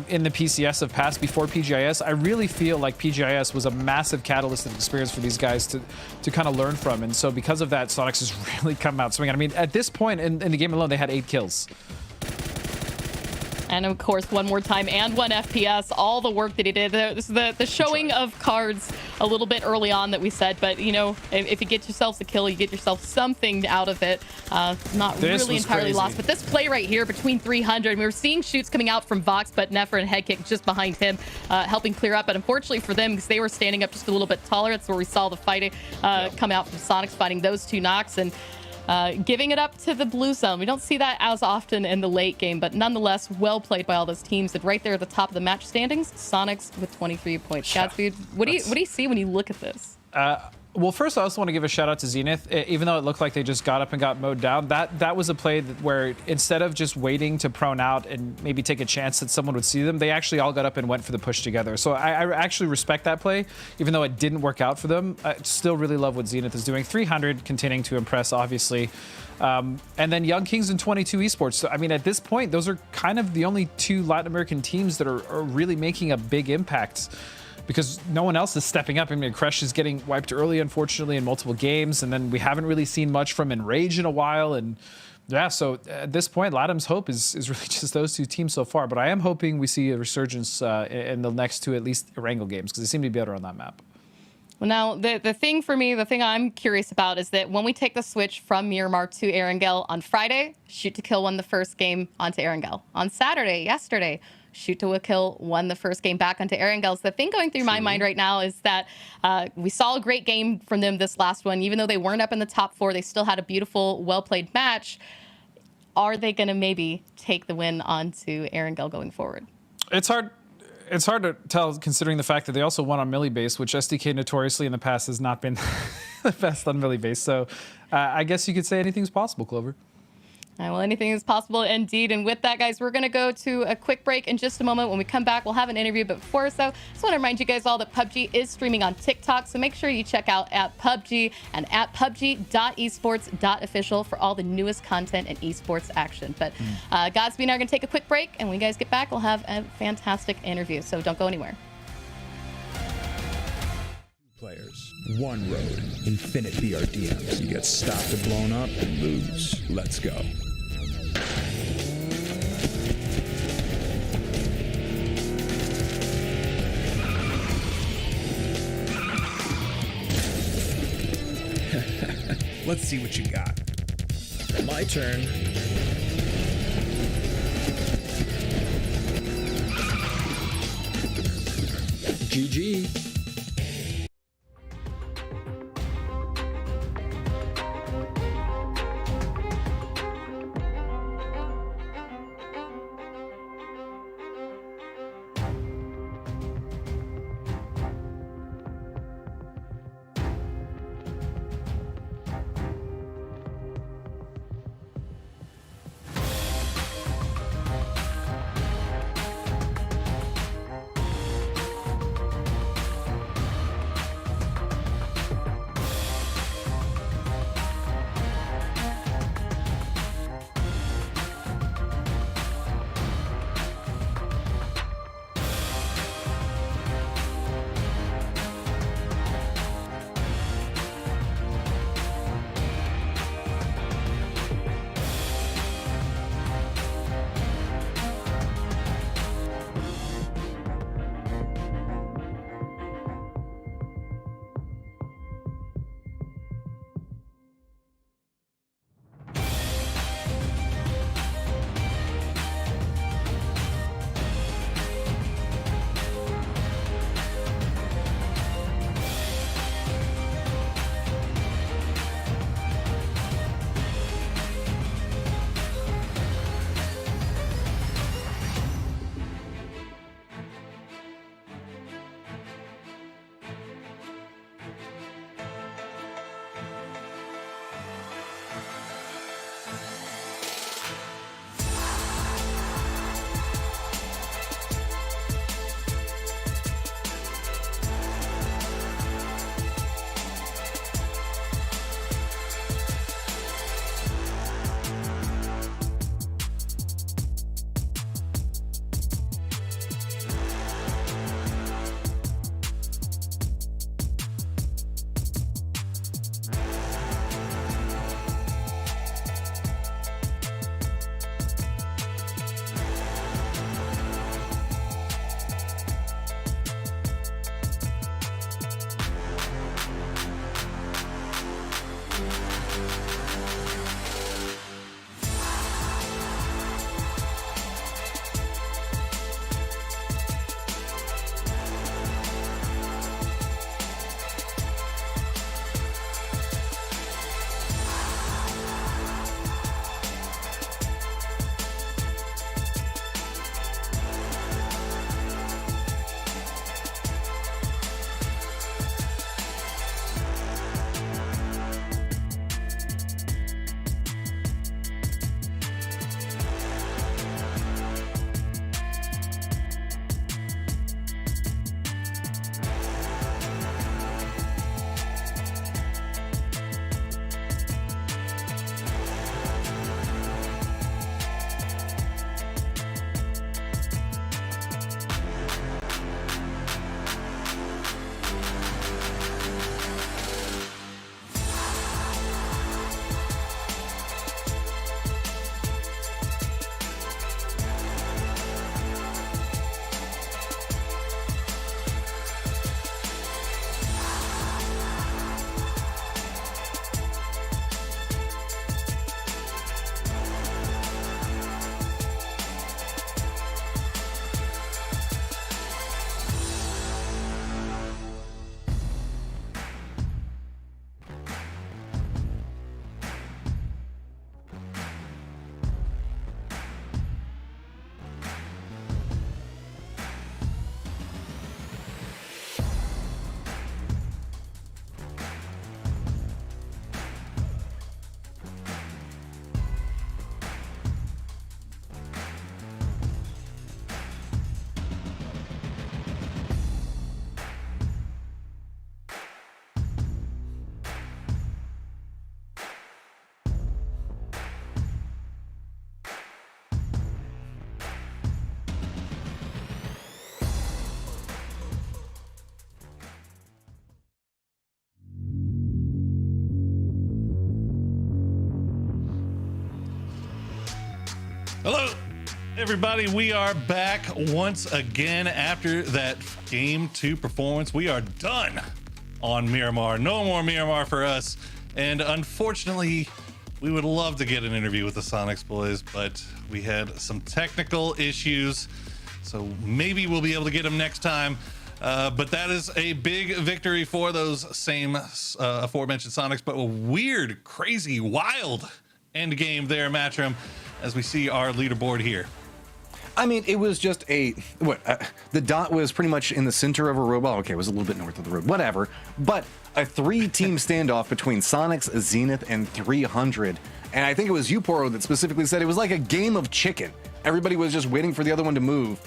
in the PCS of past before PGIS. I really feel like PGIS was a massive catalyst of experience for these guys to kind of learn from. And so because of that, Sonics has really come out swinging. I mean, at this point in the game alone, they had 8 kills. And of course, one more time and 1 FPS, all the work that he did. This is the showing of cards a little bit early on that we said, but you know, if you get yourself a kill, you get yourself something out of it. Not This really was entirely crazy. lost, but this play right here between 300, we were seeing shoots coming out from Vox, but Nefer and Headkick just behind him, helping clear up. But unfortunately for them, because they were standing up just a little bit taller, that's where we saw the fighting come out from Sonics fighting those 2 knocks. And giving it up to the blue zone. We don't see that as often in the late game, but nonetheless, well played by all those teams. And right there at the top of the match standings, Sonics with 23 points. Gatsby, what do you see when you look at this? Well, first, I also want to give a shout out to Zenith. Even though it looked like they just got up and got mowed down, that was a play where instead of just waiting to prone out and maybe take a chance that someone would see them, they actually all got up and went for the push together. So I actually respect that play, even though it didn't work out for them. I still really love what Zenith is doing. 300 continuing to impress, obviously. And then Young Kings and 22 Esports. So, I mean, at this point, those are kind of the only 2 Latin American teams that are really making a big impact, because no one else is stepping up. I mean, Crush is getting wiped early, unfortunately, in multiple games, and then we haven't really seen much from Enrage in a while. And yeah, so at this point, LATAM's hope is really just those 2 teams so far. But I am hoping we see a resurgence in the next 2, at least, Erangel games, because they seem to be better on that map. Well, now, the thing for me, the thing I'm curious about is that when we take the switch from Miramar to Erangel on Friday, Shoot to Kill won the first game onto Erangel. On Saturday, yesterday, Shoot to Kill won the first game back onto Erangel. So the thing going through my mind right now is that we saw a great game from them this last one. Even though they weren't up in the top 4, they still had a beautiful, well-played match. Are they going to maybe take the win onto Erangel going forward? It's hard to tell, considering the fact that they also won on Millie base, which SDK notoriously in the past has not been the best on Millie base. So I guess you could say anything's possible, Clover. Well, anything is possible indeed. And with that, guys, we're going to go to a quick break in just a moment. When we come back, we'll have an interview. But before so, just want to remind you guys all that PUBG is streaming on TikTok. So make sure you check out at PUBG and at PUBG.esports.official for all the newest content and esports action. But Godspeed and I are going to take a quick break. And when you guys get back, we'll have a fantastic interview. So don't go anywhere. Players, one road, infinite BRDMs. You get stopped or blown up and lose. Let's go. Let's see what you got. My turn. GG. Hello, everybody. We are back once again after that Game 2 performance. We are done on Miramar. No more Miramar for us. And unfortunately, we would love to get an interview with the Sonics boys, but we had some technical issues. So maybe we'll be able to get them next time. But that is a big victory for those same aforementioned Sonics, but a weird, crazy, wild end game there, Matrim, as we see our leaderboard here. I mean, it was just the dot was pretty much in the center of a road. Well, okay, it was a little bit north of the road, whatever. But a 3-team standoff between Sonics, Zenith, and 300. And I think it was you, Poro, that specifically said it was like a game of chicken. Everybody was just waiting for the other one to move.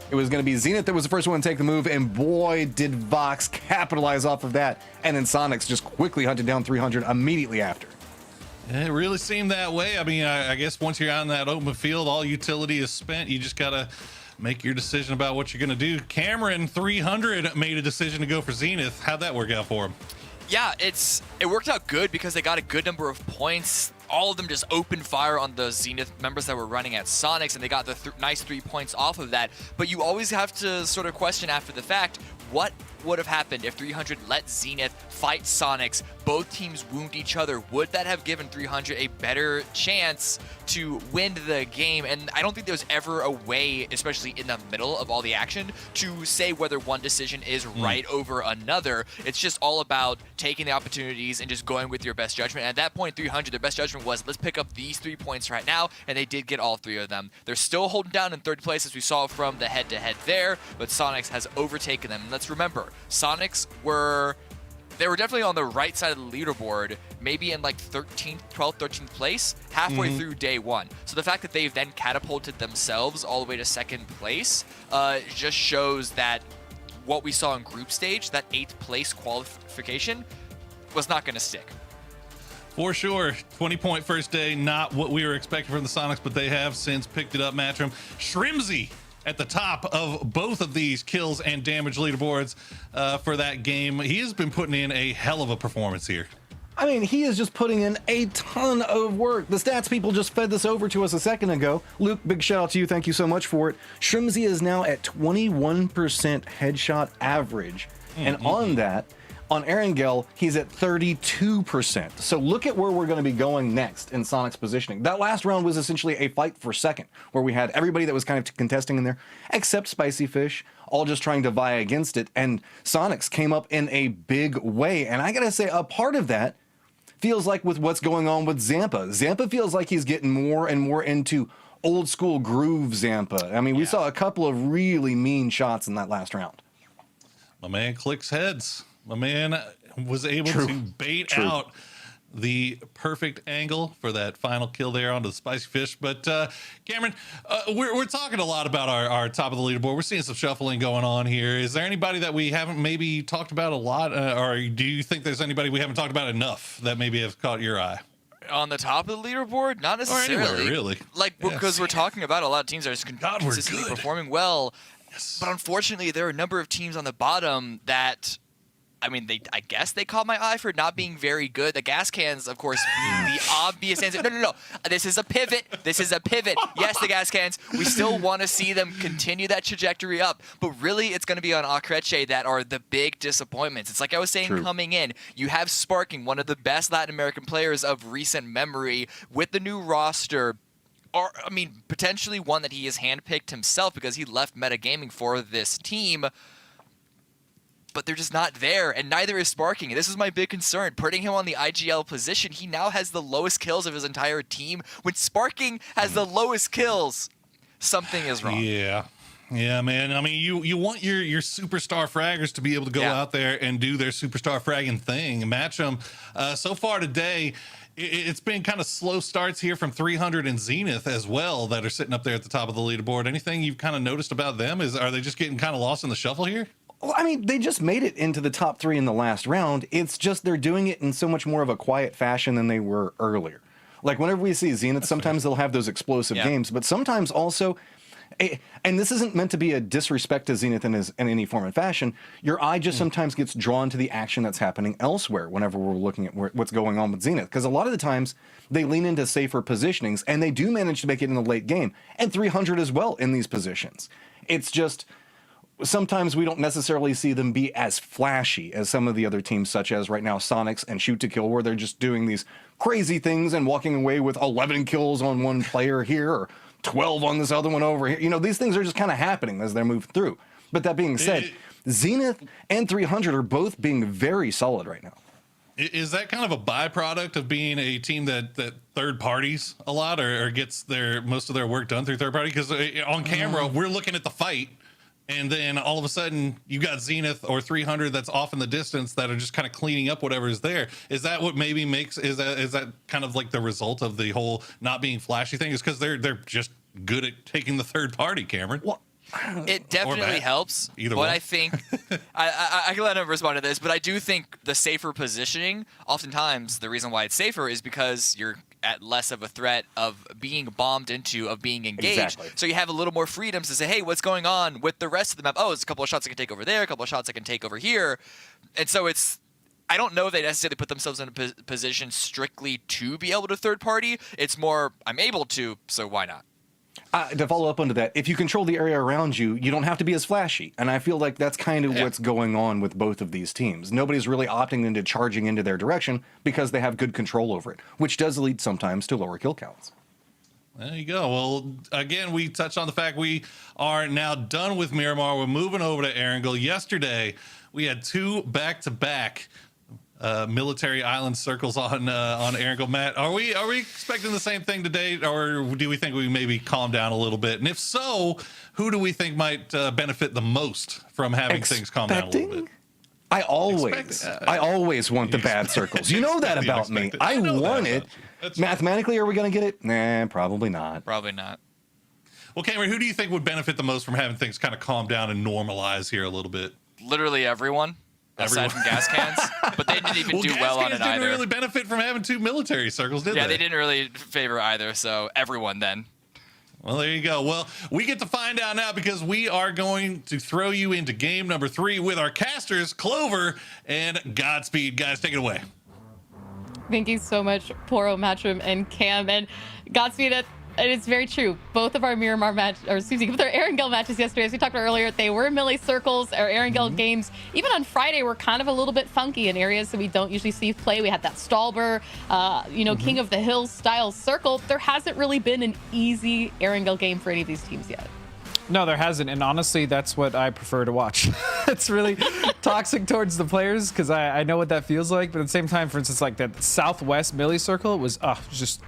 It was going to be Zenith that was the first one to take the move, and boy, did Vox capitalize off of that. And then Sonics just quickly hunted down 300 immediately after. It really seemed that way. I mean, I guess once you're out in that open field, all utility is spent. You just got to make your decision about what you're going to do. Cameron, 300, made a decision to go for Zenith. How'd that work out for him? Yeah, it worked out good because they got a good number of points. All of them just opened fire on the Zenith members that were running at Sonics, and they got the nice 3 points off of that. But you always have to sort of question after the fact, what would have happened if 300 let Zenith fight Sonics? Both teams wound each other. Would that have given 300 a better chance to win the game? And I don't think there's ever a way, especially in the middle of all the action, to say whether one decision is right over another. It's just all about taking the opportunities and just going with your best judgment. And at that point, 300, their best judgment was, let's pick up these 3 points right now, and they did get all 3 of them. They're still holding down in 3rd place, as we saw from the head-to-head there, but Sonics has overtaken them. And let's remember, Sonics were definitely on the right side of the leaderboard, maybe in like 12th, 13th place, halfway through day 1. So the fact that they've then catapulted themselves all the way to 2nd place just shows that what we saw in group stage, that 8th place qualification, was not going to stick. For sure. 20-point first day, not what we were expecting from the Sonics, but they have since picked it up, Matrim. Shrimzy at the top of both of these kills and damage leaderboards for that game. He has been putting in a hell of a performance here. I mean, he is just putting in a ton of work. The stats people just fed this over to us a second ago. Luke, big shout out to you. Thank you so much for it. Shrimzy is now at 21% headshot average. And on that, on Erangel, he's at 32%. So look at where we're going to be going next in Sonic's positioning. That last round was essentially a fight for second, where we had everybody that was kind of contesting in there, except Spicy Fish, all just trying to vie against it. And Sonics came up in a big way. And I got to say, a part of that feels like with what's going on with Zampa. Zampa feels like he's getting more and more into old school groove Zampa. I mean, we saw a couple of really mean shots in that last round. My man clicks heads. My man was able to bait out the perfect angle for that final kill there onto the Spicy Fish. But Cameron, we're talking a lot about our top of the leaderboard. We're seeing some shuffling going on here. Is there anybody that we haven't maybe talked about a lot, or do you think there's anybody we haven't talked about enough that maybe have caught your eye? On the top of the leaderboard? Not necessarily. Or anywhere, really. Like, because we're talking about a lot of teams that are just consistently performing well. Yes. But unfortunately, there are a number of teams on the bottom that, I mean, I guess they caught my eye for not being very good. The gas cans, of course, being the obvious answer. No. This is a pivot. Yes, the gas cans. We still want to see them continue that trajectory up. But really, it's going to be on Acreche that are the big disappointments. It's like I was saying coming in. You have Sparking, one of the best Latin American players of recent memory, with the new roster. Or, I mean, potentially one that he has handpicked himself because he left Metagaming for this team. But they're just not there, and neither is Sparking. This is my big concern. Putting him on the IGL position, he now has the lowest kills of his entire team. When Sparking has the lowest kills, something is wrong. Yeah, man. I mean, you want your superstar fraggers to be able to go out there and do their superstar fragging thing and match them. So far today, it's been kind of slow starts here from 300 and Zenith as well that are sitting up there at the top of the leaderboard. Anything you've kind of noticed about them? Are they just getting kind of lost in the shuffle here? Well, I mean, they just made it into the top 3 in the last round. It's just they're doing it in so much more of a quiet fashion than they were earlier. Like whenever we see Zenith, sometimes they'll have those explosive games, but sometimes also And this isn't meant to be a disrespect to Zenith in any form and fashion. Your eye just sometimes gets drawn to the action that's happening elsewhere whenever we're looking at what's going on with Zenith. Because a lot of the times they lean into safer positionings, and they do manage to make it in the late game. And 300 as well in these positions. It's just sometimes we don't necessarily see them be as flashy as some of the other teams, such as right now Sonics and Shoot to Kill, where they're just doing these crazy things and walking away with 11 kills on one player here or 12 on this other one over here. You know, these things are just kind of happening as they're moving through. But that being said, Zenith and 300 are both being very solid right now. Is that kind of a byproduct of being a team that third parties a lot, or gets most of their work done through third party? Because on camera, we're looking at the fight, and then all of a sudden you got Zenith or 300 that's off in the distance that are just kind of cleaning up whatever is there. Is that what maybe is that kind of like the result of the whole not being flashy thing? Is because they're just good at taking the third party, Cameron? Well, it definitely helps. Either but way. I think I can let him respond to this, but I do think the safer positioning, oftentimes the reason why it's safer is because you're at less of a threat of being bombed into, of being engaged. Exactly. So you have a little more freedom to say, hey, what's going on with the rest of the map? Oh, it's a couple of shots I can take over there, a couple of shots I can take over here. And so I don't know if they necessarily put themselves in a position strictly to be able to third party. It's more, I'm able to, so why not? To follow up onto that, if you control the area around you, you don't have to be as flashy. And I feel like that's kind of what's going on with both of these teams. Nobody's really opting into charging into their direction because they have good control over it, which does lead sometimes to lower kill counts. There you go. Well, again, we touched on the fact we are now done with Miramar. We're moving over to Erangel. Yesterday, we had 2 back-to-back military island circles on Erangel. Matt, are we expecting the same thing today, or do we think we maybe calm down a little bit? And if so, who do we think might benefit the most from having things calm down a little bit? I always want the bad circles. You know that about me. I want it. Mathematically, are we going to get it? Nah, probably not. Probably not. Well, Cameron, who do you think would benefit the most from having things kind of calm down and normalize here a little bit? Literally everyone. Aside from gas cans, but they didn't even do well on it either. Didn't really benefit from having 2 military circles, did they? Yeah, they didn't really favor either. So everyone then. Well, there you go. Well, we get to find out now because we are going to throw you into game number 3 with our casters, Clover and Godspeed. Guys, take it away. Thank you so much, Poro, Matchroom, and Cam. And Godspeed, it's very true. Both of our Miramar both our Erangel matches yesterday, as we talked about earlier, they were melee circles. Our Erangel games, even on Friday, were kind of a little bit funky in areas that we don't usually see play. We had that Stalber, King of the Hills style circle. There hasn't really been an easy Erangel game for any of these teams yet. No, there hasn't, and honestly, that's what I prefer to watch. It's really toxic towards the players because I know what that feels like, but at the same time, for instance, like that Southwest melee circle was just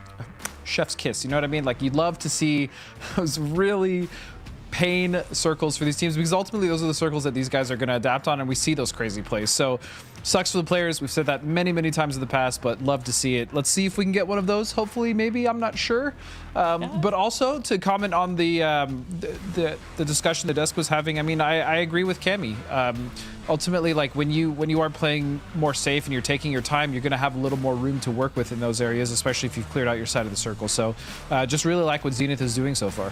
chef's kiss. You know what I mean? Like, you'd love to see those really pain circles for these teams because ultimately those are the circles that these guys are going to adapt on, and we see those crazy plays. So sucks for the players. We've said that many, many times in the past, but love to see it. Let's see if we can get one of those. Hopefully, maybe. I'm not sure. But also to comment on the discussion that Desk was having. I mean, I agree with Cammy. Ultimately, like when you are playing more safe and you're taking your time, you're going to have a little more room to work with in those areas, especially if you've cleared out your side of the circle. So just really like what Zenith is doing so far.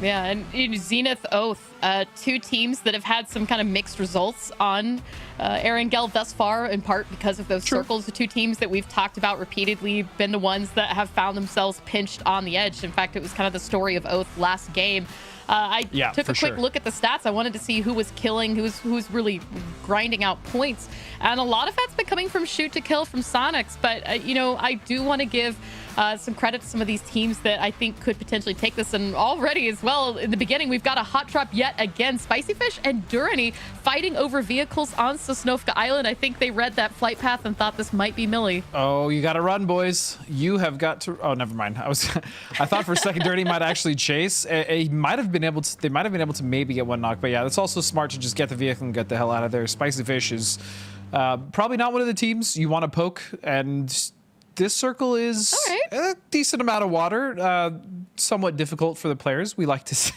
Yeah, and Zenith, Oath, 2 teams that have had some kind of mixed results on Erangel thus far, in part because of those circles. The 2 teams that we've talked about repeatedly been the ones that have found themselves pinched on the edge. In fact, it was kind of the story of Oath last game. I took a quick look at the stats. I wanted to see who was killing, who's really grinding out points. And a lot of that's been coming from Shoot to Kill from Sonics. But, I do want to give some credit to some of these teams that I think could potentially take this. And already as well, in the beginning, we've got a hot drop yet again. Spicy Fish and Durrani fighting over vehicles on Sosnovka Island. I think they read that flight path and thought this might be Millie. Oh, you got to run, boys. You have got to. Oh, never mind. I thought for a second Durrani might actually chase. He might have been able to. They might have been able to maybe get one knock. But yeah, it's also smart to just get the vehicle and get the hell out of there. Spicy Fish is probably not one of the teams you want to poke, and this circle is a decent amount of water. Somewhat difficult for the players. We like to see.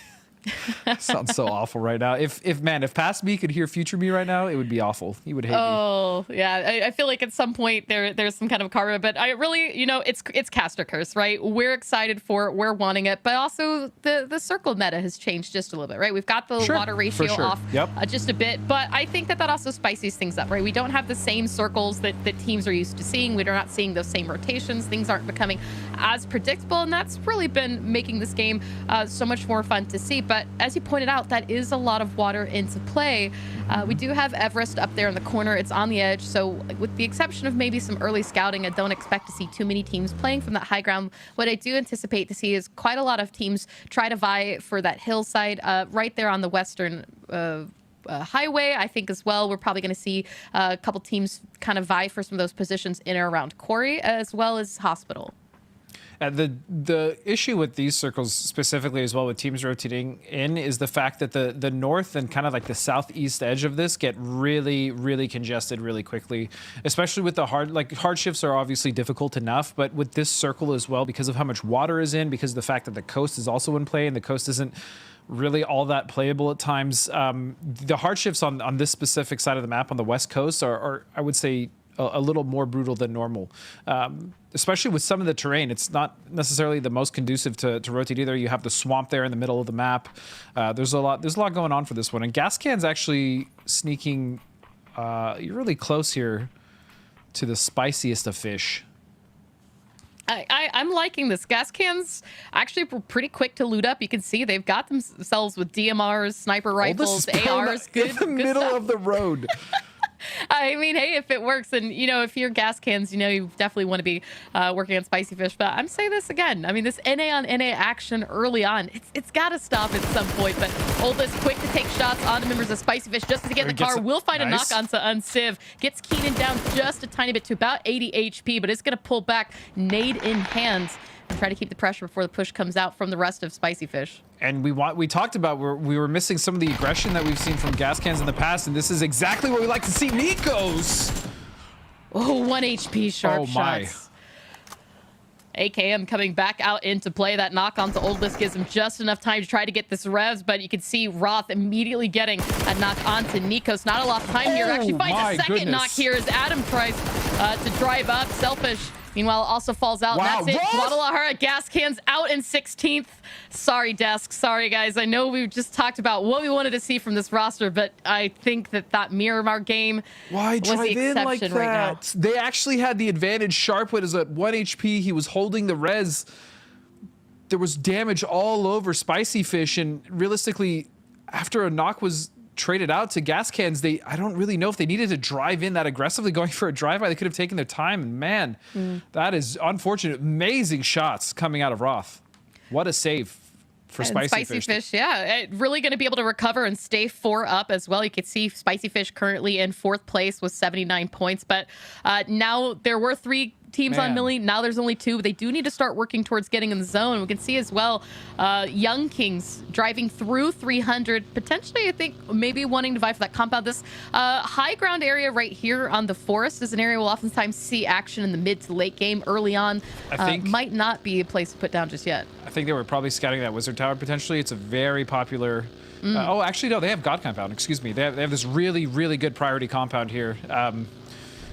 Sounds so awful right now. If past me could hear future me right now, it would be awful. He would hate me. Oh yeah, I feel like at some point there's some kind of karma, but I really, it's cast or curse, right? We're excited for it, we're wanting it, but also the circle meta has changed just a little bit, right? We've got the water ratio off just a bit, but I think that also spices things up, right? We don't have the same circles that teams are used to seeing. We're not seeing those same rotations. Things aren't becoming as predictable, and that's really been making this game so much more fun to see. But as you pointed out, that is a lot of water into play. We do have Everest up there in the corner. It's on the edge, so with the exception of maybe some early scouting, I don't expect to see too many teams playing from that high ground. What I do anticipate to see is quite a lot of teams try to vie for that hillside right there on the western highway. I think as well we're probably going to see a couple teams kind of vie for some of those positions in or around Quarry as well as Hospital. The issue with these circles specifically as well with teams rotating in is the fact that the north and kind of like the southeast edge of this get really, really congested really quickly, especially with the hard shifts are obviously difficult enough, but with this circle as well, because of how much water is in, because of the fact that the coast is also in play and the coast isn't really all that playable at times. The hard shifts on this specific side of the map on the west coast are I would say, a little more brutal than normal, especially with some of the terrain. It's not necessarily the most conducive to rotate either. You have the swamp there in the middle of the map. There's a lot going on for this one. And Gascan's actually sneaking you're really close here to the spiciest of fish. I'm liking this. Gas cans actually pretty quick to loot up. You can see they've got themselves with DMRs, sniper rifles, ARs. Good, in the middle stuff. of the road. I mean, hey, if it works, and if you're gas cans, you definitely want to be working on spicy fish. But I'm saying this again. I mean, this NA on NA action early on, it's got to stop at some point. But Oldest quick to take shots on the members of spicy fish just as he gets in the car. Will find a knock onto Unciv. Gets Keenan down just a tiny bit to about 80 HP, but it's going to pull back, nade in hand, and try to keep the pressure before the push comes out from the rest of spicy fish. And we talked about we were missing some of the aggression that we've seen from gas cans in the past, and this is exactly what we like to see. Nikos! Oh, 1 HP sharp shots. AKM coming back out into play. That knock onto Oldest gives him just enough time to try to get this revs, but you can see Roth immediately getting a knock onto Nikos. Not a lot of time here. Actually finds a second knock here as Adam tries to drive up. Selfish, meanwhile, also falls out. Wow, And that's it. Guadalajara gas cans out in 16th. Sorry, Desk. Sorry, guys. I know we just talked about what we wanted to see from this roster, but I think that Miramar game was the exception right now. They actually had the advantage. Sharp was at 1 HP. He was holding the res. There was damage all over Spicy Fish, and realistically, after a knock was traded out to gas cans, I don't really know if they needed to drive in that aggressively going for a drive-by. They could have taken their time, and man, that is unfortunate. Amazing shots coming out of Roth. What a save for Spicy Fish. Yeah, really going to be able to recover and stay 4 up as well. You can see Spicy Fish currently in 4th place with 79 points, but now there were 3 teams on Millie. Now there's only 2. But they do need to start working towards getting in the zone. We can see as well Young Kings driving through 300, potentially I think maybe wanting to vie for that compound. This high ground area right here on the forest is an area we'll oftentimes see action in the mid to late game. Early on I think might not be a place to put down just yet. I think they were probably scouting that Wizard Tower potentially. It's a very popular oh, actually no, they have God Compound, excuse me. They have this really, really good priority compound here.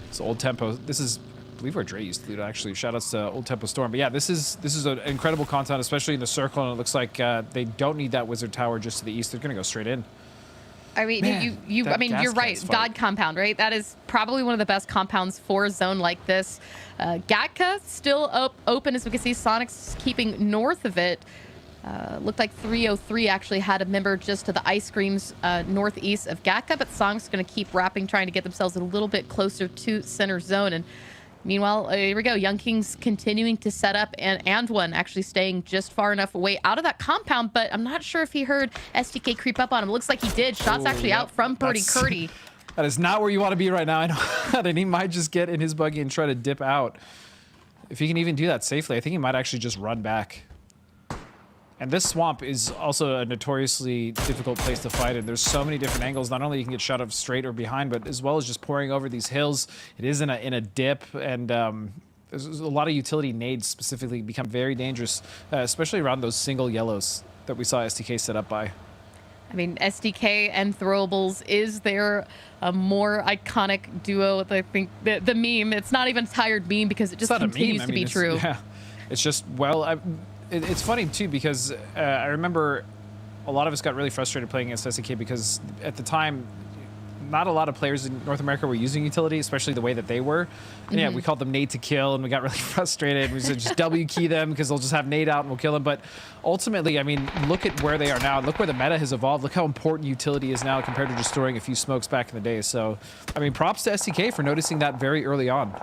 It's Old Tempo. This is, I believe, where Dre used to loot, actually. Shout outs to Old Tempo Storm. But yeah, this is an incredible content, especially in the circle, and it looks like they don't need that Wizard Tower just to the east. They're gonna go straight in. I mean, you're right. God Compound, right? That is probably one of the best compounds for a zone like this. Gatka still open, as we can see. Sonic's keeping north of it. Looked like 303 actually had a member just to the ice creams northeast of Gatka, but Sonic's going to keep wrapping, trying to get themselves a little bit closer to center zone. And meanwhile, here we go. Young Kings continuing to set up, and one actually staying just far enough away out of that compound, but I'm not sure if he heard SDK creep up on him. Looks like he did. Shots actually out from Purdy Curdy. That is not where you want to be right now. I know that he might just get in his buggy and try to dip out. If he can even do that safely, I think he might actually just run back. And this swamp is also a notoriously difficult place to fight in. There's so many different angles. Not only you can get shot up straight or behind, but as well as just pouring over these hills. It is in a dip, and there's a lot of utility nades specifically become very dangerous, especially around those single yellows. that we saw SDK set up by. I mean, SDK and Throwables is their more iconic duo. I think the meme, it's not even a tired meme because it just continues to be true. Yeah, it's just, well, it's funny too because I remember a lot of us got really frustrated playing against SDK because at the time, not a lot of players in North America were using utility, especially the way that they were. And yeah, we called them nade to kill, and we got really frustrated. We said just W key them because they'll just have nade out and we'll kill them. But ultimately, I mean, look at where they are now. Look where the meta has evolved. Look how important utility is now compared to just throwing a few smokes back in the day. So, I mean, props to SDK for noticing that very early on.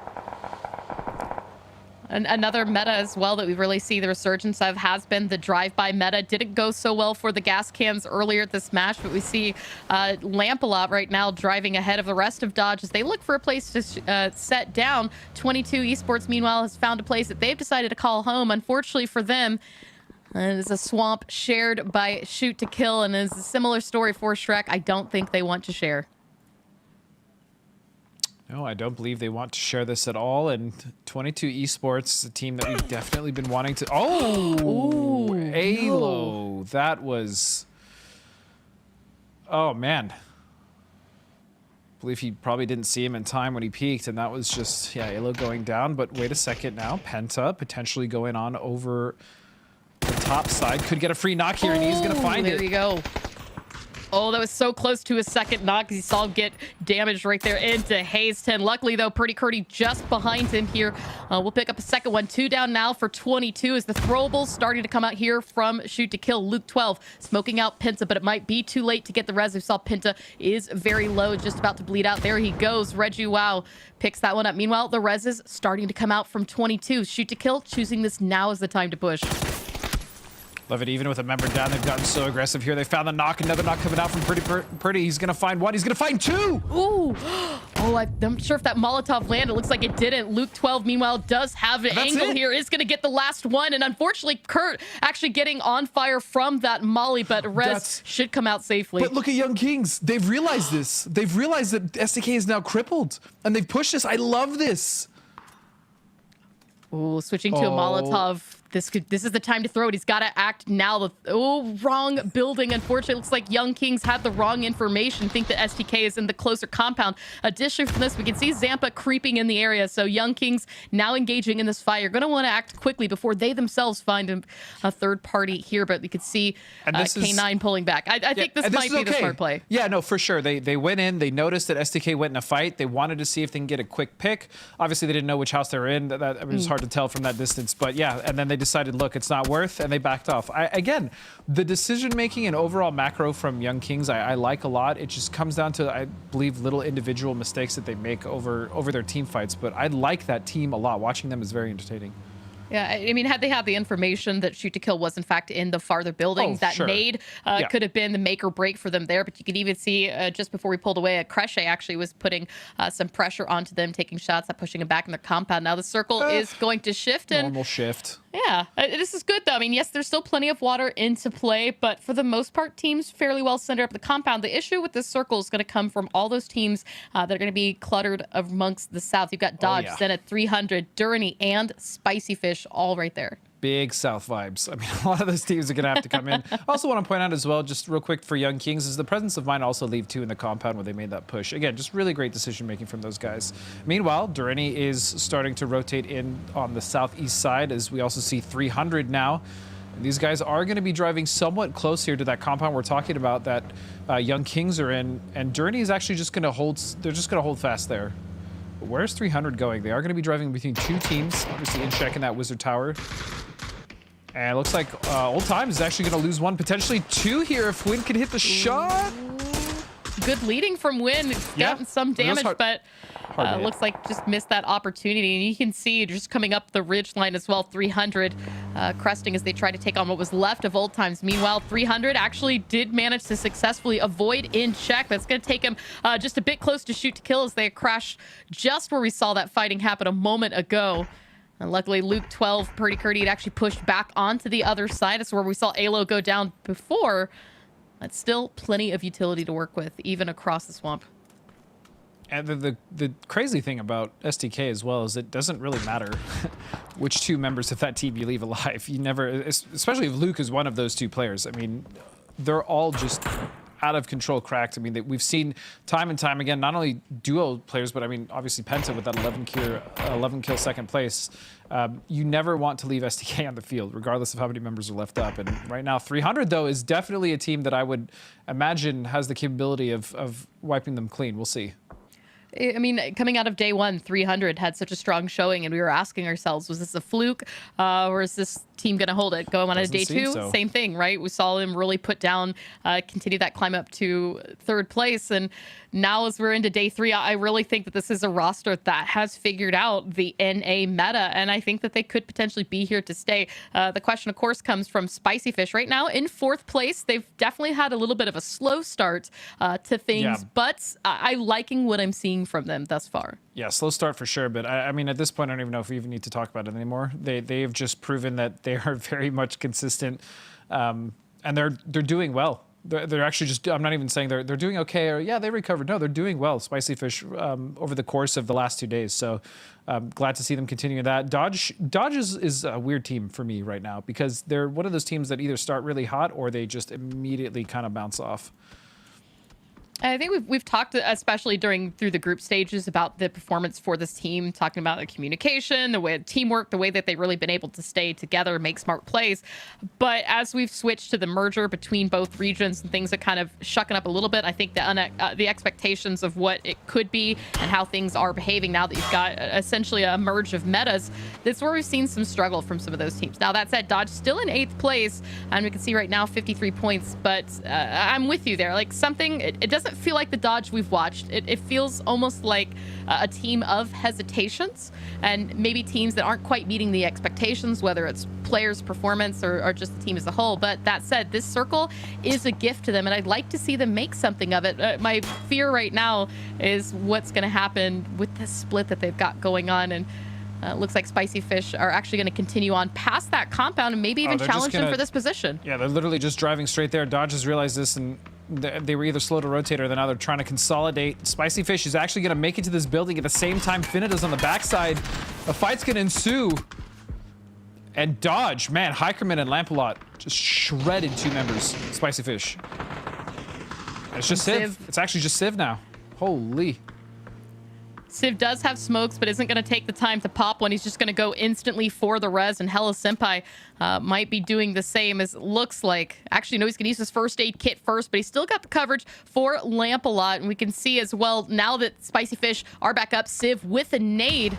And another meta as well that we really see the resurgence of has been the drive-by meta. Didn't go so well for the gas cans earlier this match, but we see Lamp a lot right now driving ahead of the rest of Dodge as they look for a place to set down. 22 Esports, meanwhile, has found a place that they've decided to call home. Unfortunately for them, it is a swamp shared by Shoot to Kill, and it's a similar story for Shrek. I don't think they want to share. No, I don't believe they want to share this at all. And 22 Esports, a team that we've definitely been wanting to... Oh! Alo. No. That was... Oh, man. I believe he probably didn't see him in time when he peaked, and that was just, yeah, Alo going down. But wait a second now. Penta potentially going on over the top side. Could get a free knock here, and he's going to find it. There you go. Oh, that was so close to a second knock because he saw him get damaged right there into Hayes 10. Luckily, though, Pretty Curdy just behind him here. We'll pick up a second one. 2 down now for 22 as the throwables starting to come out here from Shoot to Kill. Luke 12 smoking out Penta, but it might be too late to get the res. We saw Penta is very low, just about to bleed out. There he goes. Reggie Wow picks that one up. Meanwhile, the res is starting to come out from 22. Shoot to Kill choosing this now is the time to push. Love it. Even with a member down, they've gotten so aggressive here. They found the knock. Another knock coming out from Pretty. He's going to find one. He's going to find two. Ooh. Oh, I'm not sure if that Molotov landed. It looks like it didn't. Luke 12, meanwhile, does have an angle here. Is going to get the last one. And unfortunately, Kurt actually getting on fire from that molly, but res should come out safely. But look at Young Kings. They've realized this. They've realized that SDK is now crippled. And they've pushed this. I love this. Ooh, switching to a Molotov. This is the time to throw it. He's got to act now. Wrong building. Unfortunately, it looks like Young Kings had the wrong information. Think that STK is in the closer compound. Additionally from this, we can see Zampa creeping in the area. So Young Kings now engaging in this fight. You're going to want to act quickly before they themselves find a third party here. But we could see K9 pulling back. I think this might be the smart play. Yeah, no, for sure. They went in. They noticed that STK went in a fight. They wanted to see if they can get a quick pick. Obviously, they didn't know which house they were in. It was hard to tell from that distance. But yeah, and then they decided, look, it's not worth, and they backed off. Again, the decision making and overall macro from Young Kings, I like a lot. It just comes down to, I believe, little individual mistakes that they make over their team fights. But I like that team a lot. Watching them is very entertaining. Yeah, I mean, had they had the information that Shoot to Kill was in fact in the farther buildings, that nade could have been the make or break for them there. But you could even see just before we pulled away, Cresce actually was putting some pressure onto them, taking shots, pushing them back in their compound. Now the circle is going to shift. Normal shift. Yeah, this is good though. I mean, yes, there's still plenty of water into play, but for the most part, teams fairly well centered up the compound. The issue with this circle is going to come from all those teams that are going to be cluttered amongst the south. You've got Dodge, Zenith, 300, Durny, and Spicy Fish all right there. Big South vibes. I mean, a lot of those teams are going to have to come in. I also want to point out as well, just real quick for Young Kings, is the presence of mind also leave 2 in the compound where they made that push. Again, just really great decision making from those guys. Meanwhile, Durny is starting to rotate in on the southeast side as we also see 300 now. And these guys are going to be driving somewhat close here to that compound we're talking about that Young Kings are in. And Durny is actually just going to hold, they're just going to hold fast there. But where's 300 going? They are going to be driving between 2 teams, obviously in check in that Wizard Tower. And it looks like Old Times is actually going to lose 1, potentially 2 here if Win can hit the shot. Good leading from Win. It's gotten some damage, but looks like just missed that opportunity. And you can see just coming up the ridge line as well, 300 cresting as they try to take on what was left of Old Times. Meanwhile, 300 actually did manage to successfully avoid in check. That's going to take him just a bit close to Shoot to Kill as they crash just where we saw that fighting happen a moment ago. And luckily, Luke 12, Pretty Curdy had actually pushed back onto the other side. That's where we saw Alo go down before. That's still plenty of utility to work with, even across the swamp. And the crazy thing about SDK as well is it doesn't really matter which two members of that team you leave alive. You never, especially if Luke is one of those two players. I mean, they're all just out of control cracked. I mean, we've seen time and time again, not only duo players, but I mean, obviously Penta with that 11 kill second place. You never want to leave STK on the field, regardless of how many members are left up. And right now, 300, though, is definitely a team that I would imagine has the capability of wiping them clean. We'll see. I mean, coming out of day one, 300 had such a strong showing, and we were asking ourselves, was this a fluke, or is this team going to hold it? Going on to day two, same thing, right? We saw them really put down, continue that climb up to third place, and now as we're into day three, I really think that this is a roster that has figured out the NA meta, and I think that they could potentially be here to stay. The question, of course, comes from Spicy Fish right now in fourth place. They've definitely had a little bit of a slow start to things, but I'm liking what I'm seeing from them thus far. Yeah, slow start for sure, but I mean, at this point, I don't even know if we even need to talk about it anymore. They've just proven that they are very much consistent, and they're doing well. They're actually just, I'm not even saying they're doing okay or yeah, they recovered. No, they're doing well, Spicy Fish, over the course of the last 2 days. So glad to see them continue that. Dodge is a weird team for me right now because they're one of those teams that either start really hot or they just immediately kind of bounce off. I think we've talked, especially through the group stages, about the performance for this team, talking about the communication, the way teamwork, the way that they've really been able to stay together, make smart plays. But as we've switched to the merger between both regions and things are kind of shucking up a little bit, I think the expectations of what it could be and how things are behaving now that you've got essentially a merge of metas, that's where we've seen some struggle from some of those teams. Now, that said, Dodge still in 8th place, and we can see right now 53 points, but I'm with you there. Like something, it doesn't feel like the Dodge we've watched. It feels almost like a team of hesitations and maybe teams that aren't quite meeting the expectations, whether it's players' performance or just the team as a whole. But that said, this circle is a gift to them, and I'd like to see them make something of it. My fear right now is what's going to happen with this split that they've got going on, and looks like Spicy Fish are actually going to continue on past that compound and maybe even challenge them for this position. Yeah, they're literally just driving straight there. Dodge has realized this, and they were either slow to rotate or now they're trying to consolidate. Spicy Fish is actually going to make it to this building at the same time Finita's on the backside. A fight's going to ensue. And Dodge, man, Hikerman and Lampalot just shredded 2 members. Spicy Fish. And it's just Civ. It's actually just Civ now. Holy. Civ does have smokes, but isn't going to take the time to pop one. He's just going to go instantly for the res, and Hella Senpai might be doing the same, as it looks like. Actually, no, he's going to use his first aid kit first, but he's still got the coverage for Lampalot, and we can see as well, now that Spicy Fish are back up, Civ with a nade,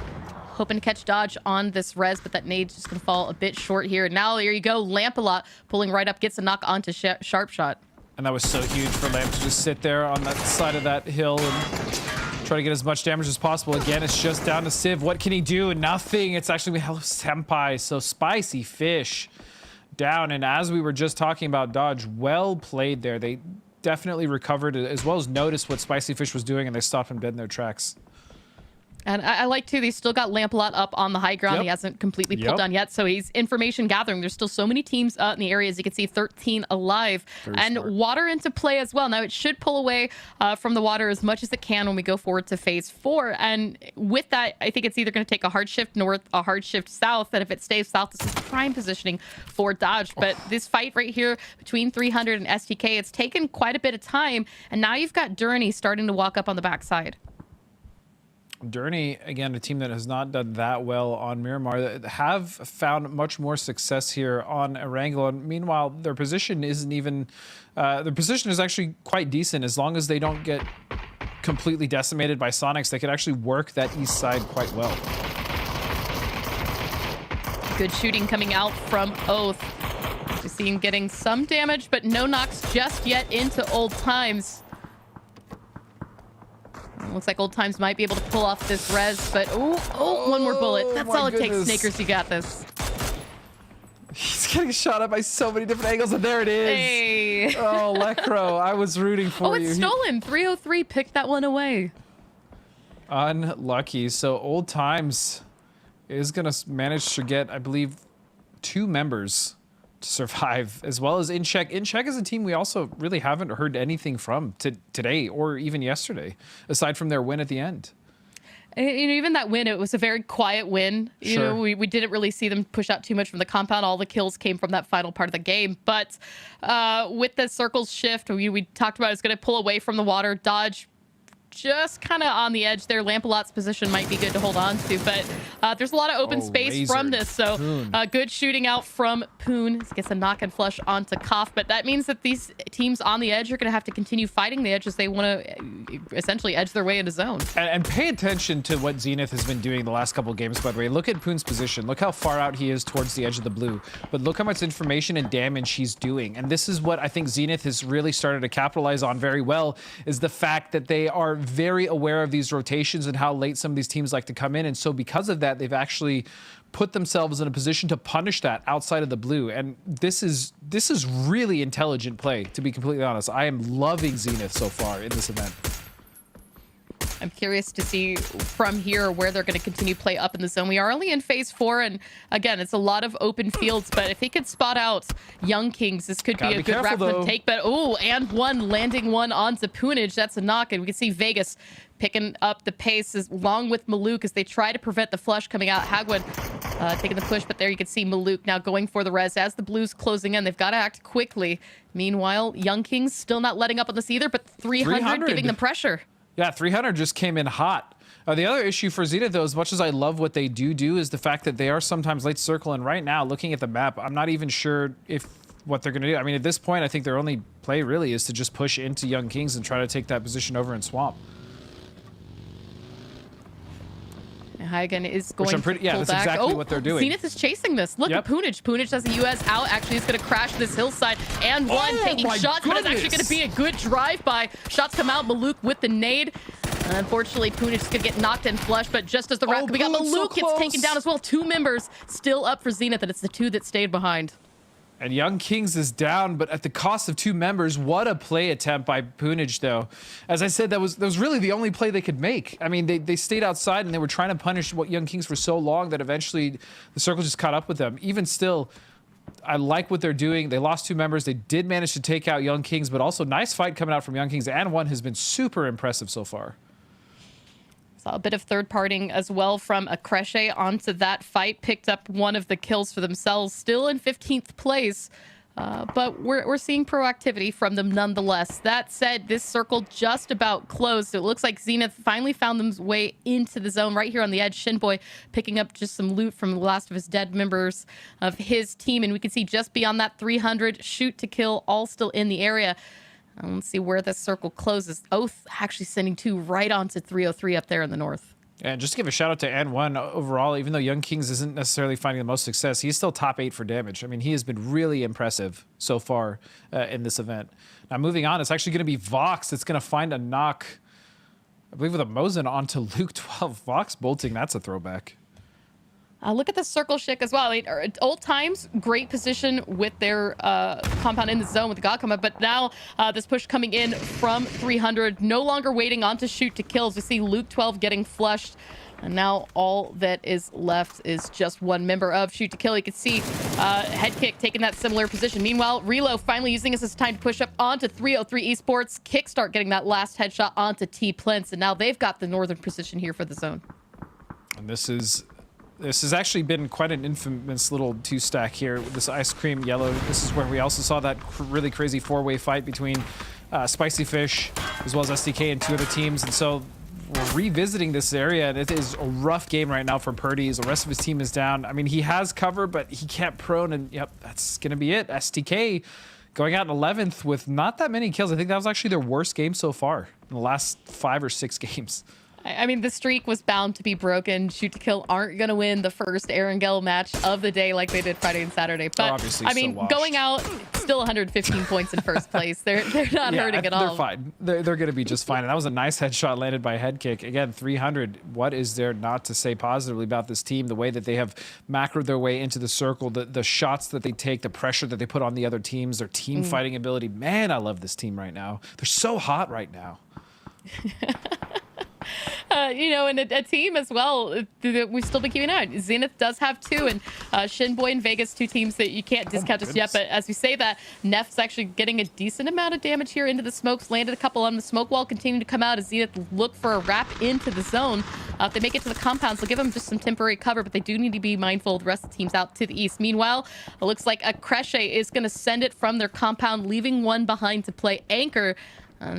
hoping to catch Dodge on this res, but that nade's just going to fall a bit short here. Now, there you go, Lampalot pulling right up, gets a knock onto Sharp Shot. And that was so huge for Lamp to just sit there on that side of that hill and try to get as much damage as possible. Again, it's just down to Civ. What can he do? Nothing. It's actually Hello Senpai. So Spicy Fish down. And as we were just talking about Dodge, well played there. They definitely recovered as well as noticed what Spicy Fish was doing, and they stopped him dead in their tracks. And I like, too, they still got Lampalot up on the high ground. He hasn't completely pulled down yet, so he's information gathering. There's still so many teams in the area. As you can see, 13 alive. And water into play as well. Now, it should pull away from the water as much as it can when we go forward to phase 4. And with that, I think it's either going to take a hard shift north, a hard shift south. And if it stays south, this is prime positioning for Dodge. But this fight right here between 300 and STK, it's taken quite a bit of time. And now you've got Durney starting to walk up on the backside. Durney, again, a team that has not done that well on Miramar, that have found much more success here on Erangel. And meanwhile, their position isn't even, their position is actually quite decent. As long as they don't get completely decimated by Sonics, they could actually work that east side quite well. Good shooting coming out from Oath. You see him getting some damage, but no knocks just yet into Old Times. Looks like Old Times might be able to pull off this res, but one more bullet. That's all it takes, Snakers. You got this. He's getting shot at by so many different angles, and there it is. Hey. Oh, Lecro, I was rooting for you. Oh, it's stolen. 303 picked that one away. Unlucky. So Old Times is going to manage to get, I believe, 2 members to survive, as well as InCheck. InCheck is a team we also really haven't heard anything from today or even yesterday, aside from their win at the end. Even that win, it was a very quiet win. You know, we didn't really see them push out too much from the compound. All the kills came from that final part of the game. But with the circles shift, we talked about it's going to pull away from the water. Dodge just kind of on the edge there. Lampalot's position might be good to hold on to, but there's a lot of open space from this. So good shooting out from Poon. Gets a knock and flush onto Koff, but that means that these teams on the edge are going to have to continue fighting the edge as they want to essentially edge their way into zone. And pay attention to what Zenith has been doing the last couple of games, by the way. Look at Poon's position. Look how far out he is towards the edge of the blue, but look how much information and damage he's doing. And this is what I think Zenith has really started to capitalize on very well, is the fact that they are very aware of these rotations and how late some of these teams like to come in. And so because of that, they've actually put themselves in a position to punish that outside of the blue. And this is really intelligent play, to be completely honest. I am loving Zenith so far in this event. I'm curious to see from here where they're going to continue play up in the zone. We are only in phase 4, and again, it's a lot of open fields, but if he could spot out Young Kings, this could be a good route for them to take. But and one landing one onto Poonage. That's a knock, and we can see Vegas picking up the pace along with Maluk as they try to prevent the flush coming out. Hagwood taking the push, but there you can see Maluk now going for the res as the Blues closing in. They've got to act quickly. Meanwhile, Young Kings still not letting up on this either, but 300 giving them pressure. Yeah, 300 just came in hot. The other issue for Zenith, though, as much as I love what they do, is the fact that they are sometimes late circle. And right now, looking at the map, I'm not even sure if what they're going to do. I mean, at this point, I think their only play really is to just push into Young Kings and try to take that position over in Swamp. Hagen is going to pull that's back. exactly what they're doing. Zenith is chasing this. Look at Poonage. Poonage has the US out. Actually, he's going to crash this hillside. And one taking shots, but it's actually going to be a good drive-by. Shots come out. Maluk with the nade. Unfortunately, Poonage is going to get knocked and flushed, but just as the round coming out, Maluk gets taken down as well. 2 members still up for Zenith, and it's the 2 that stayed behind. And Young Kings is down, but at the cost of 2 members. What a play attempt by Poonage, though. As I said, that was really the only play they could make. I mean, they stayed outside, and they were trying to punish what Young Kings for so long that eventually the circle just caught up with them. Even still, I like what they're doing. They lost 2 members. They did manage to take out Young Kings, but also nice fight coming out from Young Kings. And one has been super impressive so far. Saw a bit of third partying as well from Akreshe onto that fight. Picked up one of the kills for themselves. Still in 15th place. But we're seeing proactivity from them nonetheless. That said, this circle just about closed. It looks like Zenith finally found them way into the zone right here on the edge. Shinboy picking up just some loot from the last of his dead members of his team. And we can see just beyond that 300 shoot to kill, all still in the area. Let's see where this circle closes. Oath actually sending 2 right onto 303 up there in the north. And just to give a shout out to N1 overall, even though Young Kings isn't necessarily finding the most success, he's still top 8 for damage. I mean, he has been really impressive so far in this event. Now moving on, it's actually going to be Vox that's going to find a knock, I believe with a Mosin onto Luke 12. Vox bolting, that's a throwback. Look at the circle shick as well. I mean, old times, great position with their compound in the zone with the God compound, but now this push coming in from 300, no longer waiting on to shoot to kills. We see Luke 12 getting flushed, and now all that is left is just 1 member of shoot to kill. You can see head kick taking that similar position. Meanwhile, Relo finally using this as time to push up onto 303 Esports. Kickstart getting that last headshot onto T-Plents, and now they've got the northern position here for the zone. And this has actually been quite an infamous little 2-stack here with this Ice Cream Yellow. This is where we also saw that really crazy 4-way fight between Spicy Fish as well as SDK and 2 other teams. And so we're revisiting this area, and it is a rough game right now for Purdy as the rest of his team is down. I mean, he has cover, but he can't prone, and yep, that's going to be it. SDK going out in 11th with not that many kills. I think that was actually their worst game so far in the last 5 or 6 games. I mean, the streak was bound to be broken. Shoot to kill aren't going to win the first Erangel match of the day like they did Friday and Saturday. But, I mean, going out, still 115 points in first place. They're not hurting at all. They're fine. They're going to be just fine. And that was a nice headshot landed by head kick. Again, 300. What is there not to say positively about this team? The way that they have macroed their way into the circle, the shots that they take, the pressure that they put on the other teams, their team fighting ability. Man, I love this team right now. They're so hot right now. You know, and a team as well that we've still been keeping an eye on. Zenith does have 2, and Shinboy and Vegas, 2 teams that you can't discount just yet. But as we say that, Neff's actually getting a decent amount of damage here into the smokes, landed a couple on the smoke wall, continuing to come out as Zenith look for a wrap into the zone. If they make it to the compounds, they'll give them just some temporary cover, but they do need to be mindful of the rest of the teams out to the east. Meanwhile, it looks like a Cresce is going to send it from their compound, leaving one behind to play anchor.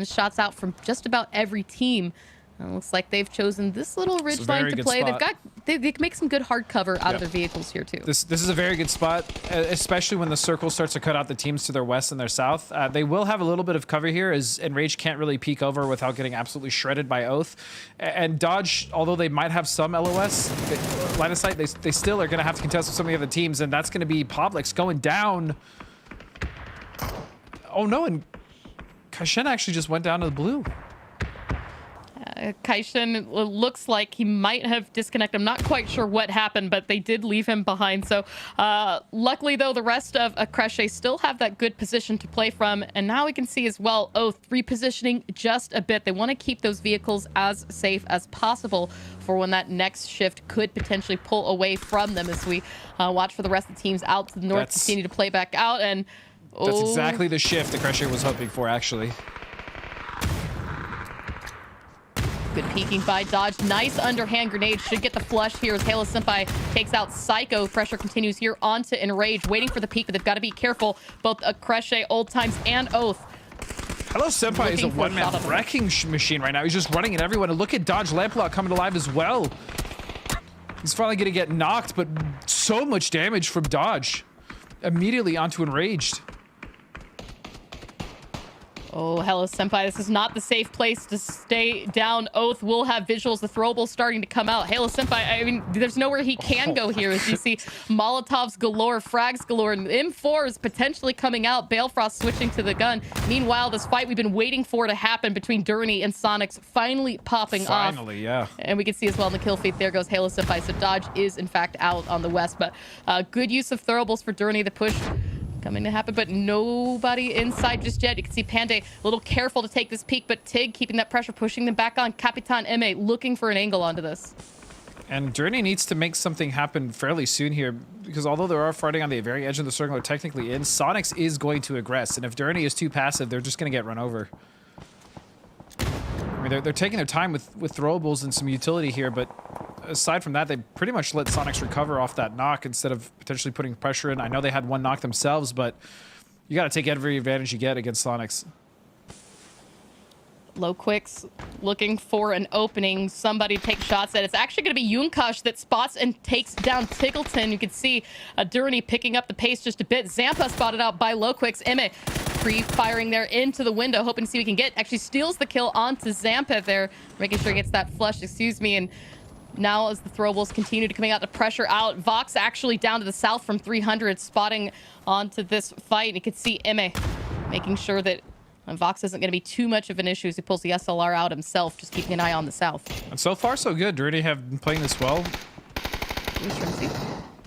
Shots out from just about every team. Looks like they've chosen this little ridge line to play. Spot. They can make some good hard cover out of their vehicles here too. This is a very good spot, especially when the circle starts to cut out the teams to their west and their south. They will have a little bit of cover here, as Enrage can't really peek over without getting absolutely shredded by Oath. And Dodge, although they might have some LOS line of sight, they still are going to have to contest with some of the other teams, and that's going to be Publix going down. Oh no, and Kaishen actually just went down to the blue. Kaishen looks like he might have disconnected. I'm not quite sure what happened, but they did leave him behind. So luckily, though, the rest of Cresce still have that good position to play from. And now we can see as well, Oath repositioning just a bit. They want to keep those vehicles as safe as possible for when that next shift could potentially pull away from them, as we watch for the rest of the teams out to the north continue to play back out. And that's exactly the shift that Cresce was hoping for, actually. Good peeking by Dodge. Nice underhand grenade. Should get the flush here as Halo Senpai takes out Psycho. Pressure continues here onto Enrage, waiting for the peek, but they've got to be careful. Both Cresce, Old Times, and Oath. Hello Senpai is a one-man wrecking machine right now. He's just running at everyone. And look at Dodge Lamplock coming alive as well. He's finally going to get knocked, but so much damage from Dodge. Immediately onto Enraged. Oh, hello, Senpai. This is not the safe place to stay down. Oath will have visuals. The throwable starting to come out. Halo Senpai, I mean, there's nowhere he can go here, as you see Molotovs galore, frags galore, and M4 is potentially coming out. Balefrost switching to the gun. Meanwhile, this fight we've been waiting for to happen between Derny and Sonics finally popping off. Finally, yeah. And we can see as well in the kill feed, there goes Halo Senpai. So Dodge is, in fact, out on the west. But good use of throwables for Derny. The push coming to happen, but nobody inside just yet. You can see Panday a little careful to take this peek, but Tig keeping that pressure, pushing them back on. Capitan M.A. looking for an angle onto this. And Derny needs to make something happen fairly soon here, because although they are fighting on the very edge of the circle, they're technically in. Sonics is going to aggress, and if Derny is too passive, they're just going to get run over. I mean, they're taking their time with throwables and some utility here, but aside from that, they pretty much let Sonics recover off that knock instead of potentially putting pressure in. I know they had one knock themselves, but you got to take every advantage you get against Sonics. Low Quicks looking for an opening, somebody to take shots at. It's actually going to be Yunkash that spots and takes down Tiggleton. You can see Derny picking up the pace just a bit. Zampa spotted out by Low Quicks. Emme pre-firing there into the window, hoping to see what we can get. Actually steals the kill onto Zampa there, making sure he gets that flush, excuse me. And now as the throwables continue to coming out to pressure out, Vox actually down to the south from 300, spotting onto this fight. And you can see Emme making sure that Vox isn't going to be too much of an issue as he pulls the SLR out himself, just keeping an eye on the south. And so far, so good. Derny have been playing this well.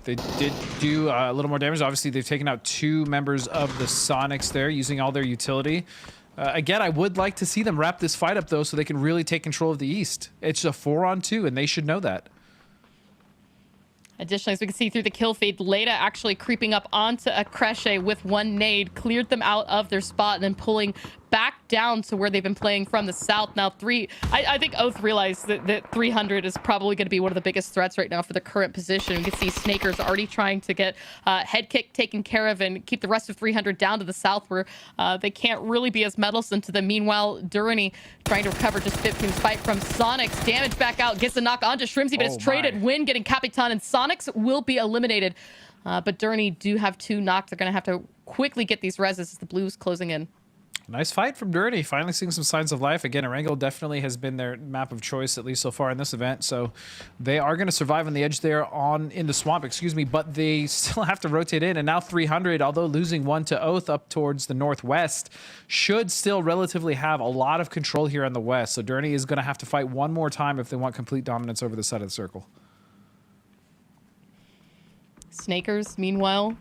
They did do a little more damage. Obviously, they've taken out 2 members of the Sonics there, using all their utility. Again, I would like to see them wrap this fight up, though, so they can really take control of the East. It's a 4-on-2, and they should know that. Additionally, as we can see through the kill feed, Leda actually creeping up onto a Cresce with one nade, cleared them out of their spot, and then pulling back down to where they've been playing from the south. Now, I think Oath realized that 300 is probably going to be one of the biggest threats right now for the current position. You can see Snakers already trying to get head kick taken care of and keep the rest of 300 down to the south, where they can't really be as meddlesome to them. Meanwhile, Derny trying to recover just 15 fight from Sonics. Damage back out, gets a knock onto Shrimsy, but it's traded. Win getting Capitan, and Sonics will be eliminated. But Derny do have 2 knocks. They're going to have to quickly get these reses as the Blues closing in. Nice fight from Derny. Finally seeing some signs of life. Again, Erangel definitely has been their map of choice, at least so far in this event. So they are going to survive on the edge there in the swamp, excuse me, but they still have to rotate in. And now 300, although losing 1 to Oath up towards the northwest, should still relatively have a lot of control here on the west. So Derny is going to have to fight one more time if they want complete dominance over the side of the circle. Snakers, meanwhile,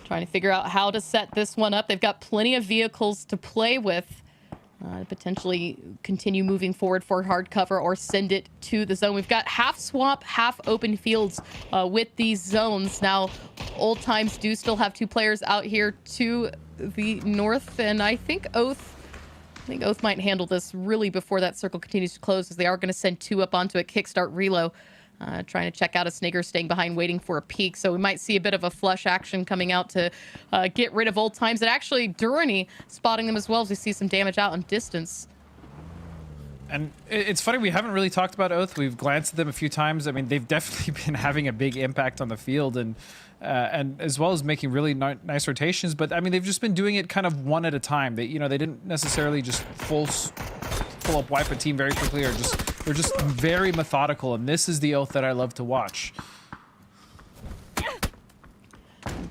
trying to figure out how to set this one up. They've got plenty of vehicles to play with. potentially continue moving forward for hard cover or send it to the zone. We've got half swamp, half open fields with these zones. Now, Old Times do still have 2 players out here to the north, and I think Oath might handle this really before that circle continues to close, as they are going to send 2 up onto a kickstart reload. Trying to check out a Snaker staying behind, waiting for a peek. So we might see a bit of a flush action coming out to get rid of Old Times. And actually, Durrani spotting them as well, as we see some damage out in distance. And it's funny, we haven't really talked about Oath. We've glanced at them a few times. I mean, they've definitely been having a big impact on the field, and as well as making really nice rotations. But I mean, they've just been doing it kind of one at a time. They didn't necessarily just full up wipe a team very quickly, or they're just very methodical, and this is the Oath that I love to watch.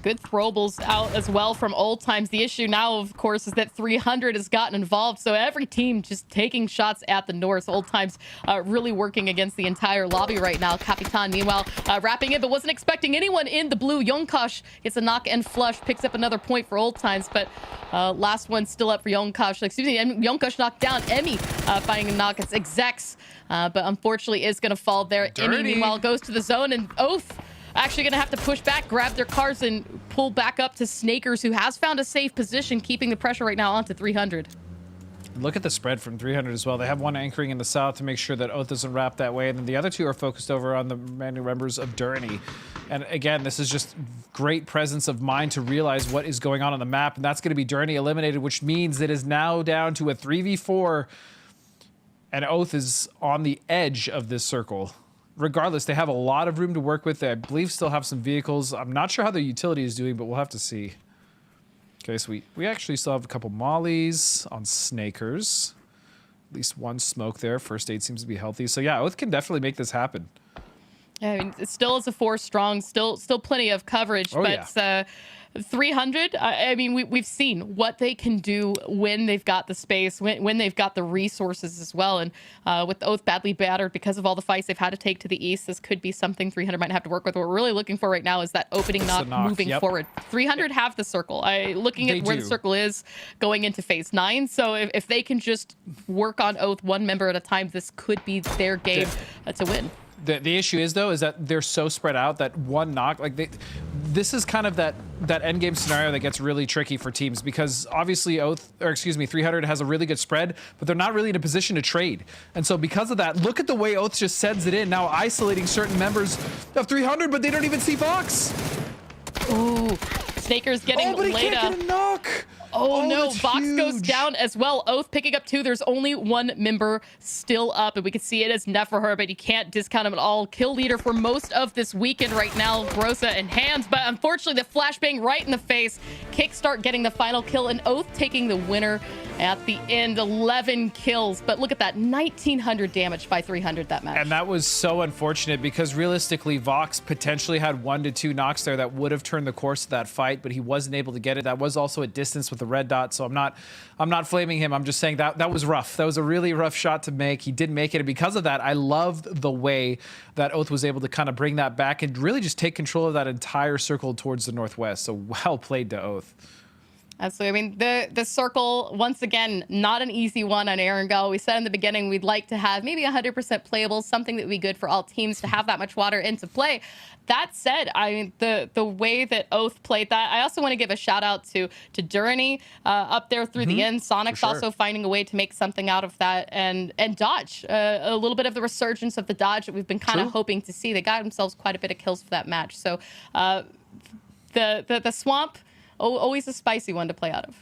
Good throwables out as well from Old Times. The issue now, of course, is that 300 has gotten involved, so every team just taking shots at the north. Old Times really working against the entire lobby right now. Capitan, meanwhile, wrapping in, but wasn't expecting anyone in the blue. Yonkosh gets a knock and flush, picks up another point for Old Times, but last one still up for Yonkosh. Excuse me, Yonkosh knocked down. Emmy finding a knock. It's Execs, but unfortunately is going to fall there. Emmy, meanwhile, goes to the zone, and Oath actually going to have to push back, grab their cars, and pull back up to Snakers, who has found a safe position, keeping the pressure right now onto 300. Look at the spread from 300 as well. They have one anchoring in the south to make sure that Oath doesn't wrap that way, and then the other 2 are focused over on the remaining members of Durrani. And again, this is just great presence of mind to realize what is going on the map, and that's going to be Durrani eliminated, which means it is now down to a 3v4, and Oath is on the edge of this circle. Regardless, they have a lot of room to work with. They, I believe, still have some vehicles. I'm not sure how their utility is doing, but we'll have to see. Okay, so we actually still have a couple mollies on Snakers. At least one smoke there. First aid seems to be healthy. So yeah, Oath can definitely make this happen. Yeah, I mean, it still is a 4 strong, still plenty of coverage, but 300, I mean, we've seen what they can do when they've got the space, when they've got the resources as well. And with Oath badly battered because of all the fights they've had to take to the east, this could be something 300 might have to work with. What we're really looking for right now is that opening knock moving forward. 300 have the circle. Looking at where the circle is going into phase 9. So if they can just work on Oath 1 member at a time, this could be their game to win. The issue is, though, is that they're so spread out that one knock, like this is kind of that end game scenario that gets really tricky for teams, because obviously 300 has a really good spread, but they're not really in a position to trade. And so because of that, look at the way Oath just sends it in, now isolating certain members of 300, but they don't even see Vox. Ooh, Snaker's getting but he laid can't up. get a knock. Oh no, Vox huge. goes down as well. Oath picking up 2. There's only 1 member still up, and we can see it as net for her, but you can't discount him at all. Kill leader for most of this weekend right now, Grossa in hands, but unfortunately the flashbang right in the face. Kickstart getting the final kill, and Oath taking the winner at the end. 11 kills, but look at that, 1900 damage by 300 that match. And that was so unfortunate, because realistically Vox potentially had 1 to 2 knocks there that would have turned the course of that fight, but he wasn't able to get it. That was also a distance with the red dot, so I'm not flaming him. I'm just saying that was rough. That was a really rough shot to make. He didn't make it, and because of that, I loved the way that Oath was able to kind of bring that back and really just take control of that entire circle towards the northwest. So well played to Oath. Absolutely. I mean, the circle, once again, not an easy one on Erangel. We said in the beginning we'd like to have maybe 100% playable, something that would be good for all teams to have that much water into play. That said, I mean, the way that Oath played that, I also want to give a shout out to Durrani up there through the end. Sonic's also finding a way to make something out of that, and Dodge, a little bit of the resurgence of the Dodge that we've been kind of hoping to see. They got themselves quite a bit of kills for that match. So the swamp, always a spicy one to play out of.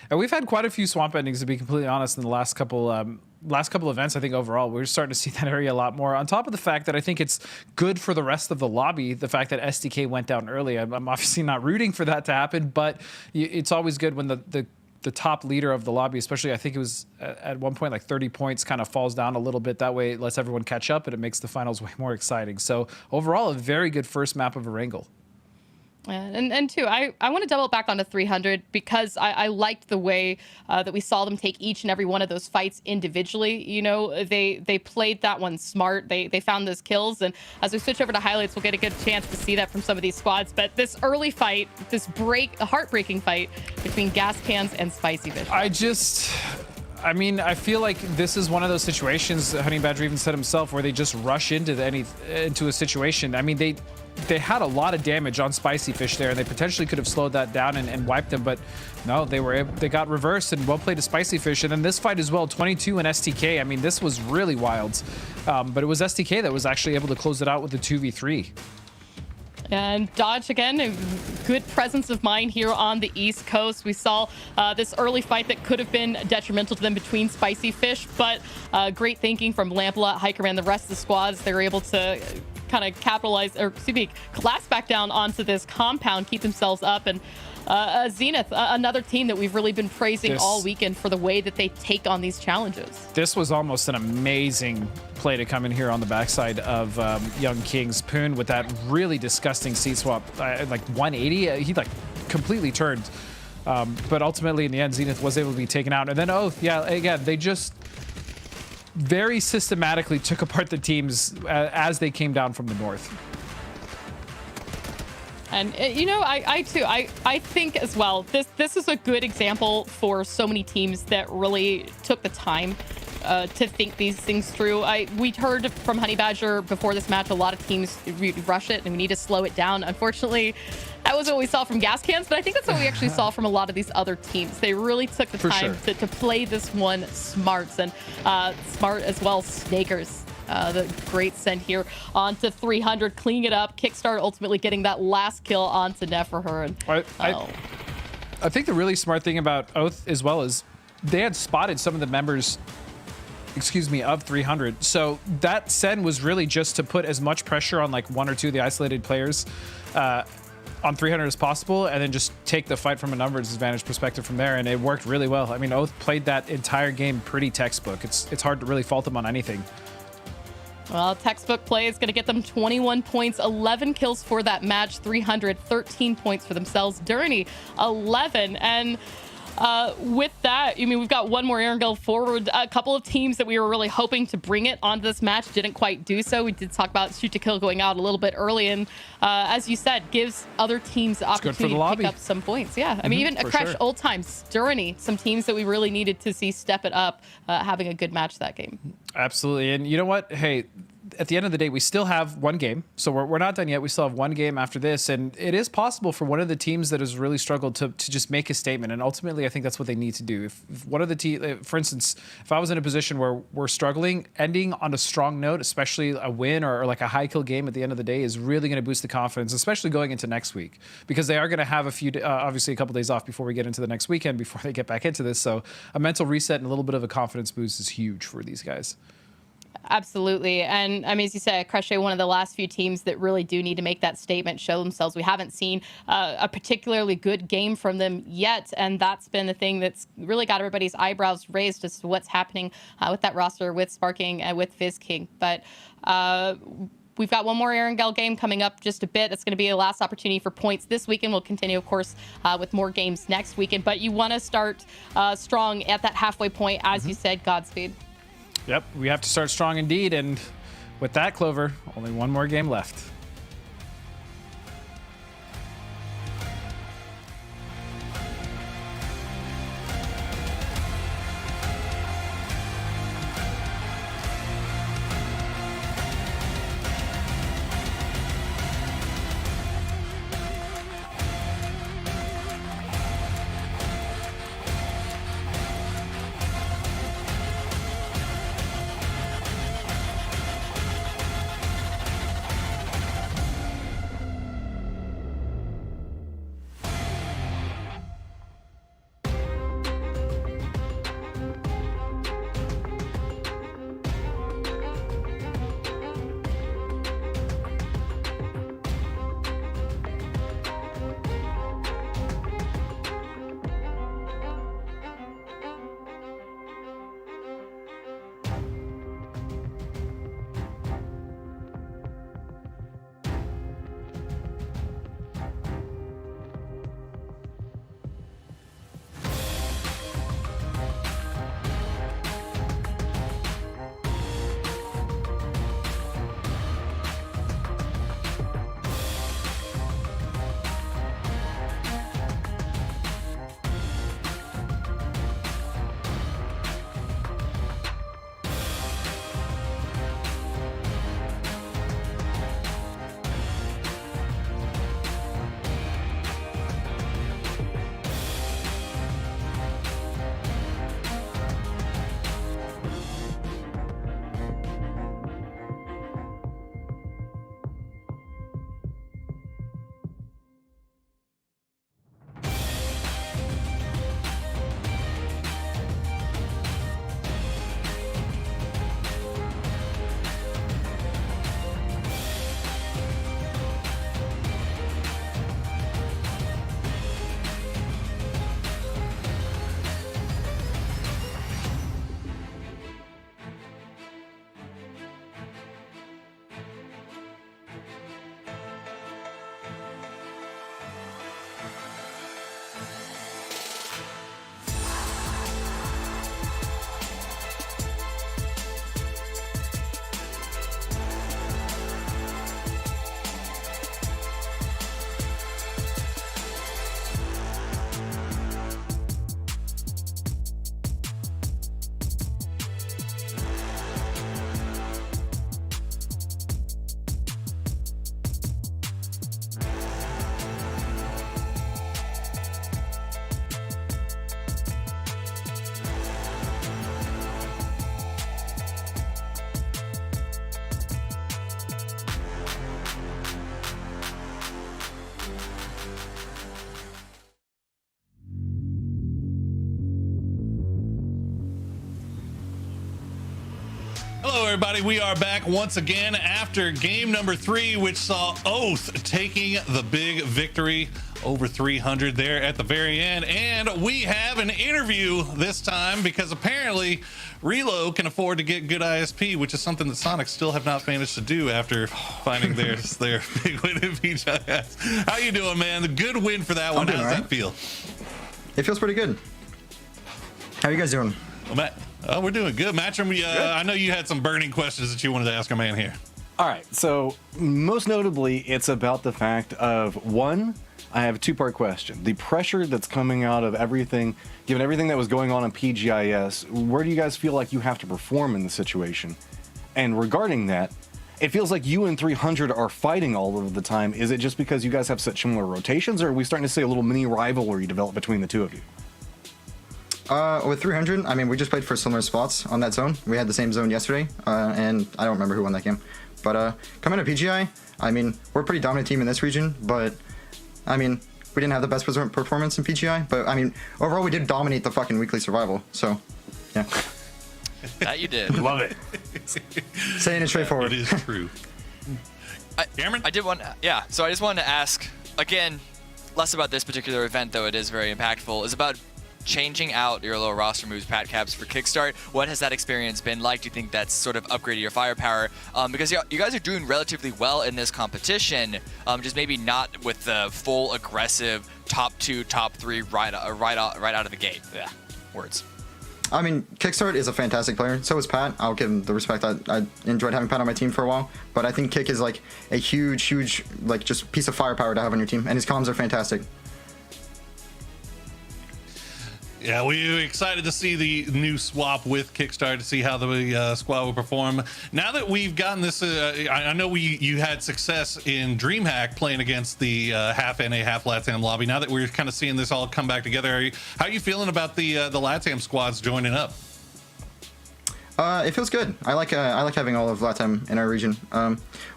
And we've had quite a few swamp endings, to be completely honest, in the last couple events. I think overall we're starting to see that area a lot more, on top of the fact that I think it's good for the rest of the lobby, the fact that SDK went down early. I'm obviously not rooting for that to happen, but it's always good when the top leader of the lobby, especially I think it was at one point like 30 points, kind of falls down a little bit. That way it lets everyone catch up, and it makes the finals way more exciting. So overall, a very good first map of Erangel. And two, I want to double back onto 300, because I liked the way that we saw them take each and every one of those fights individually. You know, they played that one smart. They found those kills, and as we switch over to highlights, we'll get a good chance to see that from some of these squads. But this early fight, this heartbreaking fight between Gas Cans and Spicy Fish. I mean, I feel like this is one of those situations, Honey Badger even said himself, where they just rush into a situation. I mean, they had a lot of damage on Spicy Fish there, and they potentially could have slowed that down and wiped them, but no, they got reversed, and well played to Spicy Fish. And then this fight as well, 22 and STK. I mean, this was really wild, but it was STK that was actually able to close it out with the 2v3. And Dodge, again, a good presence of mind here on the East Coast. We saw this early fight that could have been detrimental to them between Spicy Fish, but great thinking from Lamplot, Hikerman, the rest of the squads. They were able to kind of capitalize, or excuse me, collapse back down onto this compound, keep themselves up. And Zenith, another team that we've really been praising all weekend for the way that they take on these challenges. This was almost an amazing play to come in here on the backside of Young Kings. Poon with that really disgusting seat swap, like 180. He like completely turned. But ultimately, in the end, Zenith was able to be taken out. And then, again, they just very systematically took apart the teams as they came down from the north. And you know, I think as well, this is a good example for so many teams that really took the time to think these things through. We heard from Honey Badger before this match, a lot of teams rush it and we need to slow it down. Unfortunately, that was what we saw from Gas Cans, but I think that's what we actually saw from a lot of these other teams. They really took the time to play this one smart, and smart as well. Snakers, the great send here onto 300, cleaning it up. Kickstart ultimately getting that last kill onto Neferher. And I think the really smart thing about Oath as well is they had spotted some of the members, of 300. So that send was really just to put as much pressure on like one or two of the isolated players on 300 as possible, and then just take the fight from a numbers advantage perspective from there. And it worked really well. I mean, Oath played that entire game pretty textbook. It's hard to really fault them on anything. Well, textbook play is going to get them 21 points, 11 kills for that match, 313 points for themselves. Journey, 11. And with that, I mean, we've got one more Erangel forward. A couple of teams that we were really hoping to bring it onto this match didn't quite do so. We did talk about Shoot to Kill going out a little bit early, and as you said, gives other teams the opportunity to pick up some points. Yeah, I mean, even a Crash Old Times, Journey, some teams that we really needed to see step it up, having a good match that game. Absolutely. And you know what? Hey, at the end of the day, we still have one game. So we're not done yet. We still have one game after this. And it is possible for one of the teams that has really struggled to just make a statement. And ultimately, I think that's what they need to do. If one of the team, for instance, if I was in a position where we're struggling, ending on a strong note, especially a win or like a high kill game at the end of the day, is really going to boost the confidence, especially going into next week, because they are going to have obviously a couple days off before we get into the next weekend, before they get back into this. So a mental reset and a little bit of a confidence boost is huge for these guys. Absolutely. And I mean, as you said, Crochet, one of the last few teams that really do need to make that statement, show themselves. We haven't seen a particularly good game from them yet. And that's been the thing that's really got everybody's eyebrows raised as to what's happening with that roster, with Sparking and with Fizz King. But we've got one more Erangel game coming up just a bit. It's going to be a last opportunity for points this weekend. We'll continue, of course, with more games next weekend. But you want to start strong at that halfway point, as you said, Godspeed. Yep, we have to start strong indeed, and with that, Clover, only one more game left. Hello, everybody. We are back once again after game number 3, which saw Oath taking the big victory over 300 there at the very end. And we have an interview this time because apparently Relo can afford to get good ISP, which is something that Sonic still have not managed to do after finding their big win in PGIS. How you doing, man? The good win for that one. How does that feel? It feels pretty good. How are you guys doing? Well, Matt, we're doing good. Matchroom, I know you had some burning questions that you wanted to ask our man here. All right, so most notably, it's about the fact of, one, I have a two-part question. The pressure that's coming out of everything, given everything that was going on in PGIS, where do you guys feel like you have to perform in the situation? And regarding that, it feels like you and 300 are fighting all of the time. Is it just because you guys have such similar rotations, or are we starting to see a little mini rivalry develop between the two of you? With 300, I mean, we just played for similar spots on that zone. We had the same zone yesterday, and I don't remember who won that game. But coming to PGI, I mean, we're a pretty dominant team in this region, but I mean, we didn't have the best performance in PGI, but I mean, overall, we did dominate the fucking weekly survival. So, yeah. That you did. Love it. Saying it straightforward. It is true. Cameron? I did want, yeah. So I just wanted to ask again, less about this particular event, though it is very impactful. Is about changing out your little roster moves, pat caps for Kickstart. What has that experience been like? Do you think that's sort of upgraded your firepower? Because you guys are doing relatively well in this competition, just maybe not with the full aggressive top 2, top 3 right out of the gate. Yeah, words. I mean, Kickstart is a fantastic player. So is Pat. I'll give him the respect. I enjoyed having Pat on my team for a while, but I think Kick is like a huge, like just piece of firepower to have on your team, and his comms are fantastic. Yeah, we're excited to see the new swap with Kickstart to see how the squad will perform. Now that we've gotten this, I know you had success in DreamHack playing against the half NA, half LATAM lobby. Now that we're kind of seeing this all come back together, how are you feeling about the LATAM squads joining up? It feels good. I like having all of LATAM in our region.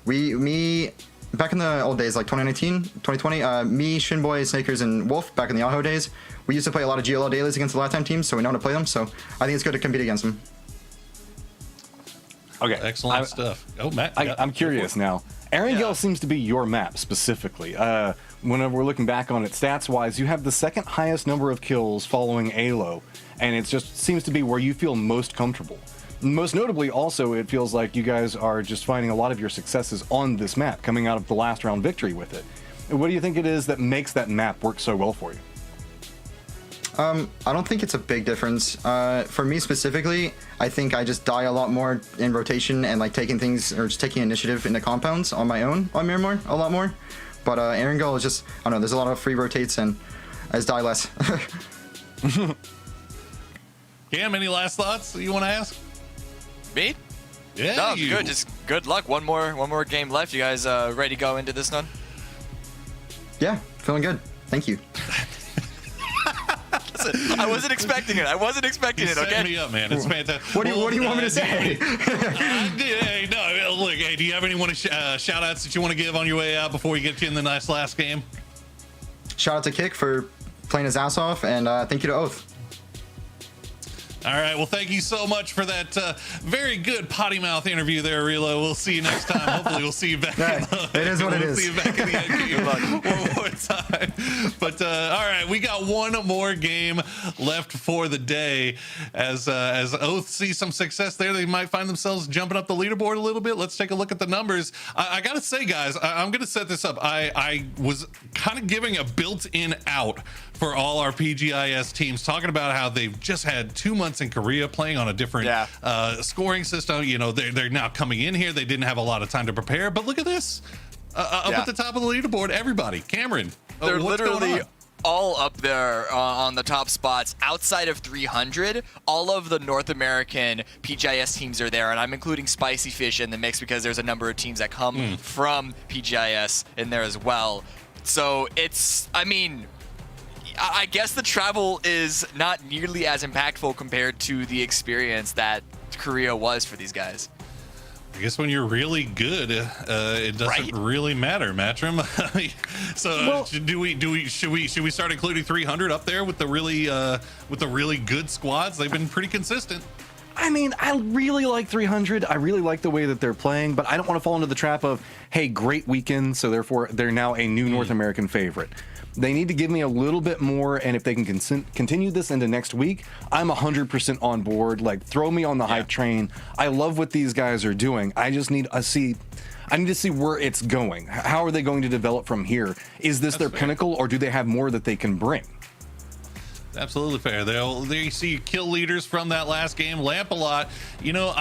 Me back in the old days, like 2019, 2020, me, Shinboy, Snakers, and Wolf, back in the Aho days, we used to play a lot of GLL dailies against the LATAM teams, so we know how to play them, so I think it's good to compete against them. Okay. Excellent stuff. Oh, Matt. I'm curious now. Erangel seems to be your map specifically. Whenever we're looking back on it stats-wise, you have the second highest number of kills following Alo, and it just seems to be where you feel most comfortable. Most notably, also, it feels like you guys are just finding a lot of your successes on this map, coming out of the last round victory with it. What do you think it is that makes that map work so well for you? I don't think it's a big difference. For me specifically, I think I just die a lot more in rotation and like taking things or just taking initiative into compounds on my own on Miramar a lot more. But Erangel is just, I don't know, there's a lot of free rotates and I just die less. Cam, any last thoughts that you want to ask? Me? Yeah, no, good. Just good luck. One more game left. You guys ready to go into this one? Yeah, feeling good. Thank you. Listen, I wasn't expecting it. You're okay? setting me up, man. It's fantastic. What do you want me to say? Hey, no, look, hey, do you have any shout outs that you want to give on your way out before we get to in the nice last game? Shout out to Kick for playing his ass off, and thank you to Oath. All right. Well, thank you so much for that very good potty mouth interview there, Relo. We'll see you next time. Hopefully, we'll see you back. It is what it is. We'll see you back in the end one more time. But all right, we got one more game left for the day. As Oath sees some success there, they might find themselves jumping up the leaderboard a little bit. Let's take a look at the numbers. I gotta say, guys, I'm gonna set this up. I was kind of giving a built-in out for all our PGIS teams, talking about how they've just had 2 months in Korea playing on a different scoring system. You know, they're now coming in here. They didn't have a lot of time to prepare, but look at this. Up at the top of the leaderboard, everybody. Cameron, they're what's literally going on? all up there on the top spots. Outside of 300, all of the North American PGIS teams are there, and I'm including Spicy Fish in the mix because there's a number of teams that come from PGIS in there as well. So it's, I mean, I guess the travel is not nearly as impactful compared to the experience that Korea was for these guys. I guess when you're really good, it doesn't really matter, Matchroom. So should we start including 300 up there with the really good squads? They've been pretty consistent. I mean, I really like 300. I really like the way that they're playing, but I don't want to fall into the trap of, hey, great weekend, so therefore they're now a new North American favorite. They need to give me a little bit more, and if they can continue this into next week, I'm 100% on board. Like, throw me on the hype train. I love what these guys are doing. I just need to see where it's going. How are they going to develop from here? Is this their pinnacle, or do they have more that they can bring? Absolutely fair. They see kill leaders from that last game. Lamp a lot. You know,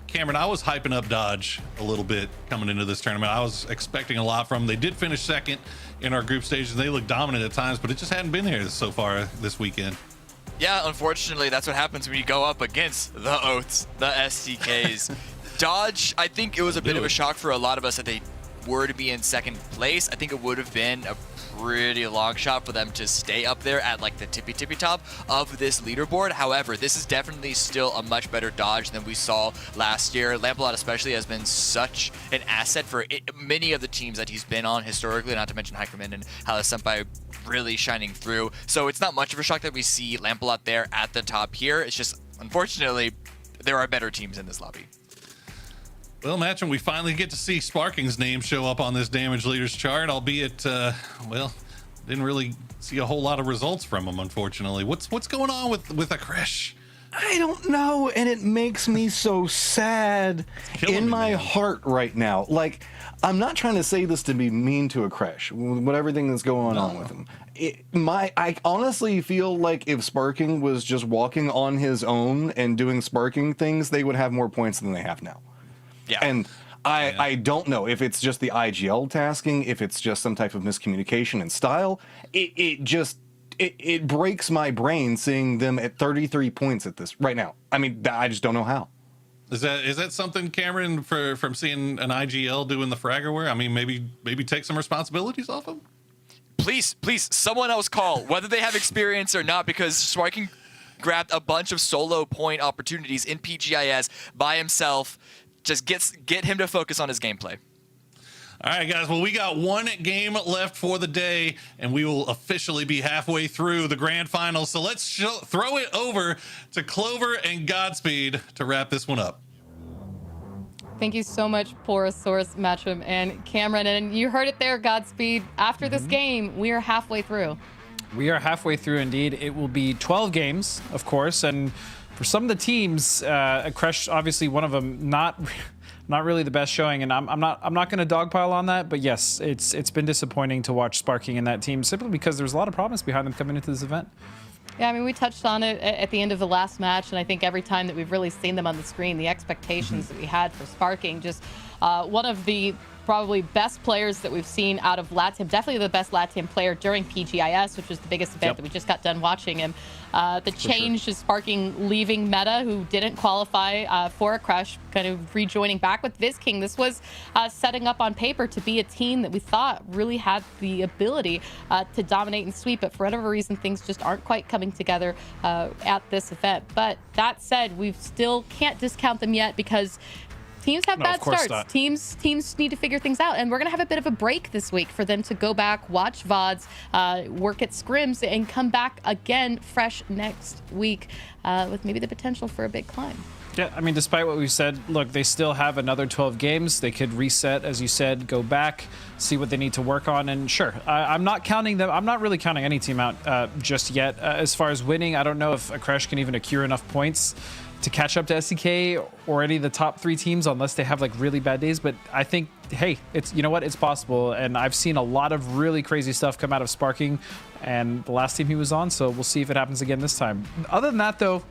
Cameron, I was hyping up Dodge a little bit coming into this tournament. I was expecting a lot from them. They did finish second in our group stages. They looked dominant at times, but it just hadn't been there so far this weekend. Yeah, unfortunately, that's what happens when you go up against the Oaths, the STKs. Dodge, I think it was a bit of a shock for a lot of us that they were to be in second place. I think it would have been a pretty long shot for them to stay up there at like the tippy top of this leaderboard. However, this is definitely still a much better Dodge than we saw last year. Lampalot especially has been such an asset for many of the teams that he's been on historically, not to mention Hikerman and Hala Senpai really shining through. So it's not much of a shock that we see Lampalot there at the top here. It's just, unfortunately, there are better teams in this lobby. Well, Matcham, we finally get to see Sparking's name show up on this damage leaders chart, albeit, well, didn't really see a whole lot of results from him, unfortunately. What's going on with Akresh? I don't know, and it makes me so sad in my heart right now. Like, I'm not trying to say this to be mean to Akresh, with everything that's going on with him. I honestly feel like if Sparking was just walking on his own and doing Sparking things, they would have more points than they have now. Yeah. And I don't know if it's just the IGL tasking, if it's just some type of miscommunication in style. It breaks my brain seeing them at 33 points at this right now. I mean, I just don't know how. Is that something, Cameron, from seeing an IGL doing the fraggerware? I mean, maybe take some responsibilities off him? Please, someone else call, whether they have experience or not, because Sparking grabbed a bunch of solo point opportunities in PGIS by himself. Just get him to focus on his gameplay. All right, guys. Well, we got one game left for the day, and we will officially be halfway through the grand finals. So let's throw it over to Clover and Godspeed to wrap this one up. Thank you so much, Porosaurus, Matcham, and Cameron. And you heard it there, Godspeed. After this game, we are halfway through. We are halfway through, indeed. It will be 12 games, of course, and for some of the teams, Crush obviously one of them, not really the best showing, and I'm not going to dogpile on that. But yes, it's been disappointing to watch Sparking in that team simply because there's a lot of promise behind them coming into this event. Yeah, I mean, we touched on it at the end of the last match, and I think every time that we've really seen them on the screen, the expectations that we had for Sparking, just one of the probably best players that we've seen out of LATAM, definitely the best LATAM player during PGIS, which was the biggest event that we just got done watching him. The change is Sparking leaving Meta, who didn't qualify for a crush, kind of rejoining back with VizKing. This was setting up on paper to be a team that we thought really had the ability to dominate and sweep, but for whatever reason, things just aren't quite coming together at this event. But that said, we still can't discount them yet because teams have bad starts. Teams need to figure things out, and we're gonna have a bit of a break this week for them to go back, watch VODs, work at scrims, and come back again fresh next week with maybe the potential for a big climb. Yeah, I mean, despite what we've said, look, they still have another 12 games. They could reset, as you said, go back, see what they need to work on, and sure, I'm not counting them. I'm not really counting any team out just yet. As far as winning, I don't know if Akresh can even accrue enough points to catch up to SDK or any of the top 3 teams unless they have like really bad days. But I think, hey, it's, you know what, it's possible. And I've seen a lot of really crazy stuff come out of Sparking and the last team he was on. So we'll see if it happens again this time. Other than that, though,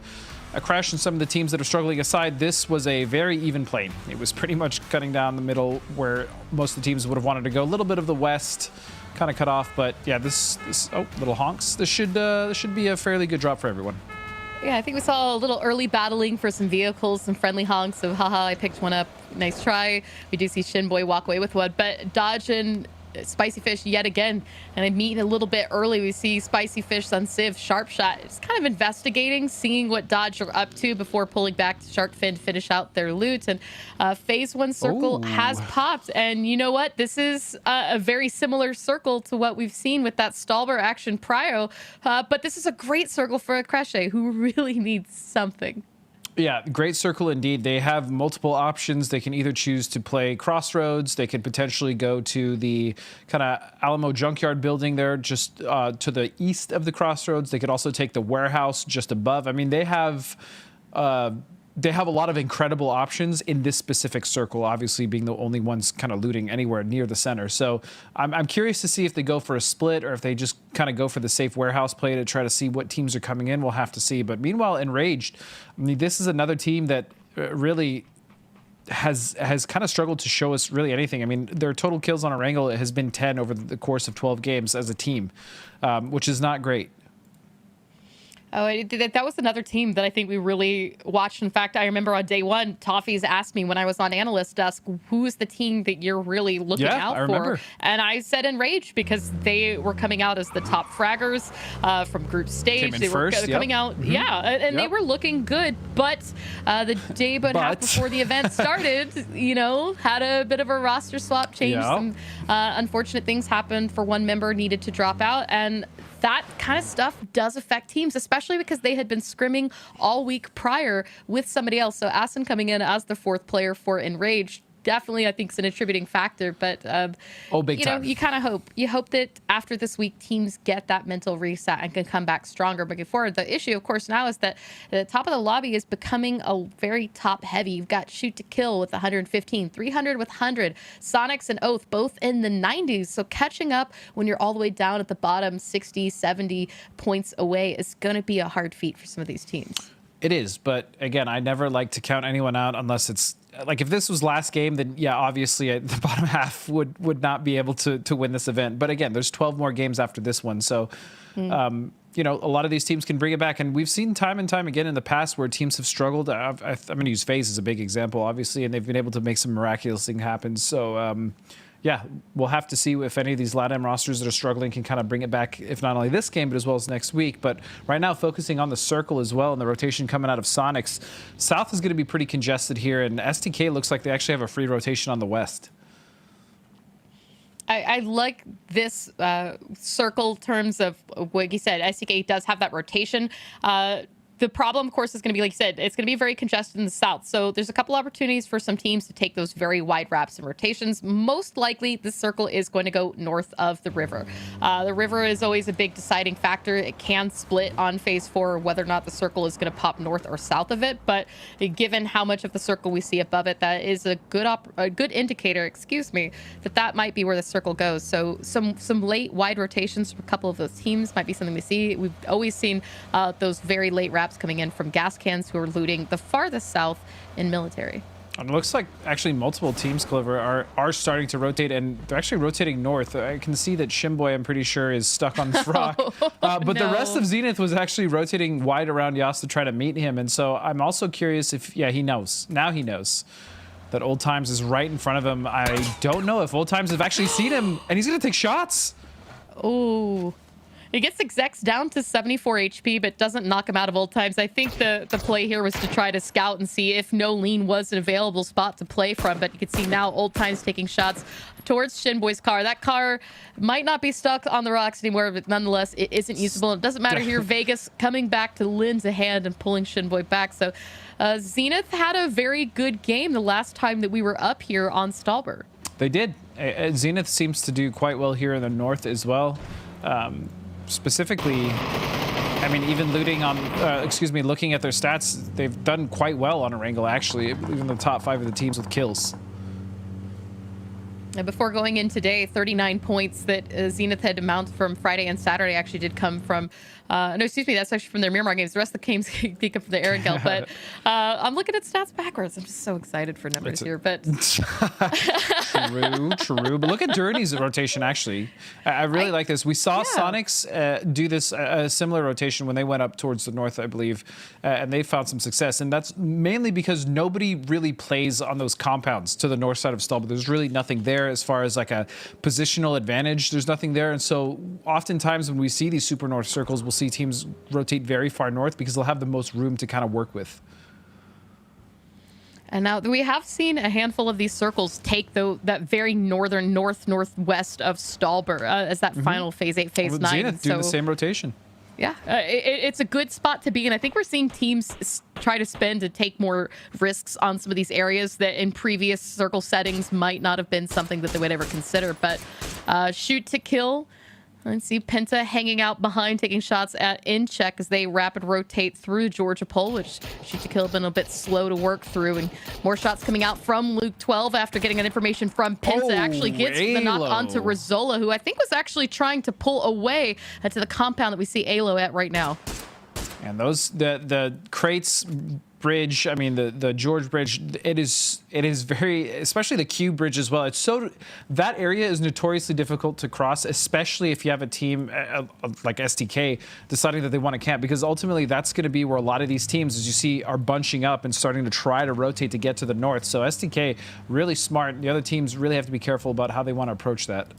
Akresh and some of the teams that are struggling aside, this was a very even plane. It was pretty much cutting down the middle where most of the teams would have wanted to go. A little bit of the West kind of cut off, but yeah, this oh, little honks. This should be a fairly good drop for everyone. Yeah, I think we saw a little early battling for some vehicles, some friendly honks of, haha, I picked one up, nice try. We do see Shinboy walk away with one, but Dodge and Spicy Fish yet again, and I meet a little bit early. We see Spicy Fish on Civ, Sharp Shot. It's kind of investigating, seeing what Dodge are up to before pulling back to Shark Fin to finish out their loot. And phase 1 circle has popped. And you know what? This is a very similar circle to what we've seen with that Stalber action prior. But this is a great circle for Akresh, who really needs something. Yeah, great circle indeed. They have multiple options. They can either choose to play Crossroads. They could potentially go to the kind of Alamo Junkyard building there just to the east of the Crossroads. They could also take the warehouse just above. I mean, they have a lot of incredible options in this specific circle, obviously being the only ones kind of looting anywhere near the center. So I'm curious to see if they go for a split or if they just kind of go for the safe warehouse play to try to see what teams are coming in. We'll have to see. But meanwhile, Enraged, I mean, this is another team that really has kind of struggled to show us really anything. I mean, their total kills on Erangel has been 10 over the course of 12 games as a team, which is not great. Oh, that was another team that I think we really watched. In fact, I remember on day one, Toffees asked me when I was on analyst desk, who's the team that you're really looking out for? And I said Enraged because they were coming out as the top fraggers from group stage. They were coming out, and they were looking good. But the day but half before the event started, had a bit of a roster swap change. Some unfortunate things happened for one member, needed to drop out. And that kind of stuff does affect teams, especially because they had been scrimming all week prior with somebody else. So Asin coming in as the fourth player for Enraged definitely, I think, is an attributing factor. But big time. You kind of hope that after this week, teams get that mental reset and can come back stronger moving forward. The issue, of course, now is that the top of the lobby is becoming a very top heavy. You've got Shoot to Kill with 115, 300 with 100, Sonics and Oath both in the 90s. So catching up when you're all the way down at the bottom, 60, 70 points away, is going to be a hard feat for some of these teams. It is, but again, I never like to count anyone out unless it's like, if this was last game, then yeah, obviously the bottom half would not be able to win this event. But again, there's 12 more games after this one, so a lot of these teams can bring it back, and we've seen time and time again in the past where teams have struggled. I'm going to use FaZe as a big example, obviously, and they've been able to make some miraculous thing happen. So. Yeah, we'll have to see if any of these LATAM rosters that are struggling can kind of bring it back, if not only this game, but as well as next week. But right now, focusing on the circle as well and the rotation coming out of Sonics, South is going to be pretty congested here, and STK looks like they actually have a free rotation on the West. I like this circle terms of what you said. STK does have that rotation. The problem, of course, is going to be, like you said, it's going to be very congested in the south. So there's a couple opportunities for some teams to take those very wide wraps and rotations. Most likely, the circle is going to go north of the river. The river is always a big deciding factor. It can split on phase 4 whether or not the circle is going to pop north or south of it. But given how much of the circle we see above it, that is a good indicator, that might be where the circle goes. So some late wide rotations from a couple of those teams might be something we see. We've always seen those very late wraps coming in from gas cans who are looting the farthest south in military. It looks like actually multiple teams, Clover, are starting to rotate, and they're actually rotating north. I can see that Shimboy, I'm pretty sure, is stuck on this rock. But the rest of Zenith was actually rotating wide around Yas to try to meet him. And so I'm also curious if, he knows. Now he knows that Old Times is right in front of him. I don't know if Old Times have actually seen him, and he's going to take shots. Oh. It gets execs down to 74 HP, but doesn't knock him out of Old Times. I think the play here was to try to scout and see if No Lean was an available spot to play from. But you can see now Old Times taking shots towards Shinboy's car. That car might not be stuck on the rocks anymore, but nonetheless, it isn't usable. It doesn't matter here. Vegas coming back to lend a hand and pulling Shinboy back. So Zenith had a very good game the last time that we were up here on Stalber. They did. Zenith seems to do quite well here in the north as well. Specifically, I mean, even looting on, looking at their stats, they've done quite well on Erangel, actually, even the top 5 of the teams with kills. And before going in today, 39 points that Zenith had amounted from Friday and Saturday actually did come from, that's actually from their Miramar games. The rest of the games did come from the Erangel, but I'm looking at stats backwards. I'm just so excited for numbers here, but... True. But look at Journey's rotation, actually. I really like this. We saw Sonics do this, a similar rotation when they went up towards the north, I believe, and they found some success. And that's mainly because nobody really plays on those compounds to the north side of Stalber. There's really nothing there as far as like a positional advantage. There's nothing there. And so oftentimes when we see these super north circles, we'll see teams rotate very far north because they'll have the most room to kind of work with. And now we have seen a handful of these circles take that very northern northwest of Stalber as that final phase 8, phase 9. Zenith doing the same rotation. Yeah, it's a good spot to be in. I think we're seeing teams try to spend and take more risks on some of these areas that in previous circle settings might not have been something that they would ever consider. But shoot to kill. Let's see Penta hanging out behind, taking shots at in check as they rapid rotate through Georgia Pole, which shoot to kill have been a bit slow to work through, and more shots coming out from Luke 12 after getting an information from Penta. Actually gets the knock onto Rizola, who I think was actually trying to pull away to the compound that we see Alo at right now. And those the crates bridge, I mean the George bridge, it is very, especially the Q bridge as well. It's so, that area is notoriously difficult to cross, especially if you have a team like STK deciding that they want to camp, because ultimately that's going to be where a lot of these teams, as you see, are bunching up and starting to try to rotate to get to the north. So STK really smart. The other teams really have to be careful about how they want to approach that.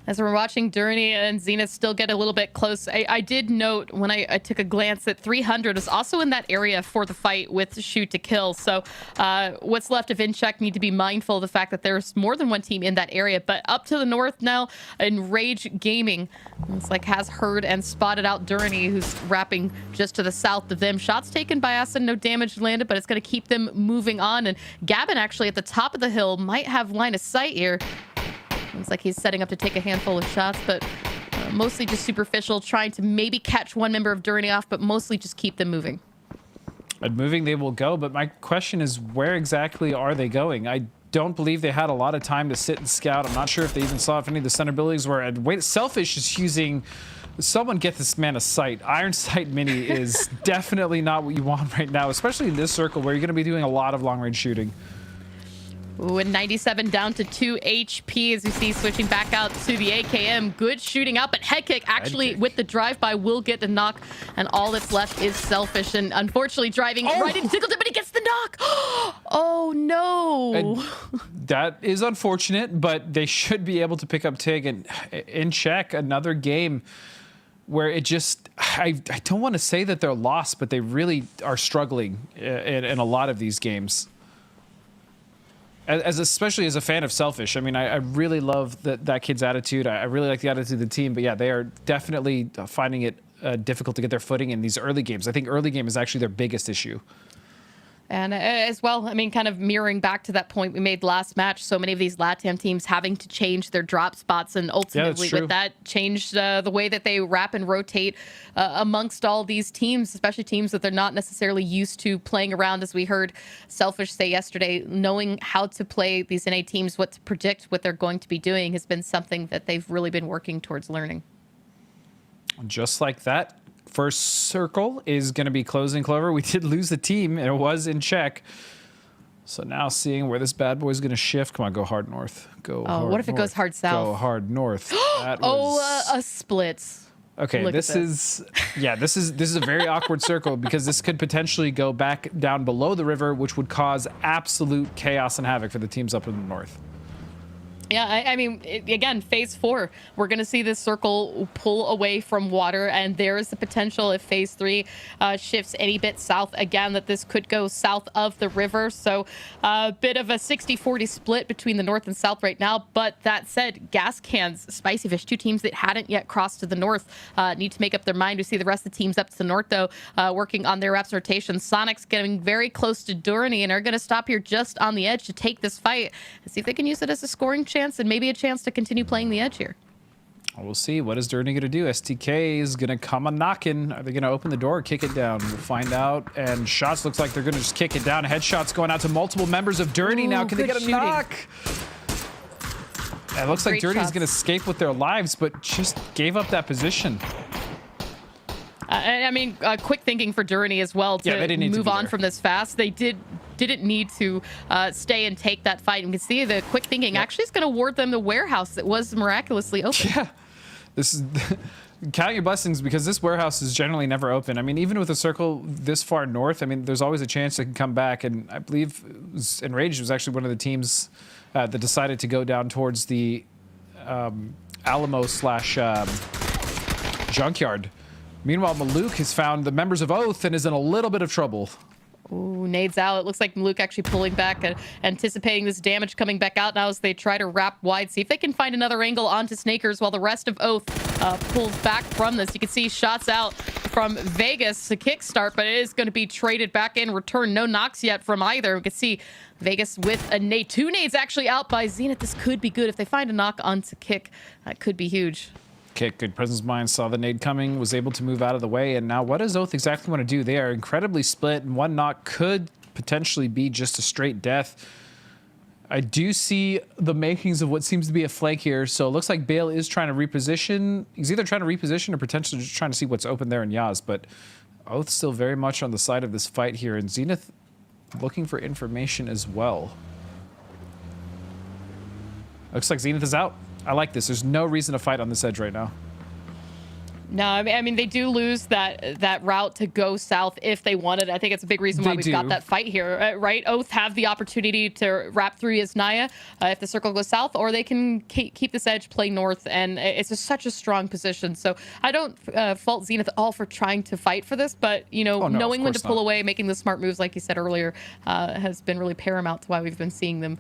As we're watching Journey and Zenith still get a little bit close, I did note when I took a glance that 300 is also in that area for the fight with shoot to kill. So what's left of InCheck need to be mindful of the fact that there's more than one team in that area. But up to the north now, in Rage Gaming, it's like has heard and spotted out Journey, who's wrapping just to the south of them. Shots taken by Acid, no damage landed, but it's going to keep them moving on. And Gavin actually at the top of the hill might have line of sight here. Looks like he's setting up to take a handful of shots, but mostly just superficial, trying to maybe catch one member of Journey off, but mostly just keep them moving. And moving they will go, but my question is, where exactly are they going? I don't believe they had a lot of time to sit and scout. I'm not sure if they even saw if any of the center buildings were. And wait, Selfish is using... Someone get this man a sight. Iron Sight Mini is definitely not what you want right now, especially in this circle where you're going to be doing a lot of long-range shooting. Ooh, and 97 down to 2 HP as you see switching back out to the AKM. Good shooting out, but head kick actually with the drive-by will get the knock, and all that's left is Selfish. And unfortunately driving right into Tickleton, but he gets the knock. Oh no. And that is unfortunate, but they should be able to pick up Tig. And in check, another game where it just, I don't want to say that they're lost, but they really are struggling in a lot of these games. Especially as a fan of Selfish, I mean, I really love that kid's attitude. I really like the attitude of the team, but yeah, they are definitely finding it difficult to get their footing in these early games. I think early game is actually their biggest issue. And as well, I mean, kind of mirroring back to that point we made last match, so many of these LATAM teams having to change their drop spots, and ultimately with that changed the way that they wrap and rotate amongst all these teams, especially teams that they're not necessarily used to playing around. As we heard Selfish say yesterday, knowing how to play these NA teams, what to predict what they're going to be doing has been something that they've really been working towards learning. Just like that. First circle is going to be closing, Clover. We did lose the team, and it was in check. So now seeing where this bad boy is going to shift. Come on, go hard north. Go hard what if it goes hard south? Go hard north. A split. Okay, this is a very awkward circle, because this could potentially go back down below the river, which would cause absolute chaos and havoc for the teams up in the north. Yeah, I mean, again, phase 4, we're going to see this circle pull away from water, and there is the potential if phase 3 shifts any bit south again that this could go south of the river. So a bit of a 60-40 split between the north and south right now. But that said, Gas Cans, Spicy Fish, 2 teams that hadn't yet crossed to the north, need to make up their mind. We see the rest of the teams up to the north, though, working on their reps rotation. Sonic's getting very close to Dourney and are going to stop here just on the edge to take this fight and see if they can use it as a scoring chance and maybe a chance to continue playing the edge here. We'll see. What is Journey going to do? STK is going to come a knocking. Are they going to open the door or kick it down? We'll find out. And shots looks like they're going to just kick it down. Headshots going out to multiple members of Journey now. Can they get a knock? It looks like Journey's going to escape with their lives, but just gave up that position. I mean, quick thinking for Journey as well to move on from this fast. They didn't need to stay and take that fight. And you can see the quick thinking actually is going to ward them the warehouse that was miraculously open. Yeah, this is count your blessings, because this warehouse is generally never open. I mean, even with a circle this far north, I mean, there's always a chance it can come back. And I believe Enraged was actually one of the teams that decided to go down towards the Alamo / Junkyard. Meanwhile, Maluk has found the members of Oath and is in a little bit of trouble. Ooh, nades out. It looks like Maluk actually pulling back, anticipating this damage coming back out now as they try to wrap wide, see if they can find another angle onto Snakers, while the rest of Oath pulls back from this. You can see shots out from Vegas to kickstart, but it is going to be traded back in return. No knocks yet from either. We can see Vegas with a nade. 2 nades actually out by Zenith. This could be good. If they find a knock onto Kick, that could be huge. Kick, good presence of mind, saw the nade coming, was able to move out of the way. And now what does Oath exactly want to do? They are incredibly split, and one knock could potentially be just a straight death. I do see the makings of what seems to be a flank here. So it looks like Bale is trying to reposition. He's either trying to reposition or potentially just trying to see what's open there in Yaz. But Oath still very much on the side of this fight here. And Zenith looking for information as well. Looks like Zenith is out. I like this. There's no reason to fight on this edge right now. No, I mean they do lose that route to go south if they wanted. I think it's a big reason why we've got that fight here, right? Oath have the opportunity to wrap through Yasnaya if the circle goes south, or they can keep this edge, play north, and it's just such a strong position. So I don't fault Zenith at all for trying to fight for this, but you know, knowing when to pull away, making the smart moves, like you said earlier, has been really paramount to why we've been seeing them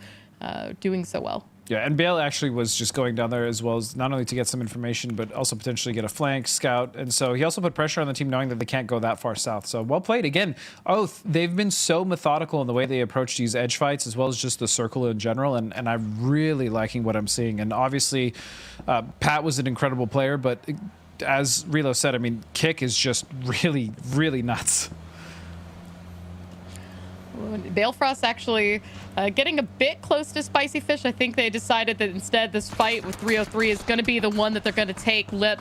doing so well. Yeah, and Bale actually was just going down there as well as not only to get some information, but also potentially get a flank, scout. And so he also put pressure on the team knowing that they can't go that far south. So well played. Again, Oath, they've been so methodical in the way they approach these edge fights as well as just the circle in general. And I'm really liking what I'm seeing. And obviously, Pat was an incredible player. But as Relo said, I mean, Kick is just really, really nuts. Balefrost actually getting a bit close to Spicy Fish. I think they decided that instead this fight with 303 is going to be the one that they're going to take. Let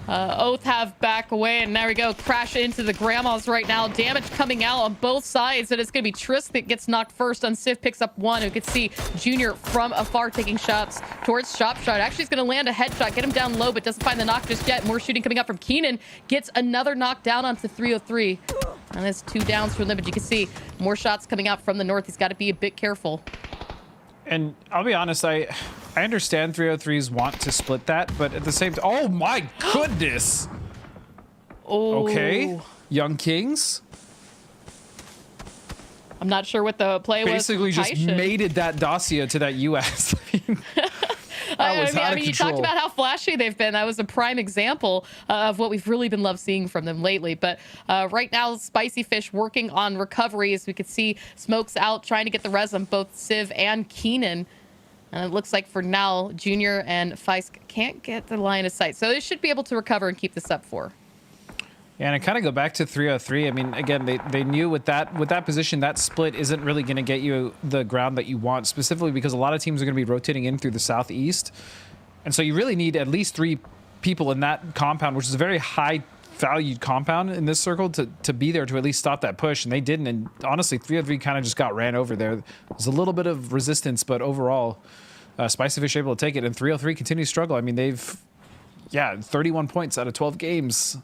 Oath have back away, and there we go. Crash into the grandmas right now. Damage coming out on both sides, and it's going to be Trisk that gets knocked first. Unsif picks up one. You can see Junior from afar taking shots towards Shot Shot. Actually, he's going to land a headshot, get him down low, but doesn't find the knock just yet. More shooting coming up from Keenan. Gets another knock down onto 303. And that's 2 downs for them, but you can see more shots coming out from the north. He's got to be a bit careful. And I'll be honest, I understand 303s want to split that, but at the same time, oh my goodness. Oh. Okay, Young Kings. I'm not sure what the play was. Basically just mated that Dacia to that US. I mean, you talked about how flashy they've been. That was a prime example of what we've really been loved seeing from them lately. But right now, Spicy Fish working on recovery. As we could see, Smoke's out trying to get the res on both Civ and Keenan. And it looks like for now, Junior and Feisk can't get the line of sight. So they should be able to recover and keep this up for. Yeah, and I kind of go back to 303. I mean, again, they knew with that position, that split isn't really going to get you the ground that you want, specifically because a lot of teams are going to be rotating in through the southeast. And so you really need at least 3 people in that compound, which is a very high valued compound in this circle, to be there to at least stop that push. And they didn't. And honestly, 303 kind of just got ran over there. There's a little bit of resistance, but overall, Spicy Fish able to take it. And 303 continues to struggle. I mean, they've, 31 points out of 12 games.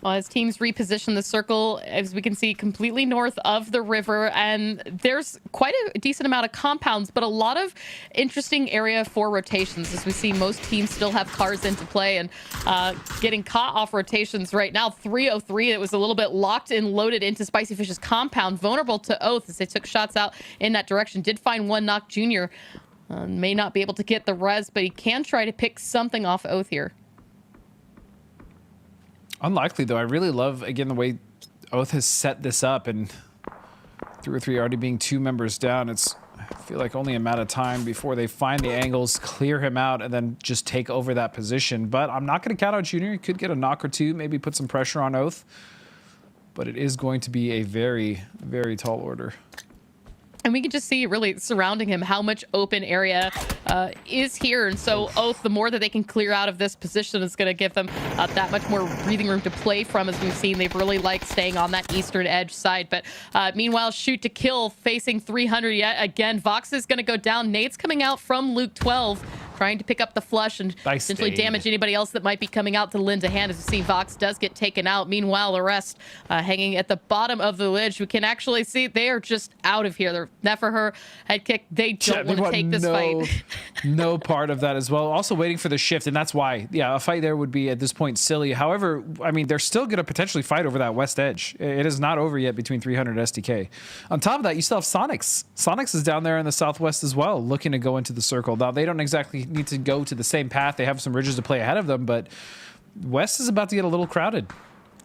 Well, as teams reposition the circle, as we can see, completely north of the river, and there's quite a decent amount of compounds, but a lot of interesting area for rotations. As we see, most teams still have cars into play and getting caught off rotations right now. 303, it was a little bit locked and loaded into Spicy Fish's compound, vulnerable to Oath as they took shots out in that direction. Did find one knock. Junior may not be able to get the res, but he can try to pick something off Oath here. Unlikely, though. I really love, again, the way Oath has set this up, and 303 already being 2 members down. I feel like only a matter of time before they find the angles, clear him out, and then just take over that position. But I'm not going to count out Junior. He could get a knock or 2, maybe put some pressure on Oath. But it is going to be a very, very tall order. And we can just see really surrounding him how much open area is here. And so Oath, the more that they can clear out of this position is going to give them that much more breathing room to play from. As we've seen, they've really liked staying on that eastern edge side. But meanwhile, shoot to kill facing 300 yet again. Vox is going to go down. Nade's coming out from Luke 12. Trying to pick up the flush and essentially damage anybody else that might be coming out to lend a hand. As you see, Vox does get taken out. Meanwhile, the rest hanging at the bottom of the ledge. We can actually see they are just out of here. They're Neferher, head kick. They don't want to take this fight. No part of that as well. Also waiting for the shift, and that's why, a fight there would be at this point silly. However, I mean, they're still going to potentially fight over that west edge. It is not over yet between 300 and SDK. On top of that, you still have Sonics. Sonics is down there in the southwest as well, looking to go into the circle. Now, they don't exactly need to go to the same path. They have some ridges to play ahead of them, but West is about to get a little crowded.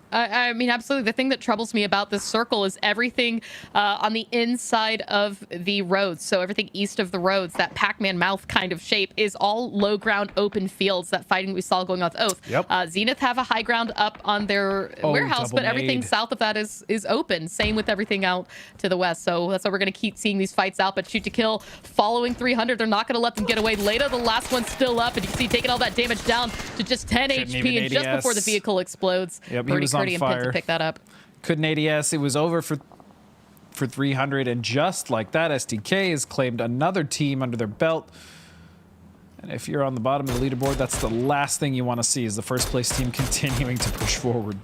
I mean, absolutely. The thing that troubles me about this circle is everything on the inside of the roads. So everything east of the roads, that Pac-Man mouth kind of shape, is all low ground open fields. That fighting we saw going on with Oath. Yep. Zenith have a high ground up on their warehouse, but everything south of that is open. Same with everything out to the west. So that's why we're going to keep seeing these fights out. But Shoot to Kill following 300. They're not going to let them get away. Leda, the last one, still up. And you can see taking all that damage down to just 10 HP. And just before the vehicle explodes. Yep, he was on fire. To pick that up. Couldn't ADS. It was over for 300, and just like that, STK has claimed another team under their belt. And if you're on the bottom of the leaderboard, that's the last thing you want to see, is the first place team continuing to push forward.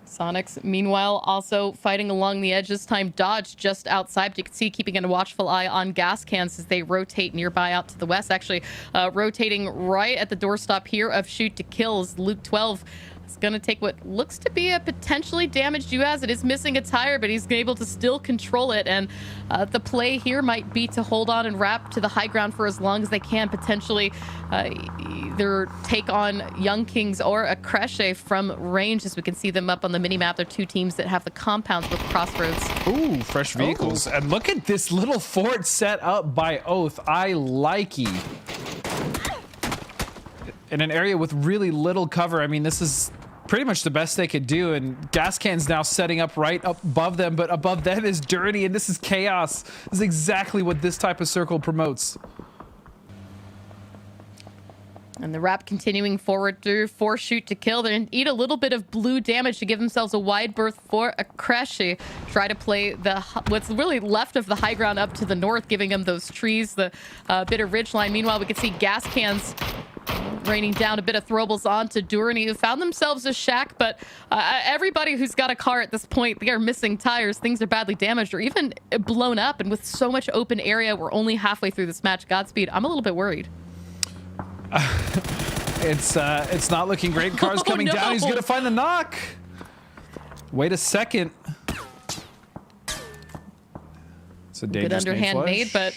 Sonics, meanwhile, also fighting along the edge. This time, Dodge just outside. But you can see keeping a watchful eye on gas cans as they rotate nearby out to the west. Actually, rotating right at the doorstop here of Shoot to Kills. Luke 12 is going to take what looks to be a potentially damaged UAZ. It is missing a tire, but he's able to still control it. And the play here might be to hold on and wrap to the high ground for as long as they can. Potentially either take on Young Kings or a Cresce from range, as we can see them up on the mini-map. They're two teams that have the compounds with crossroads. Ooh, fresh vehicles. Oh. And look at this little fort set up by Oath. I likey. In an area with really little cover. I mean, this is pretty much the best they could do, and gas cans now setting up right up above them, but above them is Dirty, and this is chaos. This is exactly what this type of circle promotes. And the wrap continuing forward through for Shoot to Kill. They're going to eat a little bit of blue damage to give themselves a wide berth for a Cresce. Try to play the what's really left of the high ground up to the north, giving them those trees, the bit of ridgeline. Meanwhile, we can see gas cans raining down a bit of throwables onto Durany, who found themselves a shack, but everybody who's got a car at this point, they are missing tires. Things are badly damaged or even blown up, and with so much open area, we're only halfway through this match. Godspeed. I'm a little bit worried. It's not looking great. Car's coming down. He's gonna find the knock. Wait a second. It's a dangerous bit underhand made, but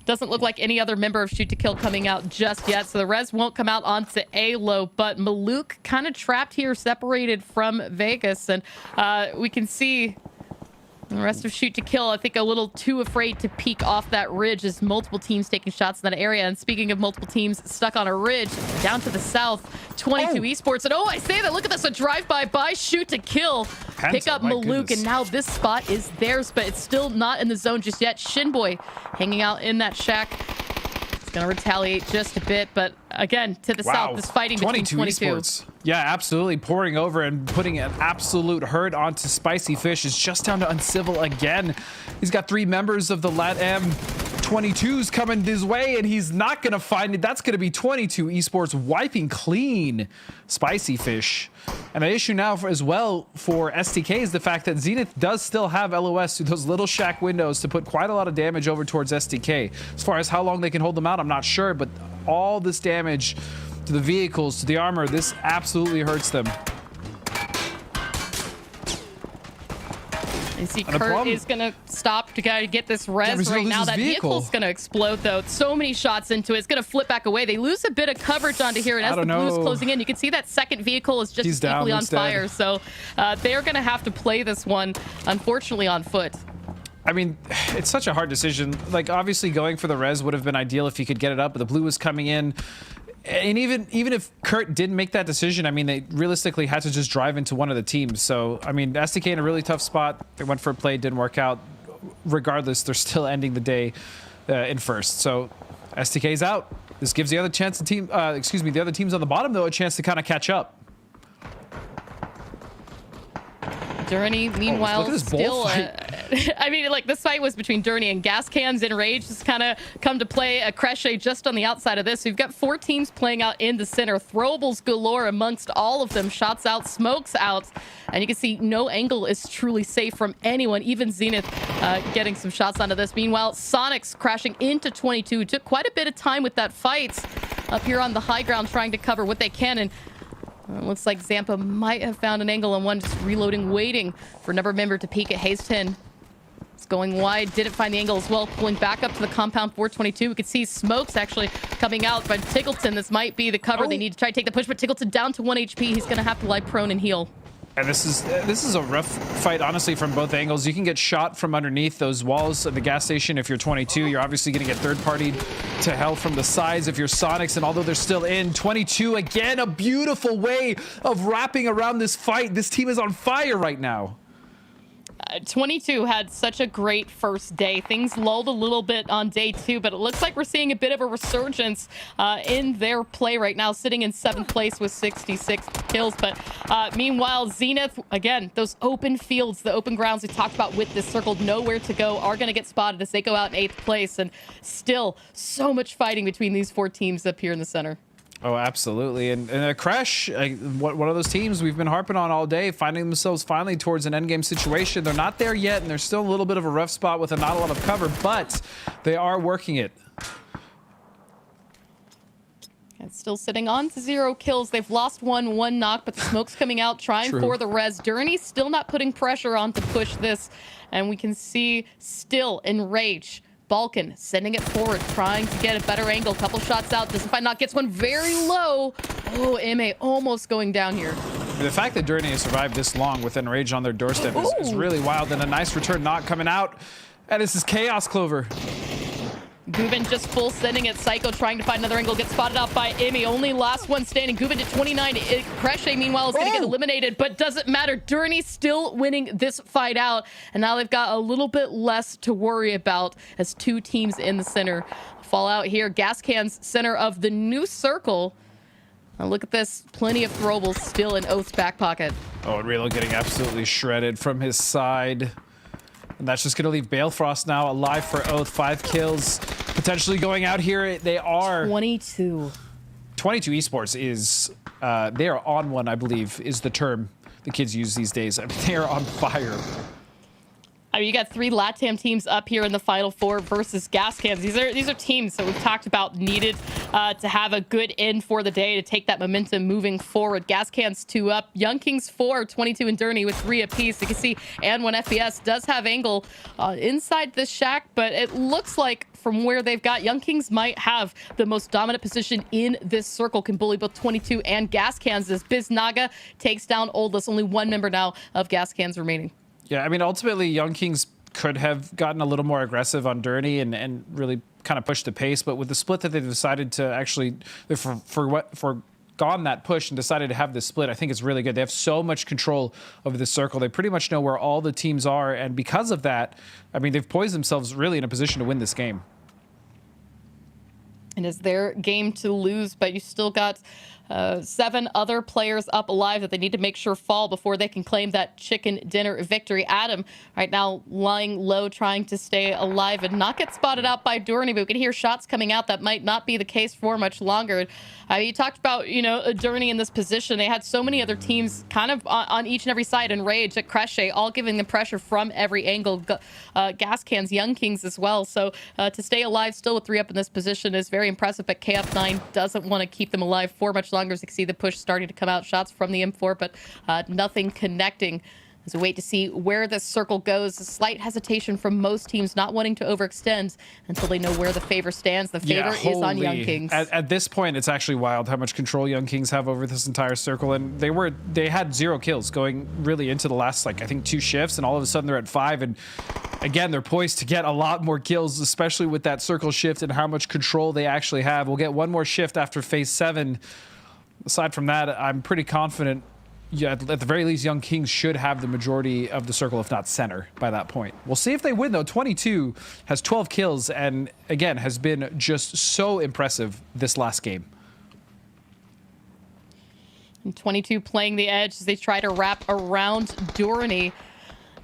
doesn't look like any other member of Shoot to Kill coming out just yet. So the res won't come out onto A-Low, but Maluk kind of trapped here, separated from Vegas. And we can see the rest of Shoot to Kill, I think, a little too afraid to peek off that ridge as multiple teams taking shots in that area. And speaking of multiple teams stuck on a ridge, down to the south, 22 Esports. And I say that, look at this, a drive-by by Shoot to Kill. Pick up Maluk, and now this spot is theirs, but it's still not in the zone just yet. Shinboy hanging out in that shack. It's going to retaliate just a bit, but again, to the south, this fighting between 22. Esports. Yeah, absolutely. Pouring over and putting an absolute hurt onto Spicy Fish. Is just down to Uncivil again. He's got 3 members of the LATAM 22s coming his way, and he's not going to find it. That's going to be 22 Esports wiping clean Spicy Fish. And the issue now as well for STK is the fact that Zenith does still have LOS through those little shack windows to put quite a lot of damage over towards STK. As far as how long they can hold them out, I'm not sure, but all this damage to the vehicles, to the armor, this absolutely hurts them. You see Kurt is going to stop to get this res right now. That vehicle's going to explode, though. So many shots into it. It's going to flip back away. They lose a bit of coverage onto here, and as the blue is closing in, you can see that second vehicle is just equally on fire. So they're going to have to play this one, unfortunately, on foot. I mean, it's such a hard decision. Like, obviously going for the res would have been ideal if he could get it up, but the blue was coming in. And even if Kurt didn't make that decision, I mean, they realistically had to just drive into one of the teams. So, I mean, STK in a really tough spot. They went for a play, didn't work out. Regardless, they're still ending the day in first. So, STK's out. This gives the other the other teams on the bottom, though, a chance to kind of catch up. Durany, meanwhile, still... I mean, like, this fight was between Durany and Gas Cans. Enrage has kind of come to play a Cresce just on the outside of this. We've got 4 teams playing out in the center. Throwables galore amongst all of them. Shots out, smokes out. And you can see no angle is truly safe from anyone, even Zenith getting some shots onto this. Meanwhile, Sonics crashing into 22. Took quite a bit of time with that fight up here on the high ground, trying to cover what they can. And looks like Zampa might have found an angle on one, just reloading, waiting for another member to peek at Haze 10. It's going wide, didn't find the angle as well, pulling back up to the compound 422. We could see smokes actually coming out by Tickleton. This might be the cover. They need to try to take the push, but Tickleton down to 1 HP. He's going to have to lie prone and heal. And this is a rough fight, honestly, from both angles. You can get shot from underneath those walls at the gas station if you're 22. You're obviously going to get third-partied to hell from the sides if you're Sonics. And although they're still in, 22, again, a beautiful way of wrapping around this fight. This team is on fire right now. 22 had such a great first day. Things lulled a little bit on day 2, but it looks like we're seeing a bit of a resurgence in their play right now, sitting in 7th place with 66 kills. But meanwhile, Zenith, again, those open fields, the open grounds we talked about with this circle, nowhere to go, are going to get spotted as they go out in 8th place. And still so much fighting between these 4 teams up here in the center. Oh, absolutely. And a Crash, one of those teams we've been harping on all day, finding themselves finally towards an endgame situation. They're not there yet, and they're still a little bit of a rough spot with not a lot of cover, but they are working it. And still sitting on to 0 kills. They've lost one knock, but the smoke's coming out, trying for the res. Journey still not putting pressure on to push this, and we can see still Enrage. Balkan sending it forward, trying to get a better angle. Couple shots out, doesn't find knock, gets one very low. Oh, MA almost going down here. The fact that Journey has survived this long with Enrage on their doorstep is really wild, and a nice return knock coming out. And this is Chaos Clover. Gubin just full sending it. Psycho trying to find another angle. Gets spotted out by Imi. Only last one standing. Gubin to 29. Kreshe, meanwhile, is going to get eliminated, but doesn't matter. Journey still winning this fight out. And now they've got a little bit less to worry about as 2 teams in the center fall out here. Gas Cans, center of the new circle. Now look at this. Plenty of throwables still in Oath's back pocket. Oh, and Relo getting absolutely shredded from his side. And that's just going to leave Balefrost now alive for Oath. 5 kills potentially going out here. They are 22. 22 Esports is they are on one, I believe, is the term the kids use these days. I mean, they are on fire. I mean, you got 3 LATAM teams up here in the Final 4 versus Gas Cans. These are teams that we've talked about needed to have a good end for the day to take that momentum moving forward. Gas Cans 2 up, Young Kings 4, 22 and Journey with 3 apiece. You can see and 1 FPS does have angle inside this shack, but it looks like from where they've got, Young Kings might have the most dominant position in this circle, can bully both 22 and Gas Cans as Biznaga takes down Oldless. Only 1 member now of Gas Cans remaining. Yeah, I mean, ultimately, Young Kings could have gotten a little more aggressive on Journey and really kind of pushed the pace, but with the split that they decided to actually, forgone that push and decided to have this split, I think it's really good. They have so much control over the circle. They pretty much know where all the teams are, and because of that, I mean, they've poised themselves really in a position to win this game. And it's their game to lose, but you still got 7 other players up alive that they need to make sure fall before they can claim that chicken dinner victory. Adam right now lying low, trying to stay alive and not get spotted out by Journey, but we can hear shots coming out. That might not be the case for much longer. You talked about, you know, a Journey in this position. They had so many other teams kind of on each and every side, and Rage at Kreshe, all giving them pressure from every angle. Gas Cans, Young Kings as well. So to stay alive still with 3 up in this position is very impressive, but KF9 doesn't want to keep them alive for much longer. As you can see the push starting to come out, shots from the M4, but nothing connecting. As we wait to see where this circle goes, a slight hesitation from most teams not wanting to overextend until they know where the favor stands. The favor is on Young Kings. At this point, it's actually wild how much control Young Kings have over this entire circle, and they had 0 kills going really into the last, like, I think 2 shifts, and all of a sudden they're at 5, and again, they're poised to get a lot more kills, especially with that circle shift and how much control they actually have. We'll get 1 more shift after phase 7. Aside from that, I'm pretty confident, yeah, at the very least, Young Kings should have the majority of the circle, if not center, by that point. We'll see if they win, though. 22 has 12 kills and, again, has been just so impressive this last game. And 22 playing the edge as they try to wrap around Journey.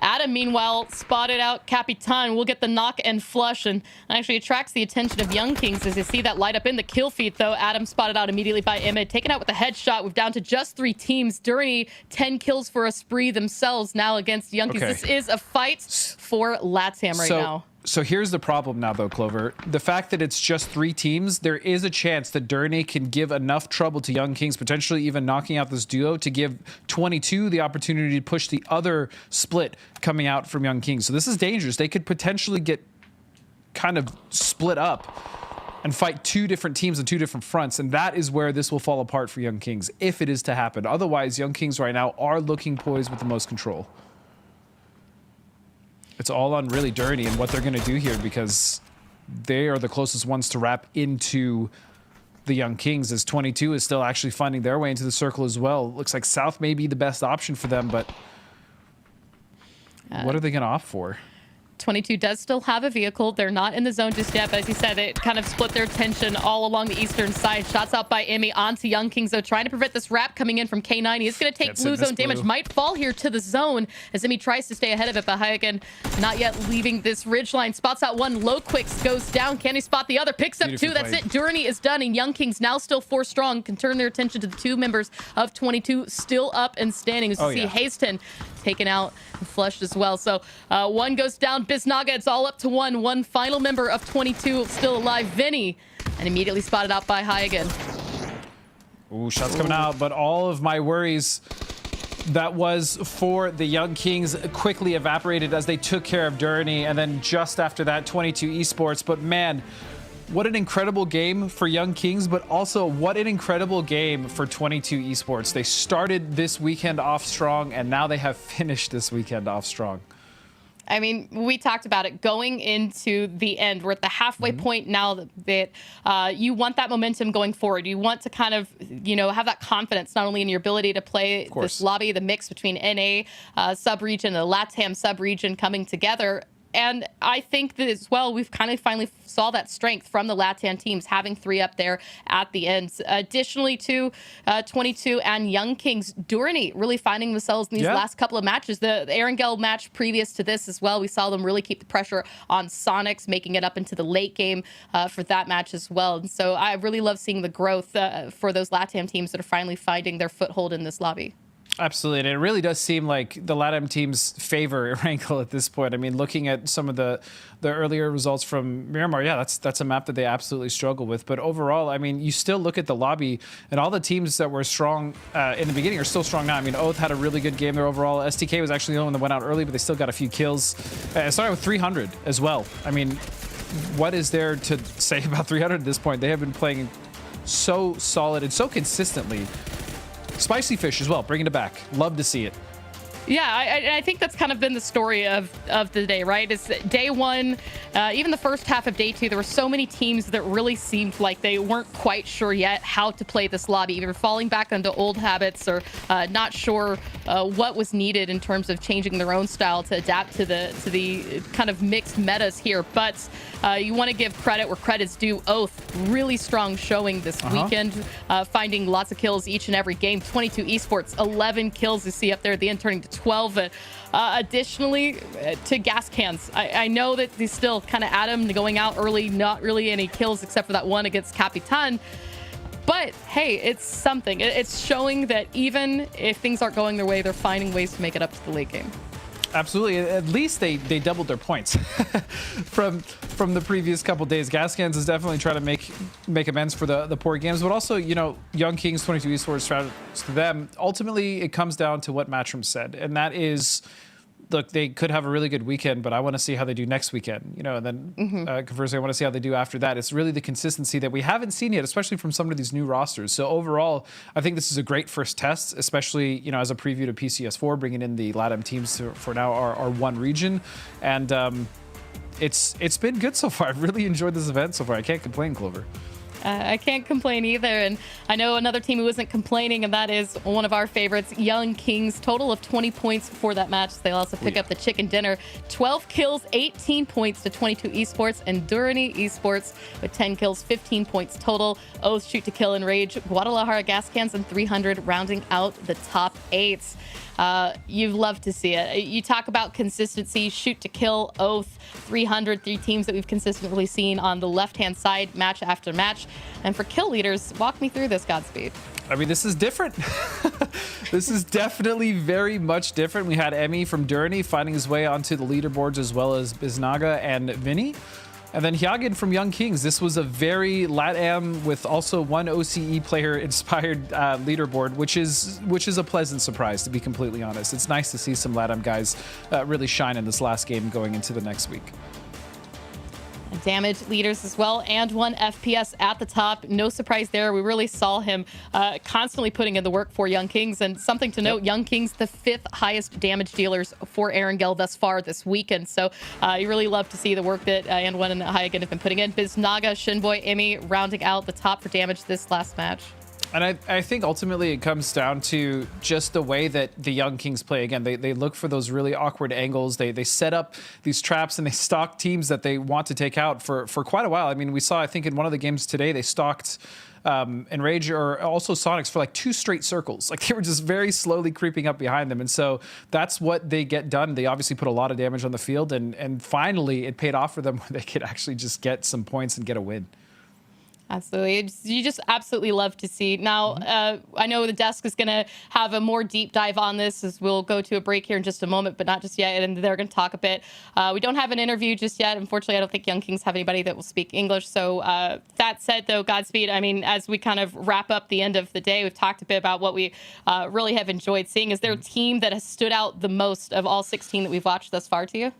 Adam, meanwhile, spotted out Capitan. We'll get the knock and flush, and actually attracts the attention of Young Kings as they see that light up in the kill feed, though. Adam spotted out immediately by Emma, taken out with a headshot. We're down to just 3 teams. Journey, 10 kills for a spree themselves now against Young Kings. This is a fight for LATAM right now. So here's the problem now, though, Clover. The fact that it's just 3 teams, there is a chance that Durney can give enough trouble to Young Kings, potentially even knocking out this duo, to give 22 the opportunity to push the other split coming out from Young Kings. So this is dangerous. They could potentially get kind of split up and fight 2 different teams on 2 different fronts, and that is where this will fall apart for Young Kings, if it is to happen. Otherwise, Young Kings right now are looking poised with the most control. It's all on really Durney and what they're going to do here, because they are the closest ones to wrap into the Young Kings, as 22 is still actually finding their way into the circle as well. Looks like South may be the best option for them, but what are they going to opt for? 22 does still have a vehicle. They're not in the zone just yet, but as you said, it kind of split their attention all along the eastern side. Shots out by Emmy onto Young Kings, though, trying to prevent this wrap coming in from K9. He is going to take blue zone damage. Might fall here to the zone as Emmy tries to stay ahead of it, but Hayagen not yet leaving this ridge line. Spots out one. Low Quicks goes down. Can he spot the other? Picks up 2. That's it. Durney is done, and Young Kings now still 4 strong can turn their attention to the 2 members of 22 still up and standing. As you see, Haston taken out and flushed as well. So 1 goes down. Biznaga, it's all up to 1. One final member of 22 still alive, Vinny, and immediately spotted out by Hayagen. Ooh, shots coming out, but all of my worries that was for the Young Kings quickly evaporated as they took care of Durney, and then just after that, 22 Esports. But man, what an incredible game for Young Kings, but also what an incredible game for 22 Esports. They started this weekend off strong, and now they have finished this weekend off strong. I mean, we talked about it going into the end. We're at the halfway point now that you want that momentum going forward. You want to kind of, have that confidence, not only in your ability to play this lobby, the mix between NA sub-region and the LATAM sub-region coming together. And I think that as well, we've kind of finally saw that strength from the LATAM teams, having 3 up there at the end. Additionally to 22 and Young Kings, Durney really finding themselves in these last couple of matches. The Erangel match previous to this as well, we saw them really keep the pressure on Sonics, making it up into the late game for that match as well. And so I really love seeing the growth for those LATAM teams that are finally finding their foothold in this lobby. Absolutely, and it really does seem like the LATAM teams favor Erangel at this point. I mean, looking at some of the earlier results from Miramar, that's a map that they absolutely struggle with. But overall, I mean, you still look at the lobby, and all the teams that were strong in the beginning are still strong now. I mean, Oath had a really good game there overall. STK was actually the only one that went out early, but they still got a few kills. Started with 300 as well. I mean, what is there to say about 300 at this point? They have been playing so solid and so consistently. Spicy Fish as well, bringing it back. Love to see it. Yeah, I think that's kind of been the story of the day, right? It's day 1, even the first half of day 2, there were so many teams that really seemed like they weren't quite sure yet how to play this lobby, either falling back into old habits or not sure what was needed in terms of changing their own style to adapt to the kind of mixed metas here. But you want to give credit where credit's due. Oath, really strong showing this weekend, finding lots of kills each and every game. 22 Esports, 11 kills you see up there at the end, turning to 12. Additionally, to gas cans, I know that they still kind of at him going out early, not really any kills except for that one against Capitan. But hey, it's something. It's showing that even if things aren't going their way, they're finding ways to make it up to the late game. Absolutely. At least they doubled their points from the previous couple days. Gascans is definitely trying to make amends for the poor games, but also, Young Kings, 22 Esports, to them, ultimately it comes down to what Matchroom said, and that is, look, they could have a really good weekend, but I want to see how they do next weekend, and then conversely, I want to see how they do after that. It's really the consistency that we haven't seen yet, especially from some of these new rosters. So overall, I think this is a great first test, especially, as a preview to PCS4, bringing in the LATAM teams for now our one region. And it's been good so far. I've really enjoyed this event so far. I can't complain, Clover. I can't complain either. And I know another team who isn't complaining, and that is one of our favorites, Young Kings. Total of 20 points for that match. They'll also pick up the chicken dinner. 12 kills, 18 points to 22 Esports, and Durney Esports with 10 kills, 15 points total. Oath, Shoot to Kill, and Rage. Guadalajara Gas Cans and 300 rounding out the top 8. You'd love to see it. You talk about consistency, Shoot to Kill, Oath, 300, 3 teams that we've consistently seen on the left-hand side, match after match. And for kill leaders, walk me through this, Godspeed. I mean, this is different. This is definitely very much different. We had Emmy from Durney finding his way onto the leaderboards, as well as Biznaga and Vinny. And then Hyagin from Young Kings. This was a very LATAM with also one OCE player inspired leaderboard, which is a pleasant surprise, to be completely honest. It's nice to see some LATAM guys really shine in this last game going into the next week. Damage leaders as well, and one FPS at the top. No surprise there. We really saw him constantly putting in the work for Young Kings. And something to note, Young Kings, the 5th highest damage dealers for Erangel thus far this weekend. So you really love to see the work that And1 and Hyagin have been putting in. Biznaga, Shinboy, Emmy rounding out the top for damage this last match. And I think ultimately it comes down to just the way that the Young Kings play. Again, they look for those really awkward angles. They set up these traps and they stalk teams that they want to take out for quite a while. I mean, we saw, I think in one of the games today, they stalked Enrage or also Sonics for like 2 straight circles. Like they were just very slowly creeping up behind them. And so that's what they get done. They obviously put a lot of damage on the field, and finally it paid off for them where they could actually just get some points and get a win. Absolutely. You just absolutely love to see. Now, I know the desk is going to have a more deep dive on this as we'll go to a break here in just a moment, but not just yet. And they're going to talk a bit. We don't have an interview just yet. Unfortunately, I don't think Young Kings have anybody that will speak English. So that said, though, Godspeed. I mean, as we kind of wrap up the end of the day, we've talked a bit about what we really have enjoyed seeing. Is there a team that has stood out the most of all 16 that we've watched thus far to you?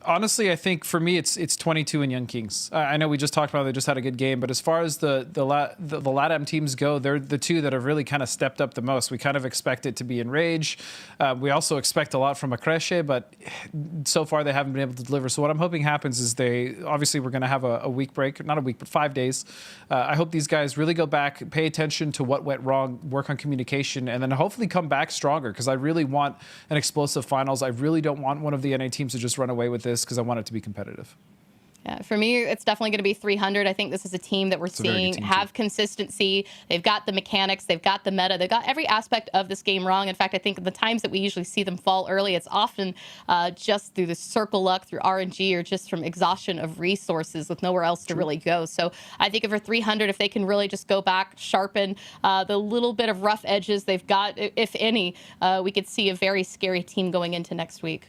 Honestly, I think for me, it's 22 and Young Kings. I know we just talked about they just had a good game, but as far as the LATAM teams go, they're the two that have really kind of stepped up the most. We kind of expect it to be Enrage. We also expect a lot from Akreshe, but so far they haven't been able to deliver. So what I'm hoping happens is obviously we're going to have a week break, not a week, but 5 days. I hope these guys really go back, pay attention to what went wrong, work on communication, and then hopefully come back stronger, because I really want an explosive finals. I really don't want one of the NA teams to just run away with this, because I want it to be competitive. Yeah, for me, it's definitely going to be 300. I think this is a team that we're seeing have consistency. They've got the mechanics. They've got the meta. They've got every aspect of this game wrong. In fact, I think the times that we usually see them fall early, it's often just through the circle luck, through RNG, or just from exhaustion of resources with nowhere else to really go. So I think for 300, if they can really just go back, sharpen the little bit of rough edges they've got, if any, we could see a very scary team going into next week.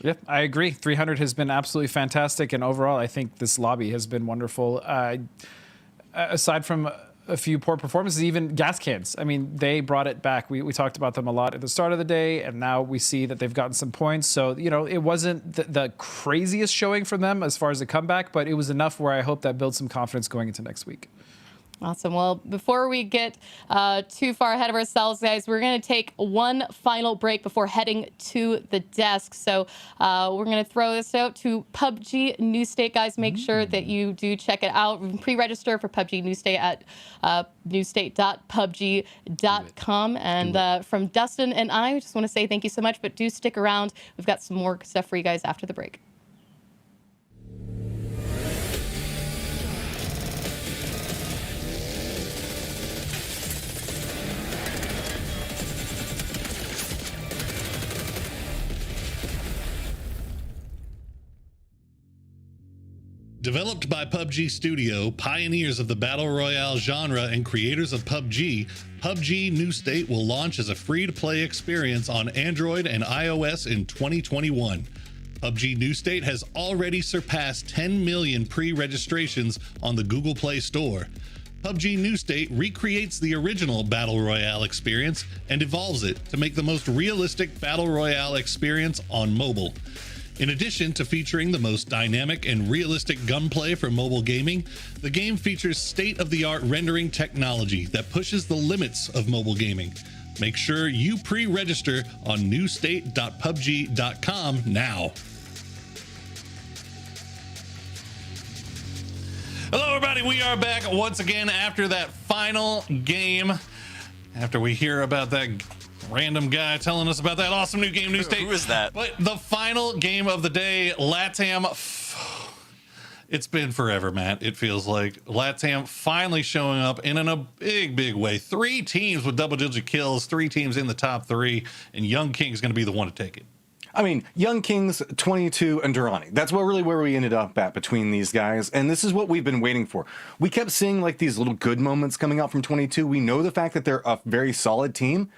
Yeah, I agree. 300 has been absolutely fantastic, and overall, I think this lobby has been wonderful. Aside from a few poor performances, even gas cans. I mean, they brought it back. We talked about them a lot at the start of the day, and now we see that they've gotten some points. So, you know, it wasn't the craziest showing from them as far as a comeback, but it was enough where I hope that builds some confidence going into next week. Awesome. Well, before we get too far ahead of ourselves, guys, we're going to take one final break before heading to the desk. So we're going to throw this out to PUBG New State, guys. Make sure that you do check it out. Pre-register for PUBG New State at newstate.pubg.com. And from Dustin and I just want to say thank you so much, but do stick around. We've got some more stuff for you guys after the break. Developed by PUBG Studio, pioneers of the Battle Royale genre and creators of PUBG, PUBG New State will launch as a free-to-play experience on Android and iOS in 2021. PUBG New State has already surpassed 10 million pre-registrations on the Google Play Store. PUBG New State recreates the original Battle Royale experience and evolves it to make the most realistic Battle Royale experience on mobile. In addition to featuring the most dynamic and realistic gunplay for mobile gaming, the game features state-of-the-art rendering technology that pushes the limits of mobile gaming. Make sure you pre-register on newstate.pubg.com now. Hello, everybody. We are back once again after that final game. After we hear about that random guy telling us about that awesome new game, New State. Who is that? But the final game of the day, LATAM. It's been forever, Matt. It feels like LATAM finally showing up in a big, big way. 3 teams with double-digit kills, 3 teams in the top 3, and Young King is going to be the one to take it. I mean, Young Kings, 22, and Durrani. That's where we ended up at between these guys, and this is what we've been waiting for. We kept seeing like these little good moments coming out from 22. We know the fact that they're a very solid team,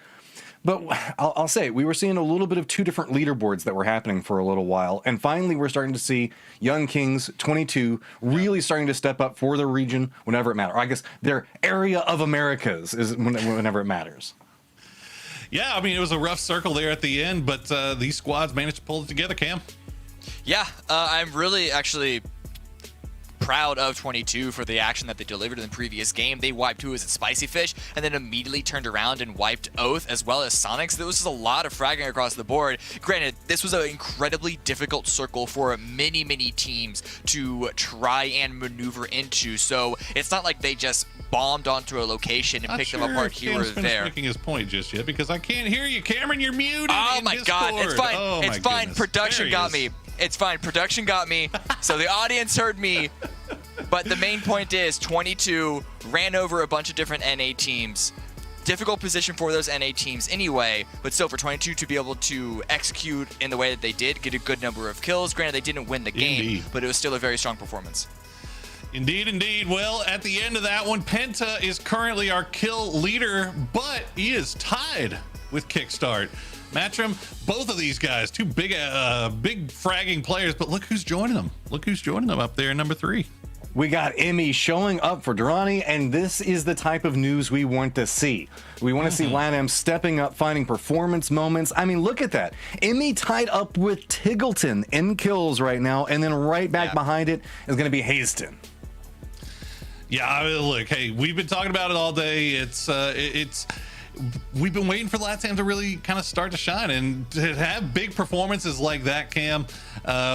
but I'll say we were seeing a little bit of two different leaderboards that were happening for a little while, and finally we're starting to see Young Kings, 22, really starting to step up for their region whenever it matters. I guess their area of Americas is whenever it matters. Yeah, I mean, it was a rough circle there at the end, but these squads managed to pull it together, Cam. Yeah, I'm really actually proud of 22 for the action that they delivered in the previous game. They wiped who was it, Spicy Fish, and then immediately turned around and wiped Oath as well as Sonics. There was just a lot of fragging across the board. Granted, this was an incredibly difficult circle for many teams to try and maneuver into, so it's not like they just bombed onto a location and picked them apart here or there. Making his point just yet because I can't hear you, Cameron. You're muted. Oh my God! It's fine. Oh, it's fine. Production got me. It's fine. Production got me. So the audience heard me. But the main point is 22 ran over a bunch of different NA teams. Difficult position for those NA teams anyway, but still for 22 to be able to execute in the way that they did, get a good number of kills. Granted, they didn't win the game, but it was still a very strong performance. Indeed, indeed. Well, at the end of that one, Penta is currently our kill leader, but he is tied with Kickstart. Matchroom, both of these guys, two big fragging players, but look who's joining them. Look who's joining them up there in number 3. We got Emmy showing up for Durrani, and this is the type of news we want to see. We want to see LATAM stepping up, finding performance moments. I mean, look at that. Emmy tied up with Tiggleton in kills right now, and then right back behind it is going to be Hasten. Yeah, I mean, look, hey, we've been talking about it all day. We've been waiting for LATAM to really kind of start to shine and to have big performances like that, Cam,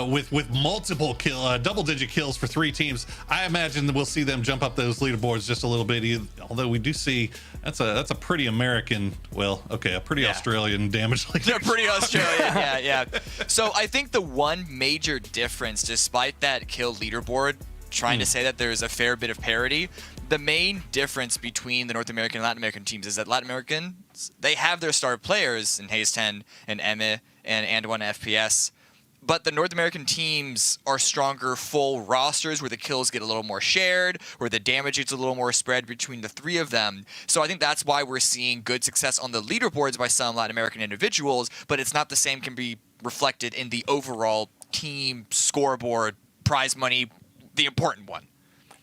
with multiple double-digit kills for 3 teams. I imagine that we'll see them jump up those leaderboards just a little bit. Although we do see that's a pretty American, a pretty Australian damage leader. They're pretty Australian, yeah. So I think the one major difference, despite that kill leaderboard trying to say that there's a fair bit of parity, the main difference between the North American and Latin American teams is that Latin Americans, they have their star players in Haze 10 and Emme and one FPS, but the North American teams are stronger full rosters where the kills get a little more shared, where the damage gets a little more spread between the 3 of them. So I think that's why we're seeing good success on the leaderboards by some Latin American individuals, but it's not the same can be reflected in the overall team scoreboard, prize money, the important one.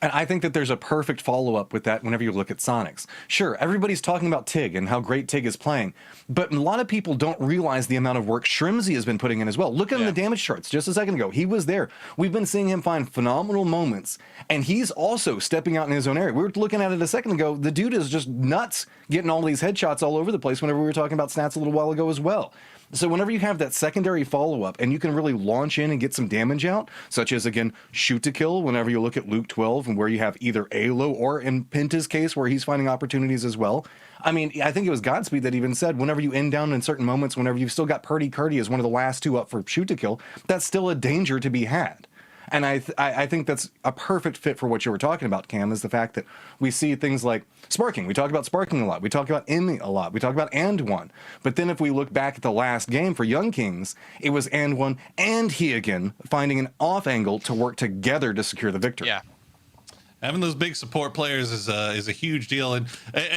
And I think that there's a perfect follow-up with that whenever you look at Sonics. Sure, everybody's talking about Tig and how great Tig is playing, but a lot of people don't realize the amount of work Shrimzy has been putting in as well. Look at the damage charts just a second ago. He was there. We've been seeing him find phenomenal moments, and he's also stepping out in his own area. We were looking at it a second ago. The dude is just nuts getting all these headshots all over the place whenever we were talking about stats a little while ago as well. So whenever you have that secondary follow-up and you can really launch in and get some damage out, such as, again, shoot to kill whenever you look at Luke 12 and where you have either ALO or in Penta's case where he's finding opportunities as well. I mean, I think it was Godspeed that even said whenever you end down in certain moments, whenever you've still got Purdy Curdy as one of the last 2 up for shoot to kill, that's still a danger to be had. And I think that's a perfect fit for what you were talking about, Cam, is the fact that we see things like Sparking. We talk about Sparking a lot. We talk about Emmy a lot. We talk about And1. But then if we look back at the last game for Young Kings, it was And1 and Heagan finding an off angle to work together to secure the victory. Yeah. Having those big support players is a huge deal, and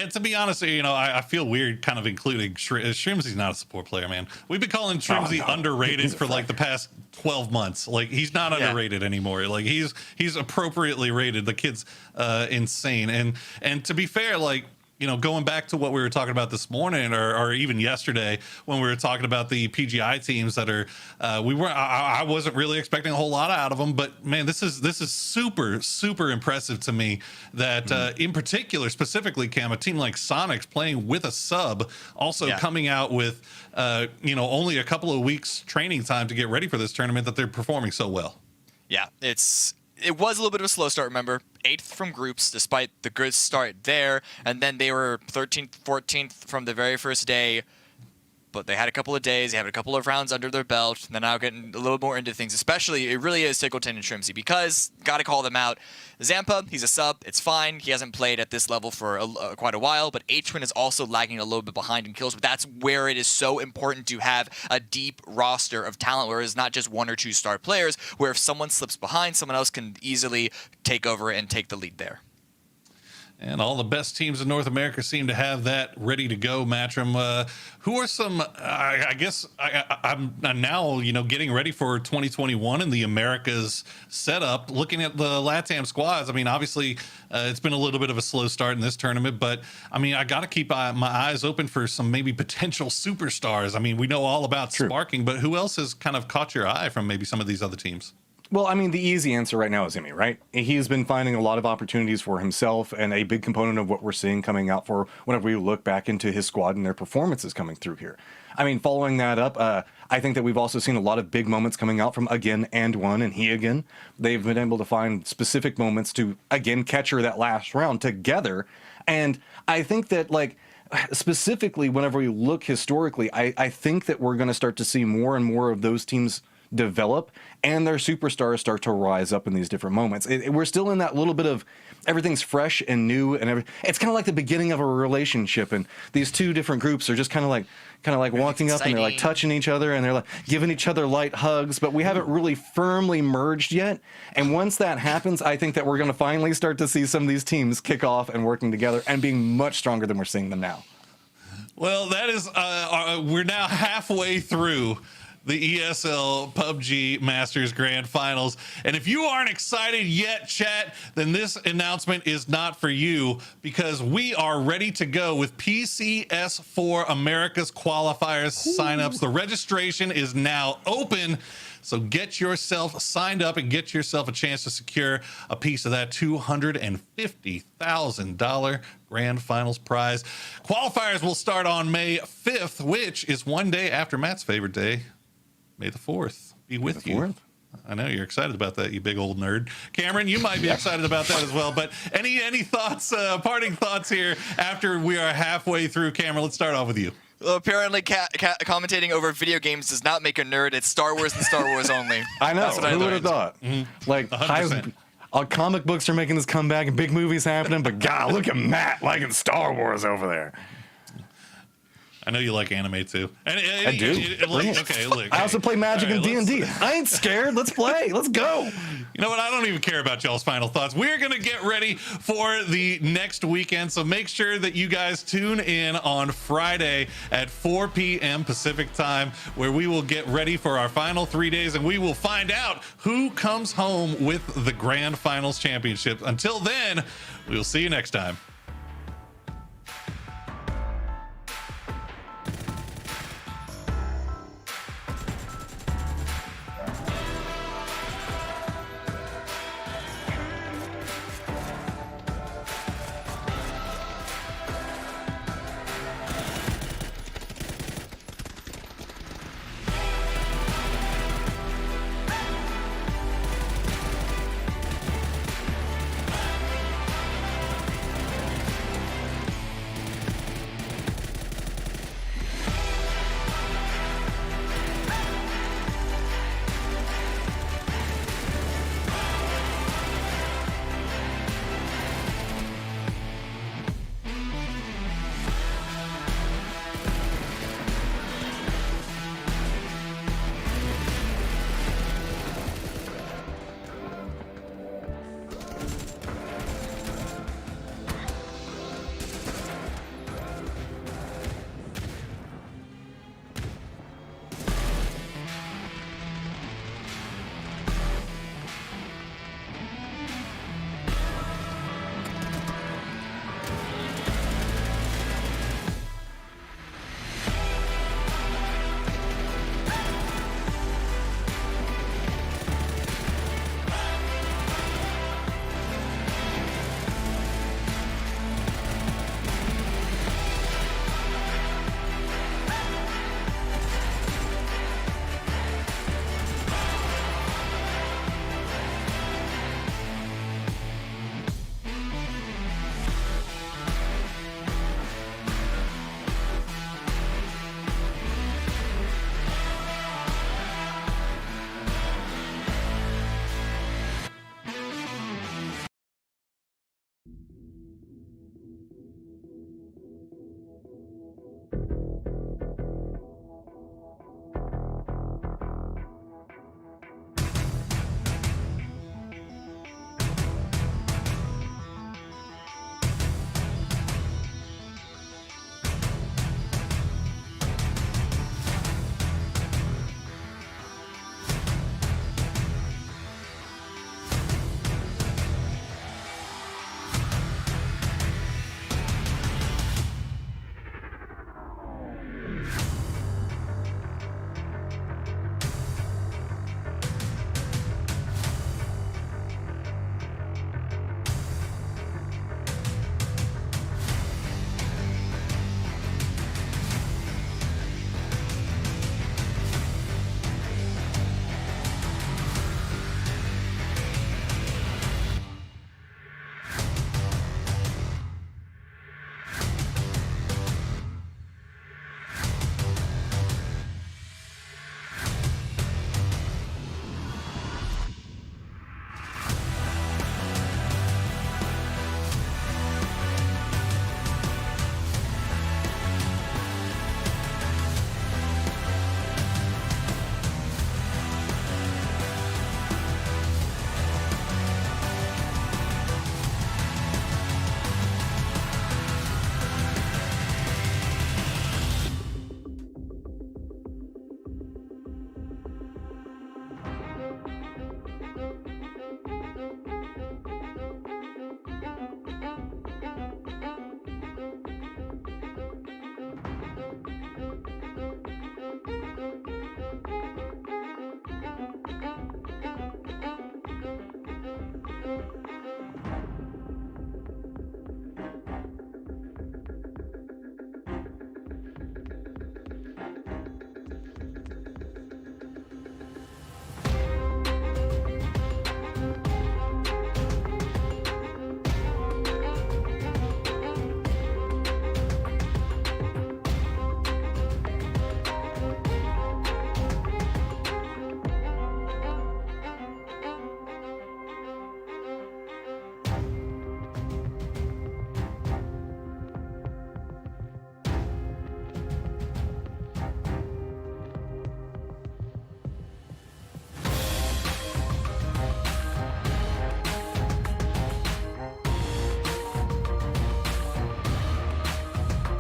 to be honest, I feel weird kind of including Shrimzy's not a support player, man. We've been calling Shrimzy underrated for like the past 12 months. Like he's not underrated anymore. Like he's appropriately rated. The kid's insane, and to be fair, like. Going back to what we were talking about this morning or even yesterday when we were talking about the PGI teams that are, I wasn't really expecting a whole lot out of them, but man, this is super, super impressive to me that in particular, specifically, Cam, a team like Sonics playing with a sub, also coming out with, only a couple of weeks training time to get ready for this tournament, that they're performing so well. Yeah, it was a little bit of a slow start, remember? 8th from groups, despite the good start there. And then they were 13th, 14th from the very first day. but they had a couple of days, they had a couple of rounds under their belt, and they're now getting a little more into things. Especially, it really is Tickleton and Trimsy, because, gotta call them out, Zampa, he's a sub, it's fine, he hasn't played at this level for quite a while, but H-Twin is also lagging a little bit behind in kills, but that's where it is so important to have a deep roster of talent, where it's not just 1 or 2 star players, where if someone slips behind, someone else can easily take over and take the lead there. And all the best teams in North America seem to have that ready to go, Matrim. Who are some, I guess I'm now, getting ready for 2021 and the Americas setup, looking at the LATAM squads. I mean, obviously, it's been a little bit of a slow start in this tournament, but I mean, I got to keep my eyes open for some maybe potential superstars. I mean, we know all about Sparking, but who else has kind of caught your eye from maybe some of these other teams? Well, I mean, the easy answer right now is Emmy, right? He's been finding a lot of opportunities for himself, and a big component of what we're seeing coming out for whenever we look back into his squad and their performances coming through here. I mean, following that up, I think that we've also seen a lot of big moments coming out from Again and One and He Again. They've been able to find specific moments to, again, capture that last round together. And I think that, like, specifically, whenever we look historically, I think that we're going to start to see more and more of those teams develop and their superstars start to rise up in these different moments. We're still in that little bit of everything's fresh and new, and it's kind of like the beginning of a relationship, and these two different groups are just kind of like walking up and they're like touching each other and they're like giving each other light hugs, but we haven't really firmly merged yet. And once that happens, I think that we're going to finally start to see some of these teams kick off and working together and being much stronger than we're seeing them now. Well, that is we're now halfway through the ESL PUBG Masters Grand Finals. And if you aren't excited yet, chat, then this announcement is not for you, because we are ready to go with PCS4 America's qualifiers signups. The registration is now open. So get yourself signed up and get yourself a chance to secure a piece of that $250,000 Grand Finals prize. Qualifiers will start on May 5th, which is one day after Matt's favorite day, May the 4th. Be with you. 4th? I know you're excited about that, you big old nerd. Cameron, you might be excited about that as well. But any thoughts, parting thoughts here after we are halfway through? Cameron, let's start off with you. Well, apparently, commentating over video games does not make a nerd. It's Star Wars and Star Wars only. I know. That's what I would have thought. Mm-hmm. Like, comic books are making this comeback and big movies happening, but God, look at Matt liking Star Wars over there. I know you like anime too. I do. Okay, look. I also play Magic and D&D. I ain't scared. Let's play. Let's go. You know what? I don't even care about y'all's final thoughts. We're going to get ready for the next weekend, so make sure that you guys tune in on Friday at 4 p.m. Pacific time, where we will get ready for our final 3 days, and we will find out who comes home with the Grand Finals Championship. Until then, we will see you next time.